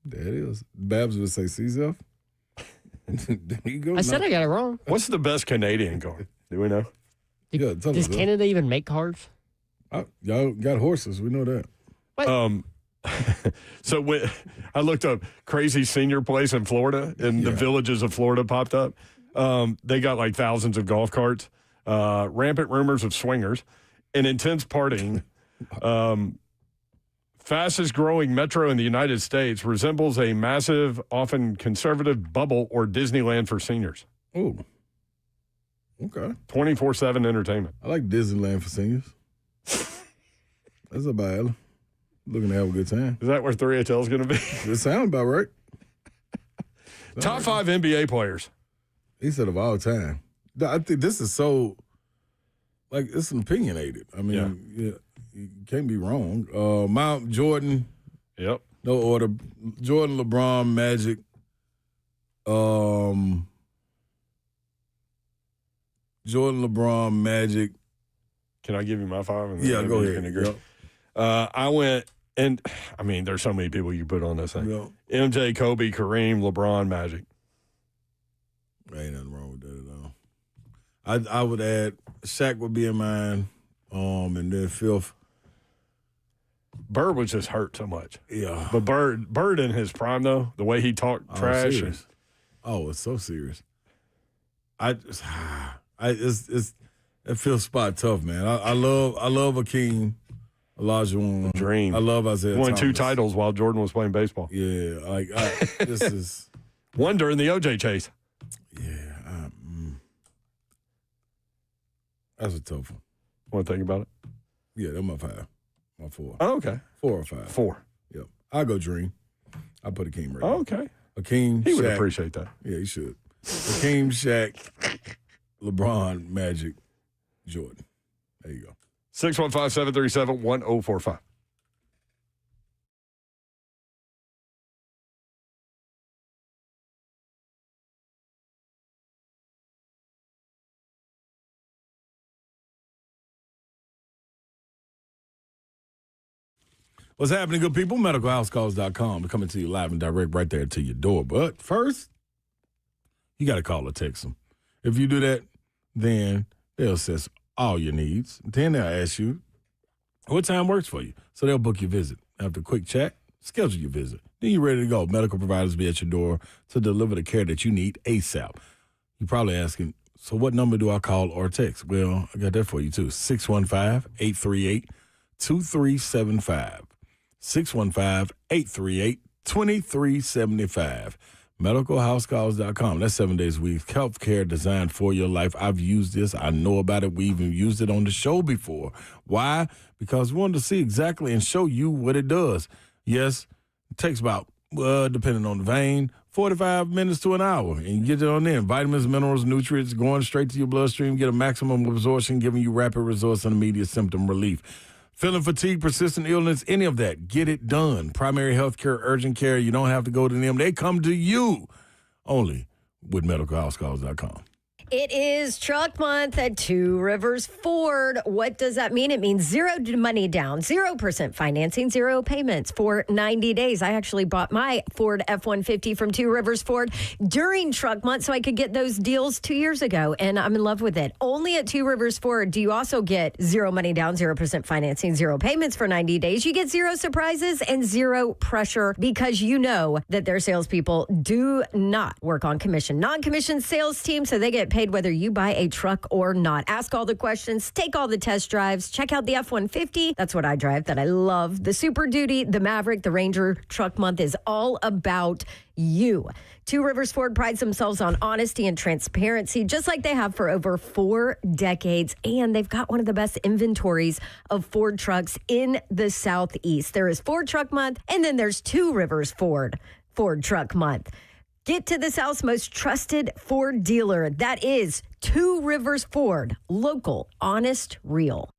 That is. Babs would say, see, Zeph? There you go. I said I got it wrong. What's the best Canadian car? Do we know? Does Canada even make cars? Y'all got horses. We know that. What? So I looked up crazy senior place in Florida, and the villages of Florida popped up. They got like thousands of golf carts, rampant rumors of swingers, and intense partying. Fastest growing metro in the United States, resembles a massive, often conservative bubble or Disneyland for seniors. Oh, okay. 24/7 entertainment. I like Disneyland for seniors. That's not bad. Looking to have a good time. Is that where 3HL is going to be? It sounds about right. Top 5 NBA players. He said of all time. I think this is so, like, it's opinionated. I mean, you can't be wrong. Mount Jordan. Yep. No order. Jordan, LeBron, Magic. Jordan, LeBron, Magic. Can I give you my 5? And yeah, go ahead. Can agree? Yep. I went, and I mean, there's so many people you put on this thing. Yep. MJ, Kobe, Kareem, LeBron, Magic. Ain't nothing wrong with that at all. I would add Shaq would be in mine, and then fifth. Bird was just hurt so much. Yeah. But Bird in his prime, though, the way he talked trash. Serious. It's so serious. It feels spot tough, man. I love Akeem Olajuwon. Dream. I love Isaiah Won Thomas. 2 titles while Jordan was playing baseball. Yeah, this is one during the OJ chase. Yeah, that's a tough one. Want to think about it? Yeah, that's my 5. My 4. Oh, okay. 4 or 5. 4. Yep. I'll go Dream. I'll put Akeem right. Oh, okay. Akeem, he would Shaq. appreciate that. Yeah, he should. Akeem, Shaq, LeBron, Magic, Jordan. There you go. 615-737-1045. What's happening, good people? MedicalHouseCalls.com. We're coming to you live and direct right there to your door. But first, you got to call or text them. If you do that, then they'll assess all your needs. Then they'll ask you what time works for you. So they'll book your visit. After a quick chat, schedule your visit. Then you're ready to go. Medical providers will be at your door to deliver the care that you need ASAP. You're probably asking, so what number do I call or text? Well, I got that for you, too. 615-838-2375. 615-838-2375. MedicalHouseCalls.com. That's 7 days a week. Health care designed for your life. I've used this. I know about it. We even used it on the show before. Why? Because we wanted to see exactly and show you what it does. Yes, It takes about, depending on the vein, 45 minutes to an hour. And you get it on there. Vitamins, minerals, nutrients going straight to your bloodstream. Get a maximum absorption, giving you rapid results and immediate symptom relief. Feeling fatigue, persistent illness, any of that, get it done. Primary health care, urgent care, you don't have to go to them. They come to you only with medicalhousecalls.com. It is truck month at Two Rivers Ford. What does that mean? It means zero money down, 0% financing, zero payments for 90 days. I actually bought my Ford F-150 from Two Rivers Ford during truck month so I could get those deals 2 years ago, and I'm in love with it. Only at Two Rivers Ford do you also get zero money down, 0% financing, zero payments for 90 days. You get zero surprises and zero pressure because you know that their salespeople do not work on commission. Non-commissioned sales team, so they get paid whether you buy a truck or not. Ask all the questions, take all the test drives, check out the F-150. That's what I drive, that I love. The Super Duty, the Maverick, the Ranger. Truck month is all about you. Two Rivers Ford prides themselves on honesty and transparency, just like they have for over 4 decades. And they've got one of the best inventories of Ford trucks in the Southeast. There is Ford Truck Month, and then there's Two Rivers Ford Truck Month. Get to the South's most trusted Ford dealer. That is Two Rivers Ford. Local, honest, real.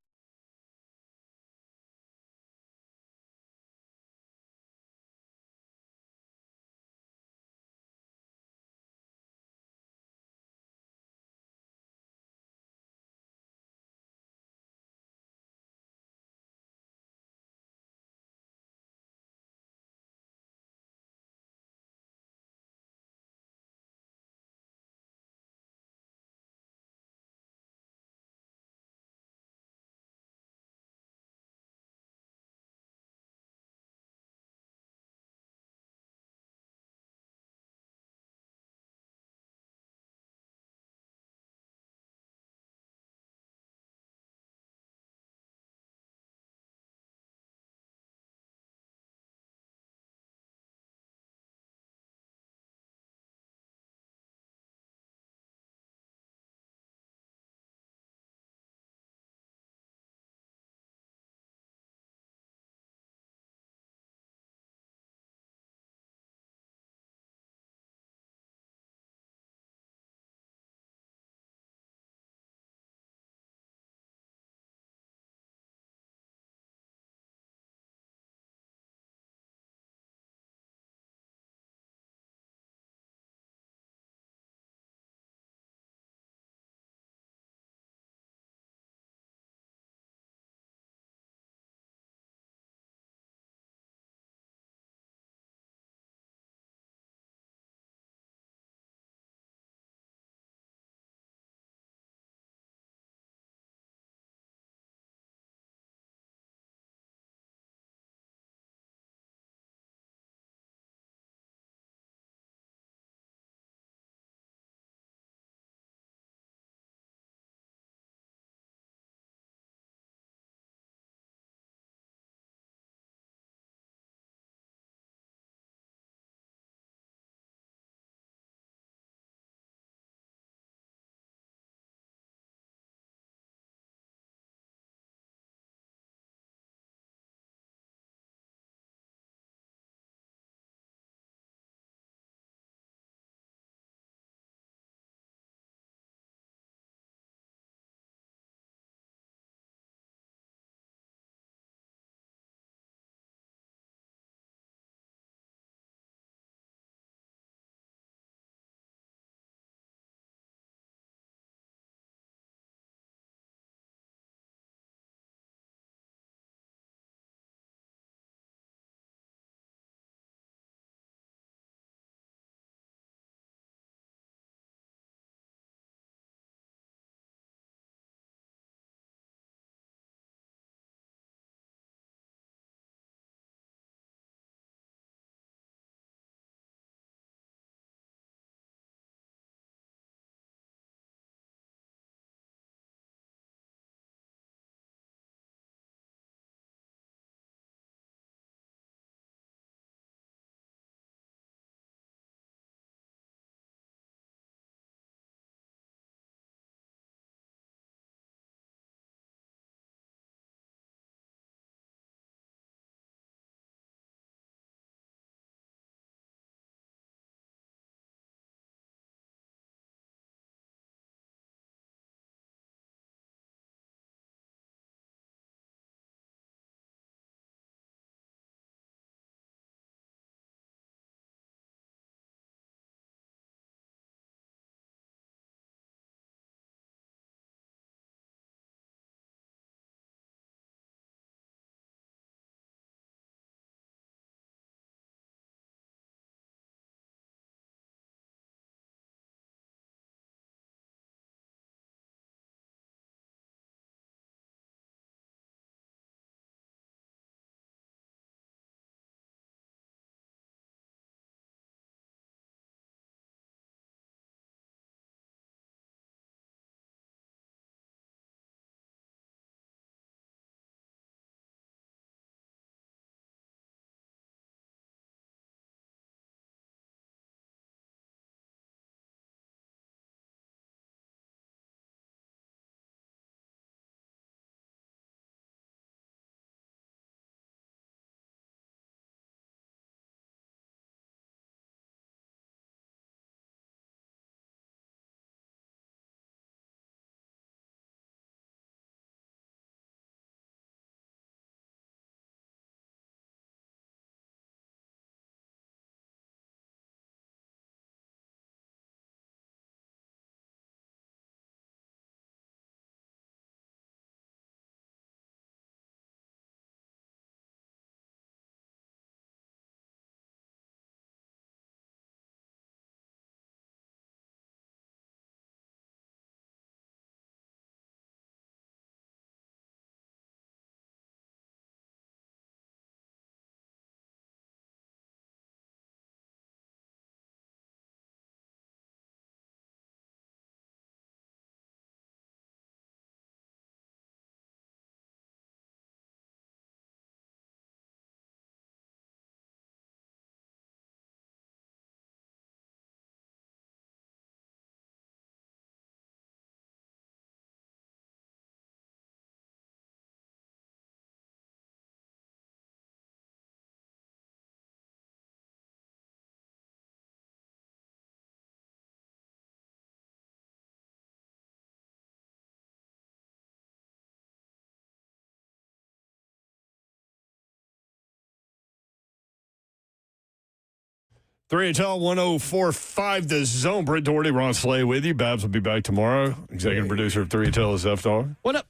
3HL 104.5 The Zone. Britt Doherty, Ron Slay with you. Babs will be back tomorrow. Executive producer of 3HL is Zeph Dog. What up?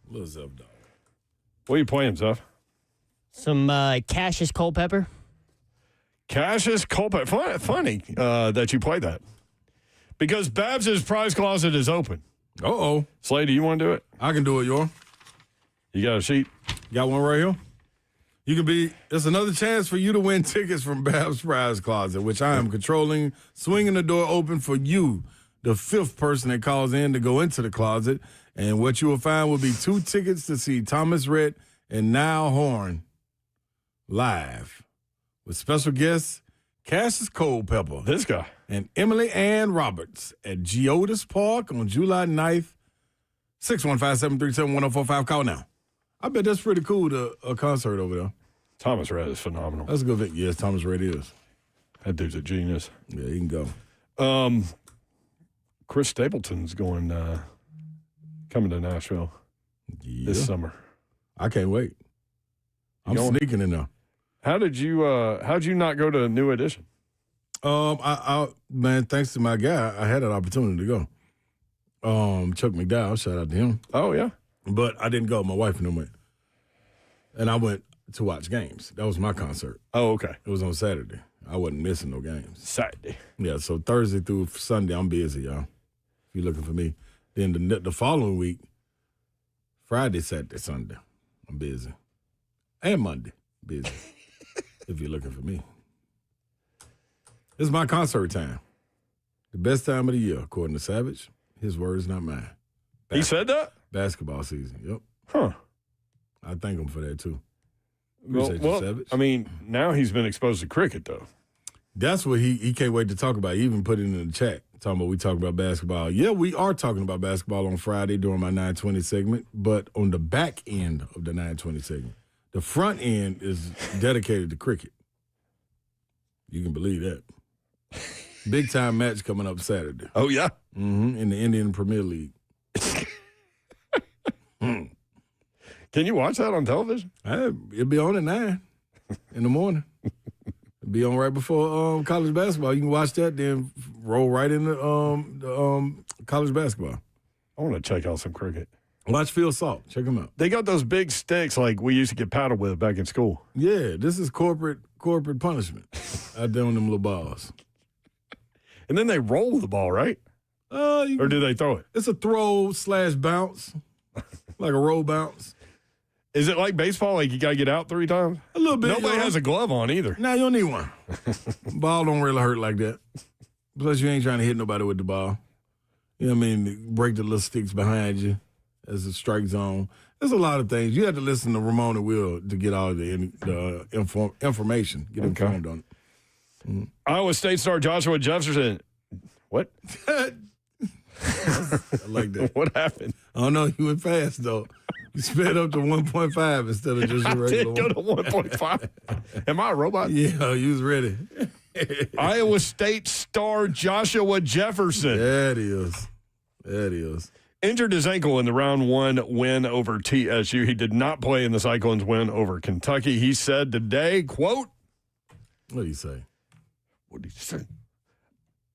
Little Zeph Dog. What are you playing, Zeph? Some Cassius Culpepper. Cassius Culpepper. Funny that you play that. Because Babs' prize closet is open. Uh-oh. Slay, do you want to do it? I can do it, y'all. You got a sheet? Got one right here? It's another chance for you to win tickets from Babs' Prize Closet, which I am controlling, swinging the door open for you, the fifth person that calls in to go into the closet. And what you will find will be 2 tickets to see Thomas Rhett and Niall Horn live with special guests Cassius Culpepper. This guy. And Emily Ann Roberts at Geodis Park on July 9th. 615-737-1045. Call now. I bet that's pretty cool, a concert over there. Thomas Rhett is phenomenal. That's a good thing. Yes, Thomas Rhett is. That dude's a genius. Yeah, he can go. Chris Stapleton's coming to Nashville this summer. I can't wait. I'm sneaking in there. How'd you not go to New Edition? Man, thanks to my guy, I had an opportunity to go. Chuck McDowell, shout out to him. Oh, yeah. But I didn't go. My wife and I went. And I went to watch games. That was my concert. Oh, okay. It was on Saturday. I wasn't missing no games. Saturday. Yeah, so Thursday through Sunday, I'm busy, y'all. If you're looking for me. Then the following week, Friday, Saturday, Sunday, I'm busy. And Monday, busy. If you're looking for me. This is my concert time. The best time of the year, according to Savage. His words, not mine. He said that? Basketball season, yep. Huh. I thank him for that, too. Well, Savage. I mean, now he's been exposed to cricket, though. That's what he can't wait to talk about. He even put it in the chat, talking about we talk about basketball. Yeah, we are talking about basketball on Friday during my 920 segment, but on the back end of the 920 segment. The front end is dedicated to cricket. You can believe that. Big time match coming up Saturday. Oh, yeah? Mm-hmm, in the Indian Premier League. Can you watch that on television? It'll be on at 9 in the morning. It'll be on right before college basketball. You can watch that, then roll right into college basketball. I want to check out some cricket. Watch Phil Salt. Check him out. They got those big sticks like we used to get paddled with back in school. Yeah, this is corporate punishment out there on them little balls. And then they roll the ball, right? Or do they throw it? It's a throw/bounce, like a roll bounce. Is it like baseball? Like you got to get out 3 times? A little bit. Nobody has a glove on either. Nah, you don't need one. Ball don't really hurt like that. Plus, you ain't trying to hit nobody with the ball. You know what I mean? Break the little sticks behind you as a strike zone. There's a lot of things. You have to listen to Ramon and Will to get all the information. Get informed on it. Mm-hmm. Iowa State star Joshua Jefferson. What? I like that. What happened? I don't know. You went fast, though. You sped up to 1.5 instead of just a regular I did go to 1.5. Am I a robot? Yeah, you was ready. Iowa State star Joshua Jefferson. That is. Injured his ankle in the round 1 win over TSU. He did not play in the Cyclones' win over Kentucky. He said today, quote, what did he say?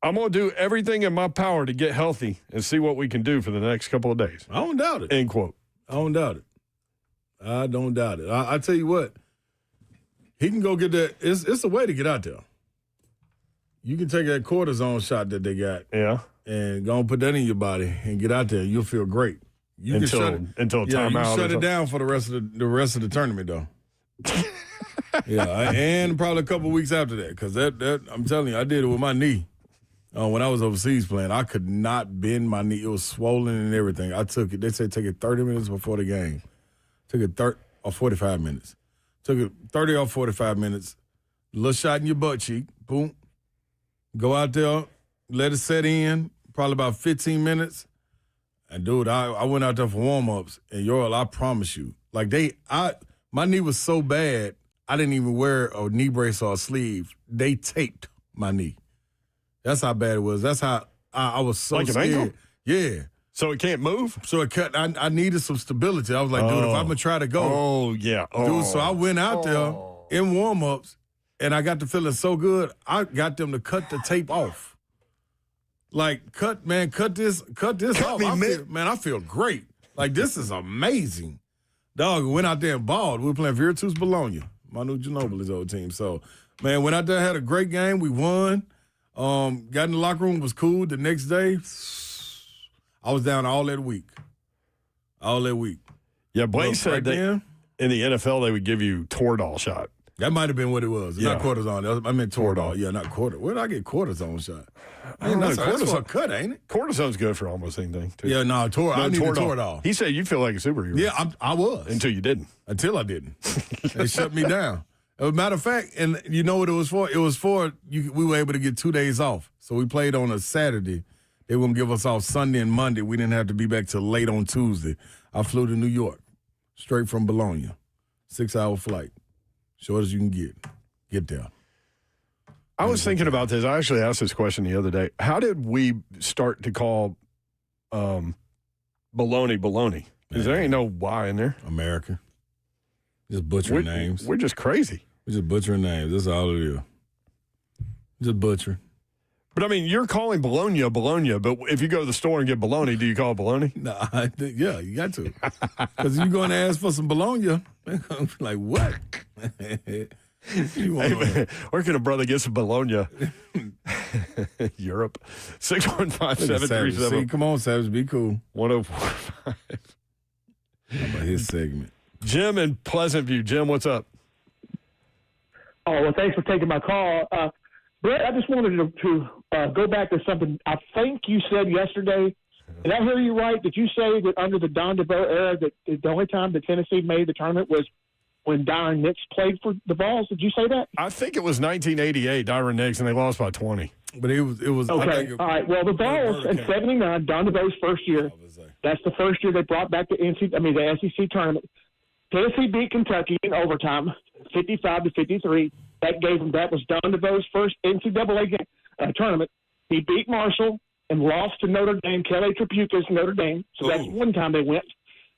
I'm going to do everything in my power to get healthy and see what we can do for the next couple of days. I don't doubt it. End quote. I don't doubt it. I tell you what, he can go get that. It's a way to get out there. You can take that cortisone shot that they got. Yeah. And go and put that in your body and get out there. You'll feel great. You until can shut it down for the rest of the tournament, though. Yeah, and probably a couple of weeks after that, because that I'm telling you, I did it with my knee. When I was overseas playing, I could not bend my knee. It was swollen and everything. I took it. They said take it 30 minutes before the game. Took it 30 or 45 minutes. Took it 30 or 45 minutes. A little shot in your butt cheek. Boom. Go out there. Let it set in. Probably about 15 minutes. And, dude, I went out there for warm-ups. And, Yoel, I promise you, like my knee was so bad, I didn't even wear a knee brace or a sleeve. They taped my knee. That's how bad it was. That's how I was so like an scared. ankle? Yeah. So it can't move? So it cut. I needed some stability. I was like, dude, if I'm going to try to go. Oh, yeah. Dude, so I went out there in warm-ups, and I got the feeling so good, I got them to cut the tape off. Like, cut this off. I feel great. Like, this is amazing. Dog, went out there and balled. We were playing Virtus Bologna, Manu Ginobili's old team. So, man, went out there, had a great game. We won. Got in the locker room, was cool. The next day, I was down all that week. Yeah, Blaine said that in the NFL they would give you Toradol shot. That might have been what it was. Not cortisone. I meant Toradol. Yeah, not cortisone. Where did I get cortisone shot? That's for a cut, ain't it? Cortisone's good for almost anything, too. Yeah, I need Toradol. He said you feel like a superhero. Yeah, I was. Until you didn't. Until I didn't. They shut me down. As a matter of fact, and you know what it was for? It was for, we were able to get 2 days off. So we played on a Saturday. They wouldn't give us off Sunday and Monday. We didn't have to be back till late on Tuesday. I flew to New York, straight from Bologna. 6-hour flight. Short as you can get there. I was thinking about this. I actually asked this question the other day. How did we start to call baloney? Because there ain't no Y in there. America. Just butchering names. We're just crazy. We're just butchering names. That's all it is. Just butchering. But, I mean, you're calling Bologna, but if you go to the store and get bologna, do you call it bologna? No, yeah, you got to. Because if you're going to ask for some bologna, I'm like, what? Hey, man, where can a brother get some bologna? Europe. 615-737. Come on, Savage, be cool. 1045. How about his segment? Jim in Pleasant View. Jim, what's up? Oh, well, thanks for taking my call. Brett, I just wanted to go back to something I think you said yesterday. Did I hear you right? Did you say that under the Don DeVoe era that the only time that Tennessee made the tournament was when Dyron Nix played for the Valls? Did you say that? I think it was 1988, Dyron Nix, and they lost by 20. But it was okay. All right. Well, the Valls in '79, Don DeVoe's first year. That's the first year they brought back the SEC tournament. Tennessee beat Kentucky in overtime, 55-53. That was Don DeVoe's first NCAA tournament. He beat Marshall and lost to Notre Dame, Kelly Tripucka's Notre Dame. So that's one time they went.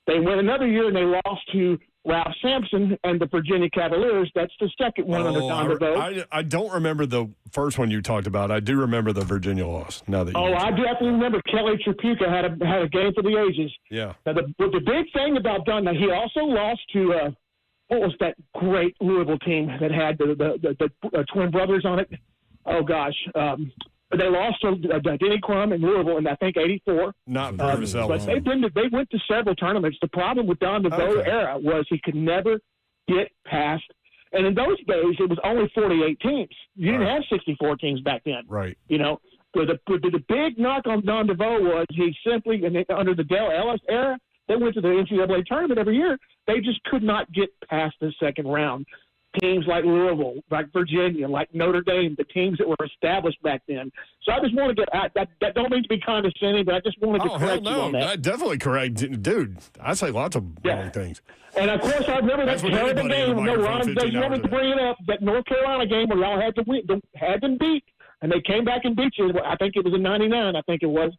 They went another year and they lost to Ralph Sampson and the Virginia Cavaliers. That's the second one under Don DeVoe. I don't remember the first one you talked about. I do remember the Virginia loss. Now that I definitely remember Kelly Tripucka had a game for the ages. Yeah. Now the big thing about Don, he also lost to what was that great Louisville team that had the twin brothers on it? Oh gosh. They lost to Denny Crum in Louisville in, I think, 84. Not but they went to several tournaments. The problem with Don DeVoe era was he could never get past. And in those days, it was only 48 teams. You didn't have 64 teams back then. Right. You know, the big knock on Don DeVoe was he simply, under the Dale Ellis era, they went to the NCAA tournament every year. They just could not get past the second round. Teams like Louisville, like Virginia, like Notre Dame, the teams that were established back then. So I just want to that don't mean to be condescending, but I just wanted to correct you on that. Definitely correct. Dude, I say lots of wrong things. And, of course, I remember that terrible game. No, Ron, you want me to bring it up, that North Carolina game where y'all had them beat, and they came back and beat you. I think it was in 99, I think it was.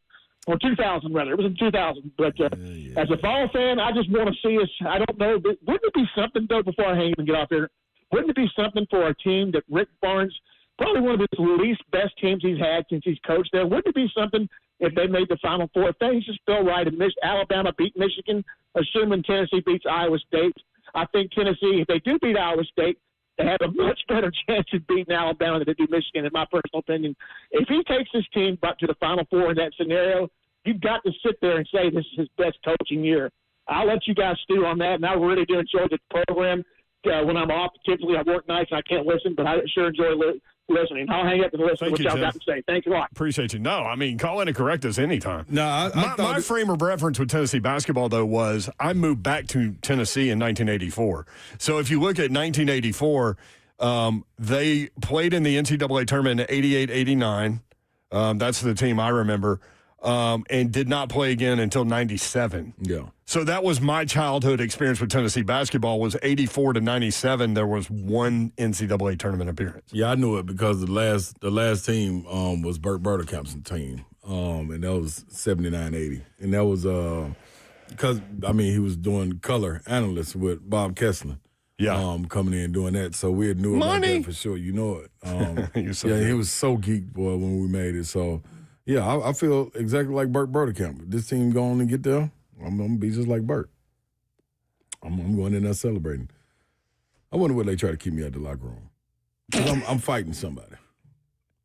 Or 2000, rather. It was in 2000. But as a Vol fan, I just want to see us. I don't know. Wouldn't it be something, though, before I hang and get off here? Wouldn't it be something for a team that Rick Barnes, probably one of his least best teams he's had since he's coached there, wouldn't it be something if they made the Final Four? If things just feel right and Alabama beat Michigan, assuming Tennessee beats Iowa State, I think Tennessee, if they do beat Iowa State, they have a much better chance of beating Alabama than they do Michigan, in my personal opinion. If he takes his team back to the Final Four in that scenario, you've got to sit there and say this is his best coaching year. I'll let you guys stew on that, and I really do enjoy the program. When I'm off, typically I work nights and I can't listen, but I sure enjoy listening. I'll hang up and listen to what y'all got to say. Thanks a lot. Appreciate you. No, I mean, call in and correct us anytime. No, my frame of reference with Tennessee basketball, though, was I moved back to Tennessee in 1984. So if you look at 1984, they played in the NCAA tournament in 88-89. That's the team I remember. And did not play again until 97. Yeah. So that was my childhood experience with Tennessee basketball was 84 to 97. There was one NCAA tournament appearance. Yeah, I knew it because the last team was Burt Burderkamp's team, and that was 79-80. And that was because, I mean, he was doing color analyst with Bob Kessler. coming in doing that. So we knew about that for sure. You know it. He was so geeked, boy, when we made it. So, yeah, I feel exactly like Burt Burdekamp. If this team going to get there, I'm going to be just like Burt. I'm going in there celebrating. I wonder where they try to keep me out the locker room. 'Cause I'm fighting somebody.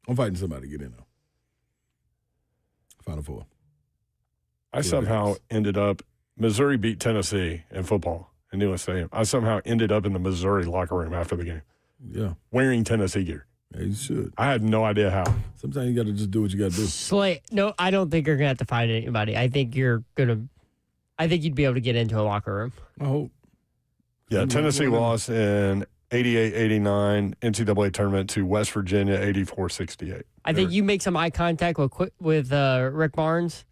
I'm fighting somebody to get in there. Final Four. I somehow ended up, Missouri beat Tennessee in football in Neyland Stadium. I somehow ended up in the Missouri locker room after the game. Yeah. Wearing Tennessee gear. Yeah, you should. I had no idea how. Sometimes you got to just do what you got to do. Slay. No, I don't think you're going to have to fight anybody. I think you'd be able to get into a locker room. I hope. Yeah, Tennessee lost in 88-89 NCAA tournament to West Virginia 84-68. I think you make some eye contact with Rick Barnes.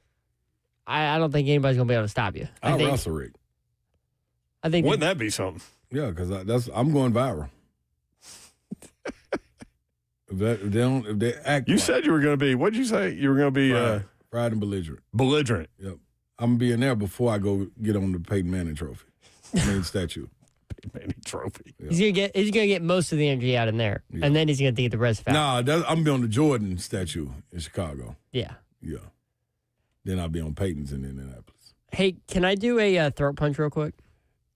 I don't think anybody's going to be able to stop you. I'll wrestle Rick. I think wouldn't that be something? Yeah, because I'm going viral. if they act, you said you were going to be. What did you say? You were going to be fried and belligerent. Belligerent. Yep. I'm gonna be in there before I go get on the Peyton Manning trophy. Statue. Peyton Manning trophy. Yeah. He's gonna get most of the energy out in there, and then he's gonna get the rest out. I'm gonna be on the Jordan statue in Chicago. Yeah. Yeah. Then I'll be on Peyton's in Indianapolis. Hey, can I do a throat punch real quick?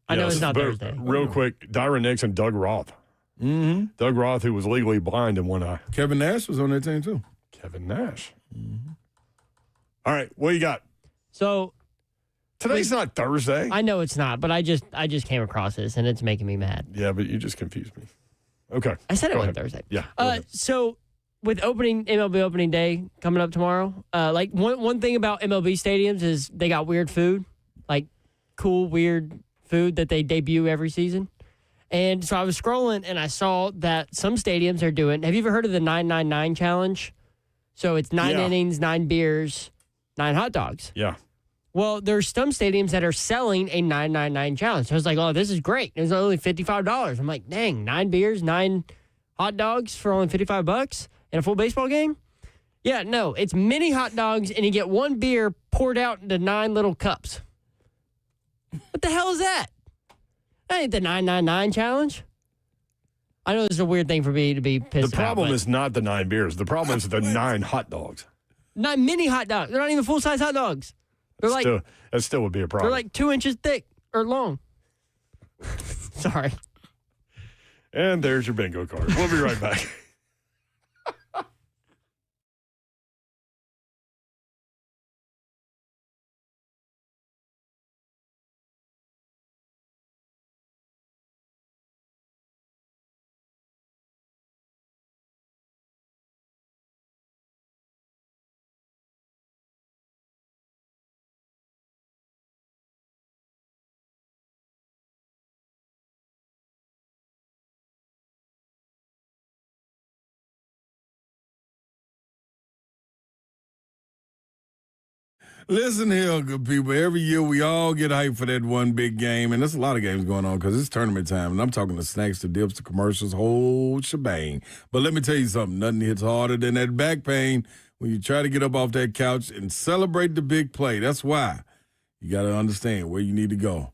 I know it's not Thursday. Real quick, Dyron Nixon, Doug Roth. Mm-hmm. Doug Roth, who was legally blind in one eye. Kevin Nash was on that team too. Kevin Nash. Mm-hmm. All right, what you got? So today's not Thursday. I know it's not, but I just came across this and it's making me mad. Yeah, but you just confused me. Okay. I said it was Thursday. Yeah. So with MLB opening day coming up tomorrow, like one thing about MLB stadiums is they got weird food, like cool weird food that they debut every season. And so I was scrolling and I saw that some stadiums are doing. Have you ever heard of the 999 challenge? So it's 9 innings, 9 beers, 9 hot dogs. Yeah. Well, there's some stadiums that are selling a 999 challenge. So I was like, oh, this is great. It was only $55. I'm like, dang, 9 beers, 9 hot dogs for only $55 in a full baseball game? Yeah, no, it's mini hot dogs and you get 1 beer poured out into 9 little cups. What the hell is that? That ain't the 999 challenge. I know this is a weird thing for me to be pissed The problem about, is not the 9 beers. The problem is the 9 hot dogs. 9 mini hot dogs. They're not even full-size hot dogs. They're that still would be a problem. They're like 2 inches thick or long. Sorry. And there's your bingo card. We'll be right back. Listen here, good people. Every year we all get hyped for that one big game, and there's a lot of games going on because it's tournament time, and I'm talking the snacks, the dips, the commercials, whole shebang. But let me tell you something. Nothing hits harder than that back pain when you try to get up off that couch and celebrate the big play. That's why you got to understand where you need to go.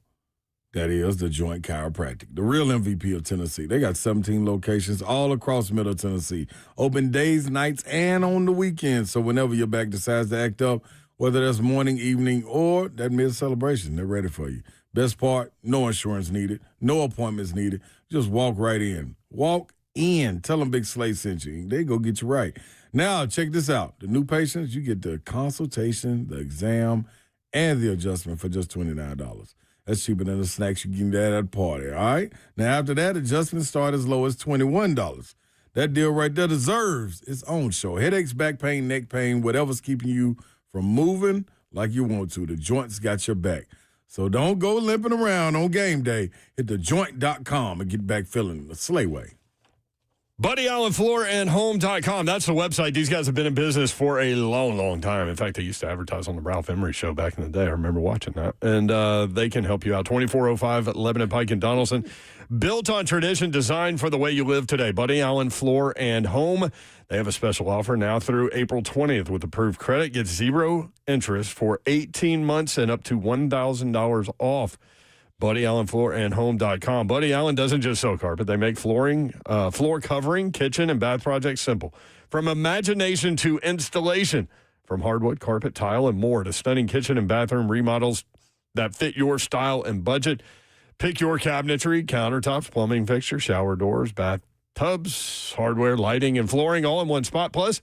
That is the Joint Chiropractic, the real MVP of Tennessee. They got 17 locations all across Middle Tennessee, open days, nights, and on the weekends. So whenever your back decides to act up, whether that's morning, evening, or that mid-celebration, they're ready for you. Best part, no insurance needed, no appointments needed. Just walk right in. Walk in. Tell them Big Slay sent you. They go get you right. Now, check this out. The new patients, you get the consultation, the exam, and the adjustment for just $29. That's cheaper than the snacks you can get at a party, all right? Now, after that, adjustments start as low as $21. That deal right there deserves its own show. Headaches, back pain, neck pain, whatever's keeping you from moving like you want to. The Joint's got your back. So don't go limping around on game day. Hit thejoint.com and get back feeling the Slay way. Buddy Allen Floor and Home.com. That's the website. These guys have been in business for a long, long time. In fact, they used to advertise on the Ralph Emery show back in the day. I remember watching that. And they can help you out. 2405 Lebanon Pike in Donaldson. Built on tradition, designed for the way you live today. Buddy Allen Floor and Home. They have a special offer now through April 20th with approved credit. Get 0 interest for 18 months and up to $1,000 off. BuddyAllenFloorAndHome.com. Buddy Allen doesn't just sell carpet. They make flooring, floor covering, kitchen, and bath projects simple. From imagination to installation, from hardwood, carpet, tile, and more to stunning kitchen and bathroom remodels that fit your style and budget. Pick your cabinetry, countertops, plumbing fixtures, shower doors, bathtubs, hardware, lighting, and flooring all in one spot. Plus,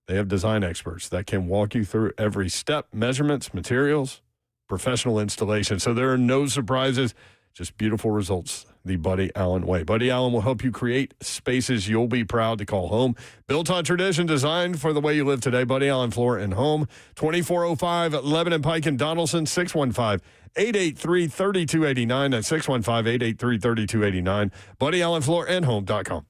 they have design experts that can walk you through every step, measurements, materials, professional installation. So there are no surprises, just beautiful results the Buddy Allen way. Buddy Allen will help you create spaces you'll be proud to call home. Built on tradition, designed for the way you live today. Buddy Allen Floor and Home, 2405 Lebanon Pike in Donaldson, 615-883-3289. That's 615-883-3289. BuddyAllenFloorAndHome.com.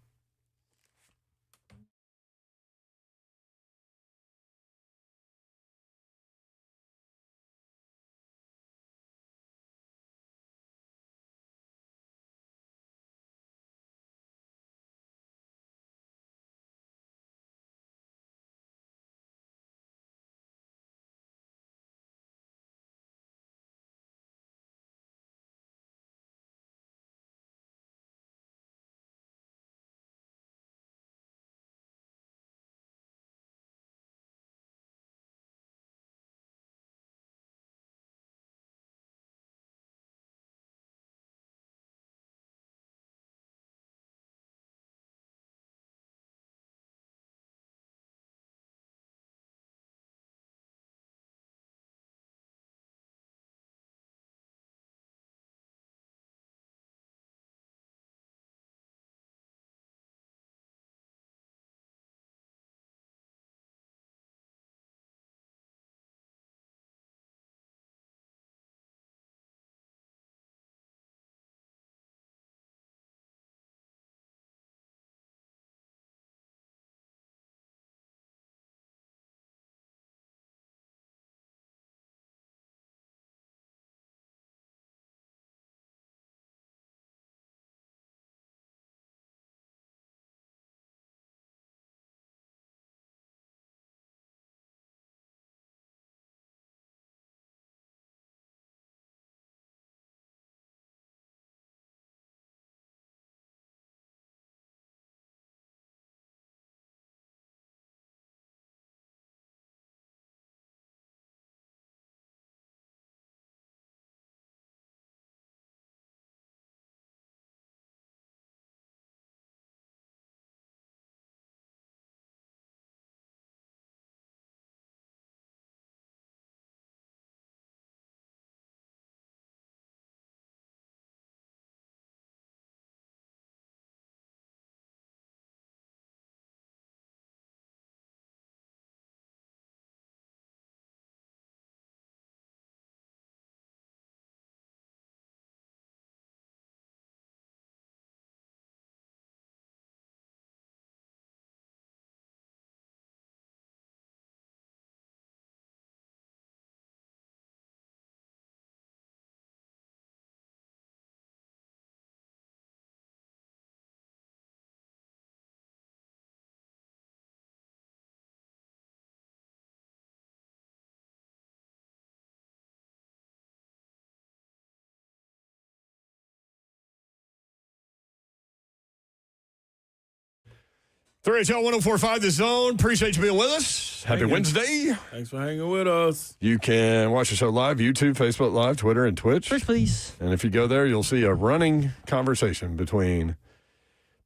Three HL 104.5 The Zone. Appreciate you being with us. Happy Wednesday. Thanks for hanging with us. You can watch the show live, YouTube, Facebook Live, Twitter, and Twitch. First, please. And if you go there, you'll see a running conversation between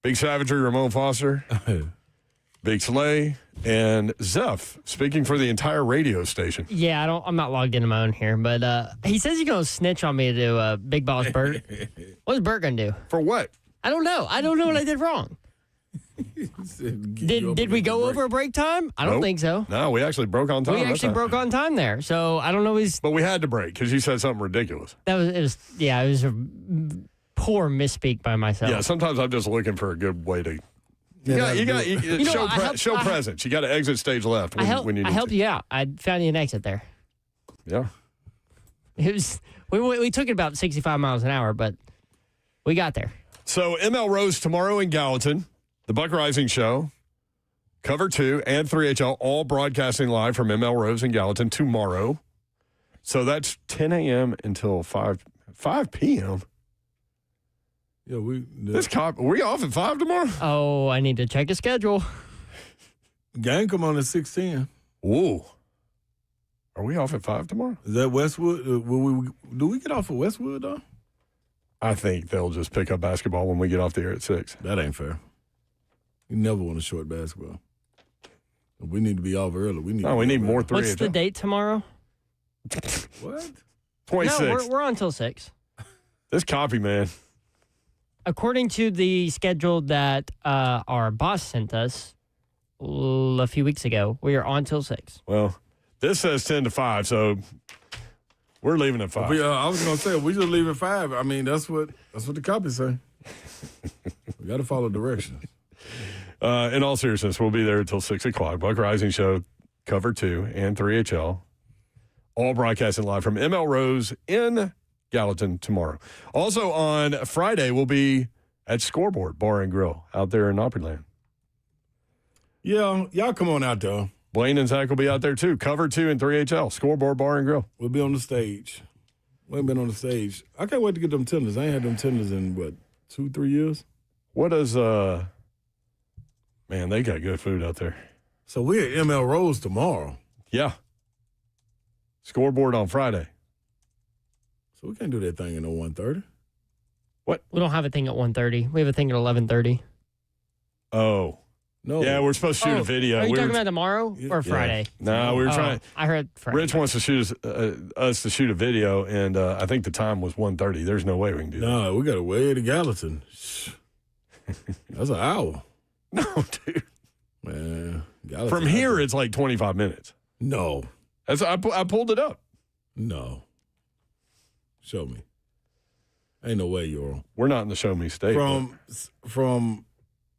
Big Savagery, Ramon Foster, Big Slay, and Zeph, speaking for the entire radio station. Yeah, I'm not logged into my own here, but he says he's going to snitch on me to Big Boss Bert. What's Bert going to do? For what? I don't know. I don't know what I did wrong. Did we go over a break time? I don't think so. No, we actually broke on time. We actually broke on time there, so I don't know. But we had to break because you said something ridiculous. It was a poor misspeak by myself. Yeah, sometimes I'm just looking for a good way to. Show presence. You got to exit stage left when you need I helped to. you out. I found you an exit there. Yeah. It was we took it about 65 miles an hour, but we got there. So ML Rose tomorrow in Gallatin. The Buck Rising Show, Cover 2, and 3HL all broadcasting live from ML Rose in Gallatin tomorrow. So that's 10 a.m. until 5 5 p.m.? Yeah, we off at 5 tomorrow? Oh, I need to check the schedule. Game come on at 6:10. Whoa. Are we off at 5 tomorrow? Is that Westwood? Do we get off at Westwood, though? I think they'll just pick up basketball when we get off the air at 6. That ain't fair. You never want to short basketball. We need to be off early. We need more 3. What's the date tomorrow? What? 26. No, we're on till 6. This copy, man. According to the schedule that our boss sent us a few weeks ago, we are on till 6. Well, this says 10 to 5, so we're leaving at 5. I was going to say, we just leave at 5. I mean, that's what the copy say. We got to follow directions. In all seriousness, we'll be there until 6 o'clock. Buck Rising Show, Cover 2, and 3HL. All broadcasting live from ML Rose in Gallatin tomorrow. Also on Friday, we'll be at Scoreboard Bar and Grill out there in Opryland. Yeah, y'all come on out there. Blaine and Zach will be out there too. Cover 2 and 3HL, Scoreboard Bar and Grill. We'll be on the stage. We ain't been on the stage. I can't wait to get them tenders. I ain't had them tenders in, 2-3 years? What does, man, they got good food out there. So we're at ML Rose tomorrow. Yeah. Scoreboard on Friday. So we can't do that thing at 1:30. What? We don't have a thing at 1:30. We have a thing at 11:30. Oh. No. Yeah, we're supposed to shoot a video. Are you talking about tomorrow or Friday? No, we were trying. I heard Friday. Rich wants to shoot us to shoot a video, and I think the time was 1:30. There's no way we can do that. No, we got to way to Gallatin. That's an hour. No, dude. Man, Gallatin, from here, it's like 25 minutes. No. I pulled it up. No. Show me. Ain't no way, you're. We're not in the show me state. From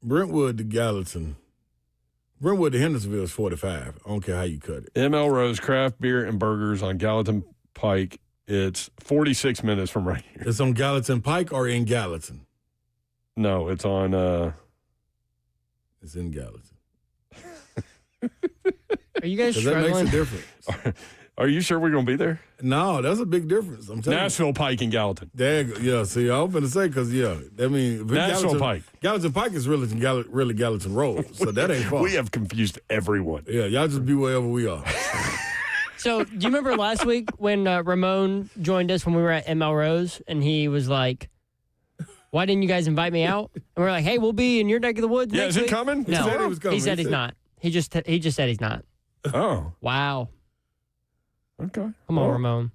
Brentwood to Gallatin, Brentwood to Hendersonville is 45. I don't care how you cut it. ML Rose Craft Beer and Burgers on Gallatin Pike. It's 46 minutes from right here. It's on Gallatin Pike or in Gallatin? No, it's on. It's in Gallatin. Are you guys That struggling? makes a difference. Are you sure we're going to be there? No, that's a big difference. I'm telling Nashville Pike and Gallatin. Yeah, see, I was going to say, because, I mean, Nashville Pike. Gallatin Pike is really Gallatin Road, so that ain't far. We have confused everyone. Yeah, y'all just be wherever we are. So, do you remember last week when Ramon joined us when we were at ML Rose, and he was like, "Why didn't you guys invite me out?" And we're like, "Hey, we'll be in your neck of the woods." Yeah, next is it week." coming? No, He said he was coming. he said He he's said- not. He just said he's not. Oh, Wow. okay. Come on, Ramon.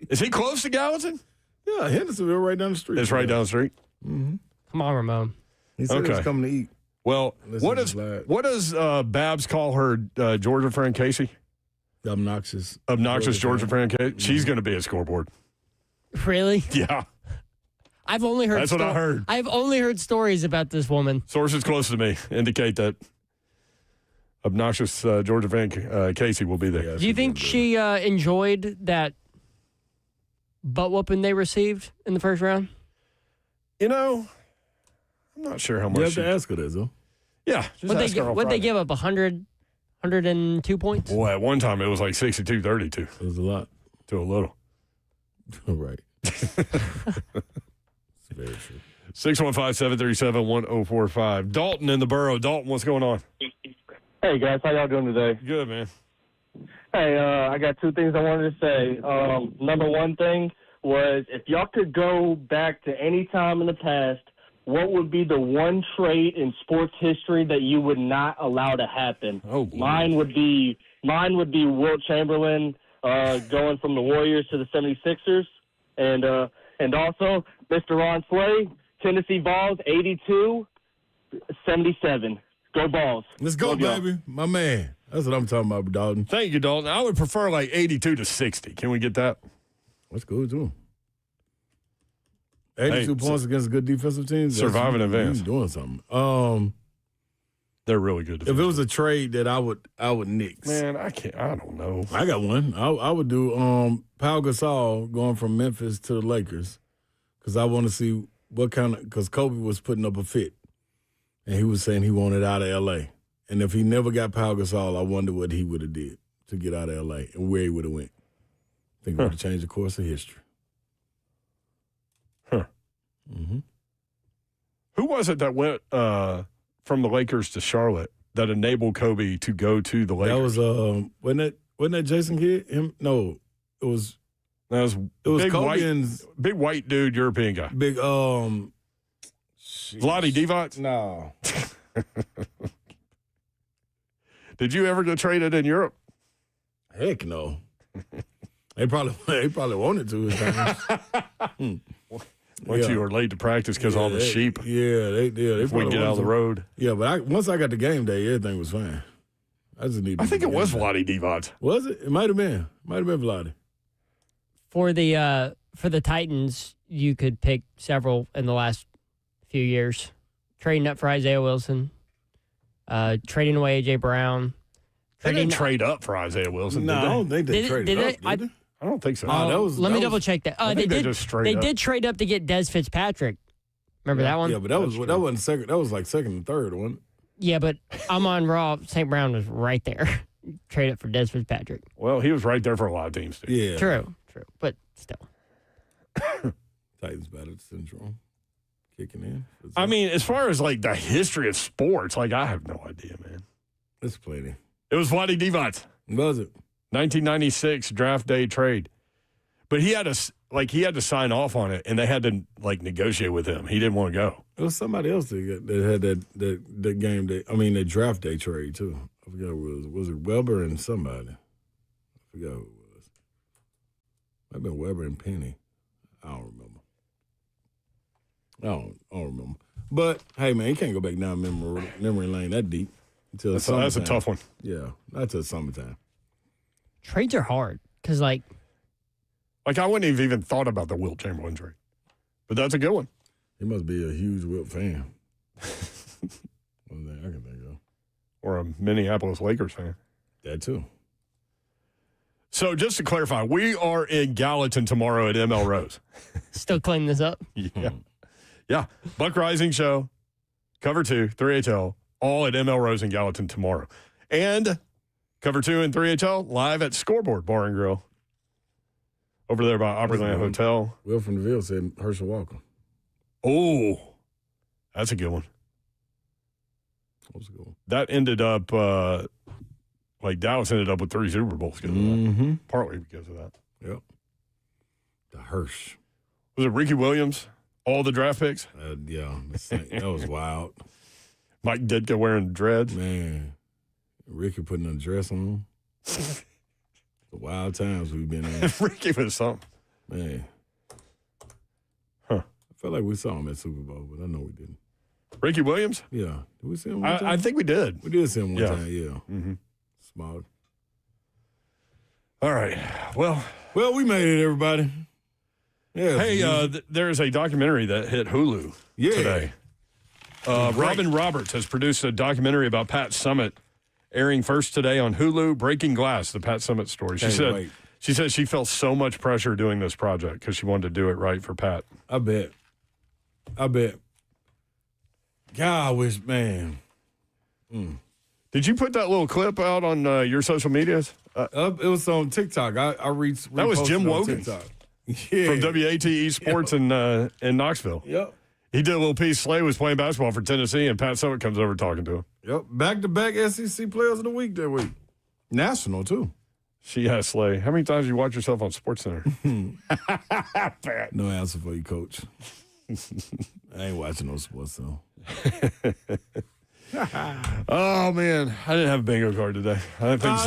Is he close to Gallatin? Yeah, Hendersonville right down the street. It's right down the street. Mm-hmm. Come on, Ramon. He said he was coming to eat. Well, Listen, what does Babs call her Georgia friend Casey? Obnoxious Georgia friend Casey. She's going to be at Scoreboard. Really? Yeah. I've only heard. That's what I heard. I've only heard stories about this woman. Sources close to me indicate that obnoxious Georgia fan Casey will be there. Do you think she enjoyed that butt whooping they received in the first round? You know, I'm not sure how much. You have to ask her that, though. Yeah. What'd they give up? 102 points? Boy, at one time it was like 62-32. It was a lot. To a little. Right. Very true. 615-737-1045. Dalton in the borough. Dalton, what's going on? Hey, guys. How y'all doing today? Good, man. Hey, I got two things I wanted to say. Number one thing was, if y'all could go back to any time in the past, what would be the one trait in sports history that you would not allow to happen? Oh, mine would be Wilt Chamberlain going from the Warriors to the 76ers. And also, Mr. Ron Slay, Tennessee Valls, 82-77. Go Balls. Let's go, baby. My man. That's what I'm talking about, Dalton. Thank you, Dalton. I would prefer like 82-60. Can we get that? That's good, too. 82 points against a good defensive team. Surviving advance. Doing something. They're really good. If it was a trade that I would nix. Man, I don't know. I got one. I would do Pau Gasol going from Memphis to the Lakers, because I want to see what kind of, because Kobe was putting up a fit, and he was saying he wanted out of L.A. And if he never got Pau Gasol, I wonder what he would have did to get out of L.A. and where he would have went. think it would have changed the course of history. Huh. Mm-hmm. Who was it that went from the Lakers to Charlotte that enabled Kobe to go to the Lakers? That was wasn't that Jason Kidd? It was big Kobe big white dude, European guy. Big Vlade Divac? No. Did you ever get traded in Europe? Heck no. They probably wanted to at times. Once you were late to practice because all the sheep. Yeah, they did. If we can get out of the road. Yeah, but once I got the game day, everything was fine. I think it was Vlade Divac. Was it? It might have been. Might have been Vlade. For the Titans, you could pick several in the last few years. Trading up for Isaiah Wilson, trading away A.J. Brown. They didn't trade up for Isaiah Wilson, No, did they? I don't think they traded up, did they? I don't think so. Let me double check that. They did trade up to get Des Fitzpatrick. Remember that one? Yeah, but that wasn't second. That was like second and third, wasn't it? Yeah, but I'm on Raw. St. Brown was right there. Trade up for Des Fitzpatrick. Well, he was right there for a lot of teams, too. Yeah. True. But still. Titans batted Central. Kicking in. I mean, as far as like the history of sports, like I have no idea, man. It's plenty. It was Vlade Divac. Was it? 1996 draft day trade. But he had to sign off on it, and they had to like negotiate with him. He didn't want to go. It was somebody else that had that game day. I mean, the draft day trade too. I forgot who it was. Was it Weber and somebody? I forgot who it was. Might have been Weber and Penny. I don't remember. I don't remember. But hey, man, you can't go back down memory lane that deep until that's a tough one. Yeah, not till summertime. Trades are hard because like I wouldn't have even thought about the Wilt Chamberlain trade, but that's a good one. He must be a huge Wilt fan. One thing I can think of. Or a Minneapolis Lakers fan. That too. So just to clarify, we are in Gallatin tomorrow at ML Rose. Still cleaning this up? Yeah. Buck Rising Show, Cover 2, 3HL, all at ML Rose in Gallatin tomorrow. And Cover 2 and 3HL live at Scoreboard Bar and Grill. Over there by Opryland Hotel. Will from the Ville said Herschel Walker. Oh, that's a good one. That was a good one. That ended up, Dallas ended up with 3 Super Bowls because of that. Partly because of that. Yep. The Hirsch. Was it Ricky Williams? All the draft picks? Yeah. That was wild. Mike Ditka wearing dreads? Man. Ricky putting a dress on. The wild times we've been in. Ricky was something. Man. I felt like we saw him at Super Bowl, but I know we didn't. Ricky Williams? Yeah. Did we see him one time? I think we did. We did see him one time, yeah. Mm-hmm. Smart. All right. Well, we made it, everybody. Yeah. Hey, there's a documentary that hit Hulu today. Robin Roberts has produced a documentary about Pat Summitt, airing first today on Hulu. Breaking Glass, the Pat Summitt story. She said she felt so much pressure doing this project because she wanted to do it right for Pat. I bet. God, I wish, man. Did you put that little clip out on your social medias? It was on TikTok. I reached. That was Jim Wogan from WATE Sports in Knoxville. Yep. He did a little piece. Slay was playing basketball for Tennessee, and Pat Summitt comes over talking to him. Yep. Back-to-back SEC Players of the Week that week. National, too. She has Slay. How many times do you watch yourself on SportsCenter? No answer for you, Coach. I ain't watching no sports, though. Oh, man. I didn't have a bingo card today. I think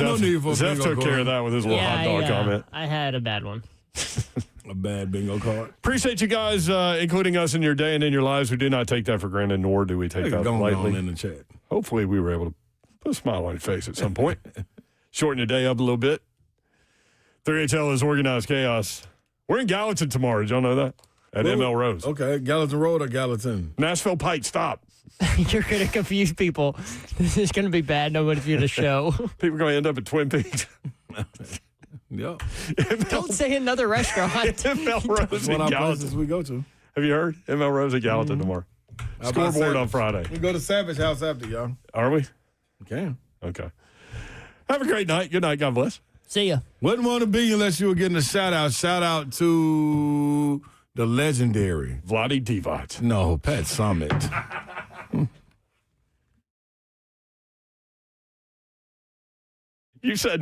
Zeph took care of that with his little hot dog comment. I had a bad one. A bad bingo card. Appreciate you guys including us in your day and in your lives. We do not take that for granted, nor do we take that lightly. In the chat. Hopefully we were able to put a smile on your face at some point. Shorten the day up a little bit. 3HL is Organized Chaos. We're in Gallatin tomorrow. Did y'all know that? At ML Rose. Okay. Gallatin Road or Gallatin? Nashville Pike, stop. You're going to confuse people. This is going to be bad. Nobody's going to show. People are going to end up at Twin Peaks. Yep. Don't say another restaurant. ML Rose in One of our Gallatin. places we go to. Have you heard? ML Rose at Gallatin tomorrow. How about Scoreboard on Savage? Friday. We go to Savage House after, y'all. Are we? Okay. Okay. Have a great night. Good night. God bless. See ya. Wouldn't want to be unless you were getting a shout out. Shout out to the legendary Vlade Divac. No, Pat Summit. You said